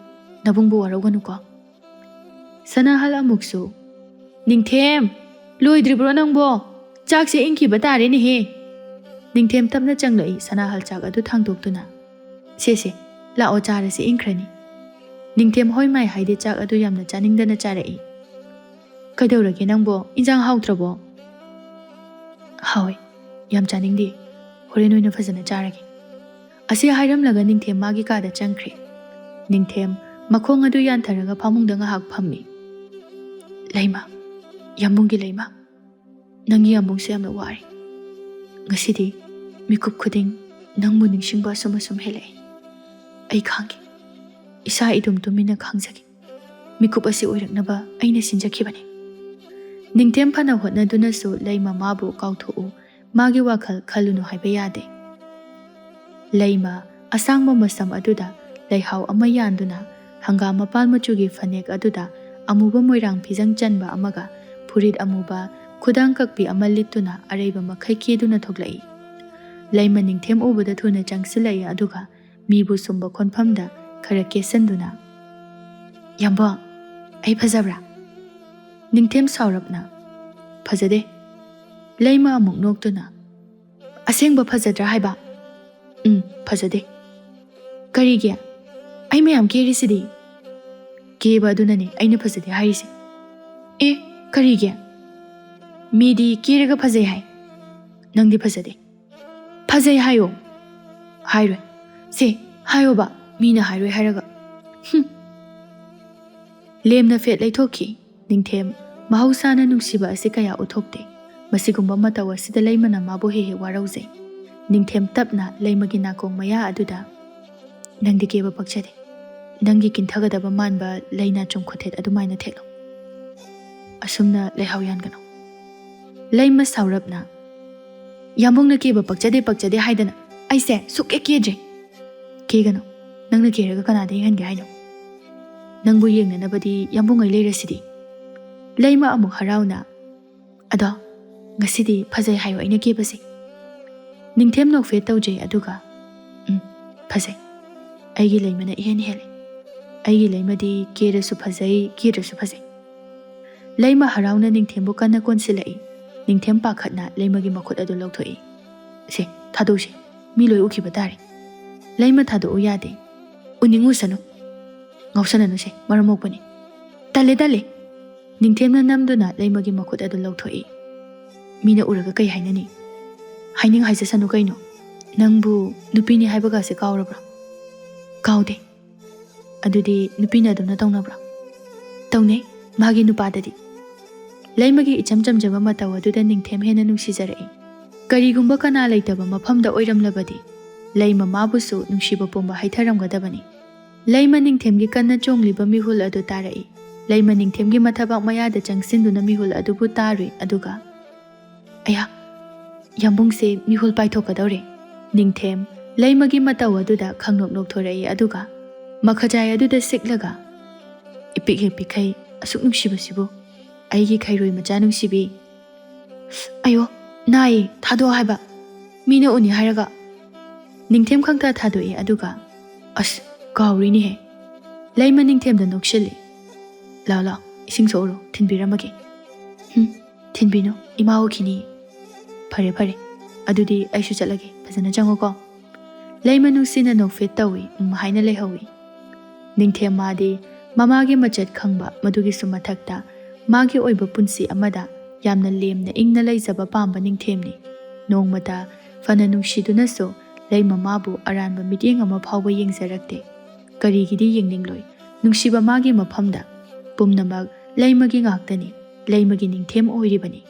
ꯅꯕꯨꯡꯕꯨ ꯋꯥꯔꯧꯒꯅꯨꯀꯣ꯫ ꯁꯅꯥꯍꯜ ꯑꯃꯨꯛꯁꯨ ꯅꯤꯡꯊꯦꯝ, ꯂꯣꯏꯗ꯭ꯔꯤꯕ꯭ꯔꯣ ꯅꯪꯕꯣ? ꯆꯥꯛꯁꯦ ꯏꯪꯈꯤꯕ ꯇꯥꯔꯦꯅꯦꯍꯦ꯫ ꯅꯤꯡꯊꯦꯝ ꯇꯞꯅ ꯆꯪꯂꯛꯏ꯫ ꯁꯅꯥꯍꯜ ꯆꯥꯛ ꯑꯗꯨ ꯊꯥꯡꯗꯣꯛꯇꯨꯅ ꯁꯦ ꯂꯥꯛꯑꯣ, ꯆꯥꯔꯁꯤ, ꯏꯪꯈ꯭ꯔꯅꯤ꯫ ꯅꯤꯡꯊꯦꯝ ꯍꯣꯏ ꯃꯥꯏ ꯍꯥꯏꯗꯤ ꯆꯥꯛ ꯑꯗꯨ ꯌꯥꯝꯅ ꯆꯥꯅꯤꯡꯗꯅ ꯆꯥꯔꯛꯏ꯫ ꯀꯩꯗꯧꯔꯒꯦ ꯅꯪꯕꯣ? ꯏꯟꯖꯥꯡ ꯍꯥꯎꯇ꯭ꯔꯕꯣ? ꯍꯥꯎꯋꯦ, ꯌꯥꯝ ꯆꯥꯅꯤꯡꯗꯦ, ꯍꯣꯔꯦꯟ ꯑꯣꯏꯅ ꯐꯖꯅ ꯆꯥꯔꯒꯦ꯫ ꯑꯁꯤ ꯍꯥꯏꯔꯝꯂꯒ ꯅꯤꯡꯊꯦꯝ ꯃꯥꯒꯤ ꯀꯥꯗ ꯆꯪꯈ꯭ꯔꯦ꯫ ꯅꯤꯡꯊꯦꯝ ꯃꯈꯣꯡ ꯑꯗꯨ ꯌꯥꯟꯊꯔꯒ ꯐꯃꯨꯡꯗ ꯉꯥꯏꯍꯥꯛ ꯐꯝꯃꯤ꯫ ꯂꯩꯃ, ꯌꯥꯝꯕꯨꯡꯒꯤ ꯂꯩꯃ, ꯅꯪꯒꯤ ꯌꯥꯝꯕꯨꯡꯁꯦ ꯌꯥꯝꯅ ꯋꯥꯔꯦ꯫ ꯉꯁꯤꯗꯤ ꯃꯤꯀꯨꯞ ꯈꯨꯗꯤꯡ ꯅꯪꯕꯨ ꯅꯤꯡꯁꯤꯡꯕ ꯑꯁꯨꯝ ꯍꯦꯜꯂꯛꯏ꯫ ꯑꯩ ꯈꯥꯡꯒꯦ, ꯏꯁꯥ ꯏꯗꯨꯝ ꯇꯨꯃꯤꯟꯅ ꯈꯥꯡꯖꯒꯦ꯫ ꯃꯤꯀꯨꯞ ꯑꯁꯤ ꯑꯣꯏꯔꯛꯅꯕ ꯑꯩꯅ ꯁꯤꯟꯖꯈꯤꯕꯅꯤ꯫ ꯅꯤꯡꯊꯦꯝ ꯐꯅ ꯍꯣꯠꯅꯗꯨꯅꯁꯨ ꯂꯩꯃ ꯃꯥꯕꯨ ꯀꯥꯎꯊꯣꯛꯎ, ꯃꯥꯒꯤ ꯋꯥꯈꯜ ꯈꯜꯂꯨꯅꯨ ꯍꯥꯏꯕ ꯌꯥꯗꯦ꯫ ꯂꯩꯃ ꯑꯁꯥꯡꯕ ꯃꯁꯝ ꯑꯗꯨꯗ ꯂꯩꯍꯥꯎ ꯑꯃ ꯌꯥꯟꯗꯨꯅ ꯍꯪꯒꯥꯝ ꯃꯄꯥꯜ ꯃꯆꯨꯒꯤ ꯐꯅꯦꯛ ꯑꯗꯨꯗ ꯑꯃꯨꯕ ꯃꯣꯏꯔꯥꯡ ꯐꯤꯖꯪ ꯆꯟꯕ ꯑꯃꯒ ꯐꯨꯔꯤꯠ ꯑꯃꯨꯕ ꯈꯨꯗꯥꯡ ꯀꯛꯄꯤ ꯑꯃ ꯂꯤꯠꯇꯨꯅ ꯑꯔꯩꯕ ꯃꯈꯩ ꯀꯦꯗꯨꯅ ꯊꯣꯛꯂꯛꯏ꯫ ꯂꯩꯃ ꯅꯤꯡꯊꯦꯝ ꯎꯕꯗ ꯊꯨꯅ ꯆꯪꯁꯤꯜꯂꯛꯏ ꯑꯗꯨꯒ ꯃꯤꯕꯨ ꯁꯨꯝꯕ ꯈꯣꯟꯐꯝꯗ ꯈꯔ ꯀꯦꯁꯟꯗꯨꯅ ꯌꯥꯝꯕꯣꯡ, ꯑꯩ ꯐꯖꯕ꯭ꯔꯥ? ꯅꯤꯡꯊꯦꯝ ꯁꯥꯎꯔꯞꯅ ꯐꯖꯗꯦ꯫ ꯂꯩꯃ ꯑꯃꯨꯛ ꯅꯣꯛꯇꯨꯅ ꯑꯁꯦꯡꯕ ꯐꯖꯗ꯭ꯔꯥ ꯍꯥꯏꯕ? ꯐꯖꯗꯦ꯫ ꯀꯔꯤꯒꯤ? ꯑꯩ ꯃꯌꯥꯝ ꯀꯦꯔꯤꯁꯤꯗꯤ꯫ ꯀꯦꯕ ꯑꯗꯨꯅꯅꯦ ꯑꯩꯅ ꯐꯖꯗꯦ ꯍꯥꯏꯔꯤꯁꯦ꯫ ꯀꯔꯤꯒꯤ? ꯃꯤꯗꯤ ꯀꯦꯔꯒ ꯐꯖꯩ ꯍꯥꯏ, ꯅꯪꯗꯤ ꯐꯖꯗꯦ꯫ ꯐꯖꯩ ꯍꯥꯏꯌꯣ꯫ ꯍꯥꯏꯔꯣꯏ꯫ ꯁꯦ ꯍꯥꯏꯌꯣꯕ, ꯃꯤꯅ ꯍꯥꯏꯔꯣꯏ ꯍꯥꯏꯔꯒ꯫ ꯂꯦꯝꯅ ꯐꯦꯠ ꯂꯩꯊꯣꯛꯈꯤ꯫ ꯅꯤꯡꯊꯦꯝ ꯃꯍꯧꯁꯥꯅ ꯅꯨꯡꯁꯤꯕ ꯑꯁꯤ ꯀꯌꯥ ꯎꯠꯊꯣꯛꯇꯦ꯫ ꯃꯁꯤꯒꯨꯝꯕ ꯃꯇꯧ ꯑꯁꯤꯗ ꯂꯩꯃꯅ ꯃꯥꯕꯨ ꯍꯦꯛ ꯋꯥꯔꯧꯖꯩ꯫ ꯅꯤꯡꯊꯦꯝ ꯇꯞꯅ ꯂꯩꯃꯒꯤ ꯅꯥꯀꯣꯡ ꯃꯌꯥ ꯑꯗꯨꯗ "ꯅꯪꯗꯤ ꯀꯦꯕ ꯄꯛꯆꯗꯦ. ꯅꯪꯒꯤ ꯀꯤꯟꯊꯒꯗꯕ ꯃꯥꯟꯕ ꯂꯩꯅ ꯆꯣꯡꯈꯨꯊꯦꯠ ꯑꯗꯨꯃꯥꯏꯅ ꯊꯦꯠꯂꯨ. ꯑꯁꯨꯝꯅ ꯂꯩꯍꯥꯎ ꯌꯥꯟꯒꯅꯨ." ꯂꯩꯃ ꯁꯥꯎꯔꯞꯅ "ꯌꯥꯝꯕꯨꯡꯅ ꯀꯦꯕ ꯄꯛꯆꯗꯦ ꯍꯥꯏꯗꯅ ꯑꯩꯁꯦ ꯁꯨꯛꯀꯦ ꯀꯦꯗ꯭ꯔꯤ." "ꯀꯦꯒꯅꯨ. ꯅꯪꯅ ꯀꯦꯔꯒ ꯀꯅꯥꯗ ꯌꯦꯡꯍꯟꯒꯦ ꯍꯥꯏꯅꯣ? ꯅꯪꯕꯨ ꯌꯦꯡꯅꯅꯕꯗꯤ ꯌꯥꯝꯕꯨꯡ ꯑꯩ ꯂꯩꯔꯁꯤꯗꯤ." ꯂꯩꯃ ꯑꯃꯨꯛ ꯍꯔꯥꯎꯅ "ꯑꯗꯣ ꯉꯁꯤꯗꯤ ꯐꯖꯩ ꯍꯥꯏꯌꯣ ꯑꯩꯅ ꯀꯦꯕꯁꯦ." ꯅꯤꯡꯊꯦꯝ ꯅꯣꯛꯐꯦꯠ ꯇꯧꯖꯩ ꯑꯗꯨꯒ "ꯐꯖꯩ. ꯑꯩꯒꯤ ꯂꯩꯃꯅ ꯏꯍꯦꯟ ꯍꯦꯜꯂꯤ. ꯑꯩꯒꯤ ꯂꯩꯃꯗꯤ ꯀꯦꯔꯁꯨ ꯐꯖꯩ ꯀꯦꯗ꯭ꯔꯁꯨ ꯐꯖꯩ." ꯂꯩꯃ ꯍꯔꯥꯎꯅ ꯅꯤꯡꯊꯦꯝꯕꯨ ꯀꯟꯅ ꯀꯣꯟꯁꯤꯜꯂꯛꯏ꯫ ꯅꯤꯡꯊꯦꯝ ꯄꯥꯈꯠꯅ ꯂꯩꯃꯒꯤ ꯃꯈꯨꯠ ꯑꯗꯨ ꯂꯧꯊꯣꯛꯏ꯫ "ꯁꯦ ꯊꯥꯗꯣꯛꯁꯦ. ꯃꯤ ꯂꯣꯏ ꯎꯈꯤꯕ ꯇꯥꯔꯦ." ꯂꯩꯃ ꯊꯥꯗꯣꯛꯎ ꯌꯥꯗꯦ꯫ "ꯎꯅꯤꯡꯉꯨꯁꯅꯨ. ꯉꯥꯎꯁꯟꯅꯅꯨꯁꯦ ꯃꯔꯝ ꯃꯣꯛꯄꯅꯤ." "ꯇꯜꯂꯦ." ꯅꯤꯡꯊꯦꯝꯅ ꯅꯝꯗꯨꯅ ꯂꯩꯃꯒꯤ ꯃꯈꯨꯠ ꯑꯗꯨ ꯂꯧꯊꯣꯛꯏ꯫ "ꯃꯤꯅ ꯎꯔꯒ ꯀꯩ ꯍꯥꯏꯅꯅꯤ? ꯍꯥꯏꯅꯤꯡ ꯍꯥꯏꯖꯁꯅꯨ ꯀꯩꯅꯣ. ꯅꯪꯕꯨ ꯅꯨꯄꯤꯅꯤ ꯍꯥꯏꯕꯒꯁꯦ ꯀꯥꯎꯔꯕ꯭ꯔꯥ?" "ꯀꯥꯎꯗꯦ." "ꯑꯗꯨꯗꯤ ꯅꯨꯄꯤꯅ ꯑꯗꯨꯝꯅ ꯇꯧꯅꯕ꯭ꯔꯥ?" "ꯇꯧꯅꯩ. ꯃꯥꯒꯤ ꯅꯨꯄꯥꯗꯗꯤ." ꯂꯩꯃꯒꯤ ꯏꯆꯝ ꯆꯝꯖꯕ ꯃꯇꯧ ꯑꯗꯨꯗ ꯅꯤꯡꯊꯦꯝ ꯍꯦꯟꯅ ꯅꯨꯡꯁꯤꯖꯔꯛꯏ꯫ ꯀꯔꯤꯒꯨꯝꯕ ꯀꯅꯥ ꯂꯩꯇꯕ ꯃꯐꯝꯗ ꯑꯣꯏꯔꯝꯂꯕꯗꯤ ꯂꯩꯃ ꯃꯥꯕꯨꯁꯨ ꯅꯨꯡꯁꯤꯕ ꯄꯣꯝꯕ ꯍꯩꯊꯔꯝꯒꯗꯕꯅꯤ꯫ ꯂꯩꯃ ꯅꯤꯡꯊꯦꯝꯒꯤ ꯀꯟꯅ ꯆꯣꯡꯂꯤꯕ ꯃꯤꯍꯨꯜ ꯑꯗꯨ ꯇꯥꯔꯛꯏ꯫ ꯂꯩꯃ ꯅꯤꯡꯊꯦꯝꯒꯤ ꯃꯊꯕꯥꯛ ꯃꯌꯥꯗ ꯆꯪꯁꯤꯟꯗꯨꯅ ꯃꯤꯍꯨꯜ ꯑꯗꯨꯕꯨ ꯇꯥꯔꯨꯏ ꯑꯗꯨꯒ "ꯑꯌꯥ, ꯌꯥꯝꯕꯨꯡꯁꯦ ꯃꯤꯍꯨꯜ ꯄꯥꯏꯊꯣꯛꯀꯗꯧꯔꯦ." ꯅꯤꯡꯊꯦꯝ ꯂꯩꯃꯒꯤ ꯃꯇꯧ ꯑꯗꯨꯗ ꯈꯪꯅꯣꯛ ꯅꯣꯛꯊꯣꯔꯛꯏ ꯑꯗꯨꯒ ꯃꯈꯖꯥꯏ ꯑꯗꯨꯗ ꯁꯤꯛꯂꯒ "ꯏꯄꯤꯛ ꯍꯦꯛ ꯄꯤꯛꯈꯩ ꯑꯁꯨꯛ ꯅꯨꯡꯁꯤꯕꯁꯤꯕꯨ, ꯑꯩꯒꯤ ꯈꯩꯔꯣꯏ ꯃꯆꯥ ꯅꯨꯡꯁꯤꯕꯤ." "ꯑꯌꯣ, ꯅꯥꯏꯌꯦ. ꯊꯥꯗꯣꯛꯑꯣ ꯍꯥꯏꯕ. ꯃꯤꯅ ꯎꯅꯤ ꯍꯥꯏꯔꯒ." ꯅꯤꯡꯊꯦꯝ ꯈꯪꯊꯥ ꯊꯥꯗꯣꯛꯏ ꯑꯗꯨꯒ "ꯑꯁ, ꯀꯥꯎꯔꯤꯅꯤꯍꯦ." ꯂꯩꯃ ꯅꯤꯡꯊꯦꯝꯗ ꯅꯣꯛꯁꯤꯜꯂꯤ꯫ "ꯂꯥꯎ, ꯏꯁꯤꯡ ꯁꯣꯛꯎꯔꯣ. ꯊꯤꯟꯕꯤꯔꯝꯃꯒꯦ." "ꯊꯤꯟꯕꯤꯅꯨ. ꯏꯃꯥ ꯎꯈꯤꯅꯤ." "ꯐꯔꯦ. ꯑꯗꯨꯗꯤ ꯑꯩꯁꯨ ꯆꯠꯂꯒꯦ. ꯐꯖꯅ ꯆꯪꯉꯨꯀꯣ." ꯂꯩꯃ ꯅꯨꯡꯁꯤꯅ ꯅꯣꯛꯐꯦꯠ ꯇꯧꯏ ꯍꯥꯏꯅ ꯂꯩꯍꯧꯏ꯫ ꯅꯤꯡꯊꯦꯝ ꯃꯥꯗꯤ ꯃꯃꯥꯒꯤ ꯃꯆꯠ ꯈꯪꯕ, ꯃꯗꯨꯒꯤꯁꯨ ꯃꯊꯛꯇ ꯃꯥꯒꯤ ꯑꯣꯏꯕ ꯄꯨꯟꯁꯤ ꯑꯃꯗ ꯌꯥꯝꯅ ꯂꯦꯝꯅ ꯏꯪꯅ ꯂꯩꯖꯕ ꯄꯥꯝꯕ ꯅꯤꯡꯊꯦꯝꯅꯤ꯫ ꯅꯣꯡꯃꯇ ꯐꯅ ꯅꯨꯡꯁꯤꯗꯨꯅꯁꯨ ꯂꯩꯃ ꯃꯥꯕꯨ ꯑꯔꯥꯟꯕ ꯃꯤꯠꯌꯦꯡ ꯑꯃ ꯐꯥꯎꯕ ꯌꯦꯡꯖꯔꯛꯇꯦ꯫ ꯀꯔꯤꯒꯤꯗꯤ ꯌꯦꯡꯅꯤꯡꯂꯣꯏ? ꯅꯨꯡꯁꯤꯕ ꯃꯥꯒꯤ ꯃꯐꯝꯗ ꯄꯨꯝꯅꯃꯛ ꯂꯩꯃꯒꯤ ꯉꯥꯛꯇꯅꯤ. ꯂꯩꯃꯒꯤ ꯅꯤꯡꯊꯦꯝ ꯑꯣꯏꯔꯤꯕꯅꯤ꯫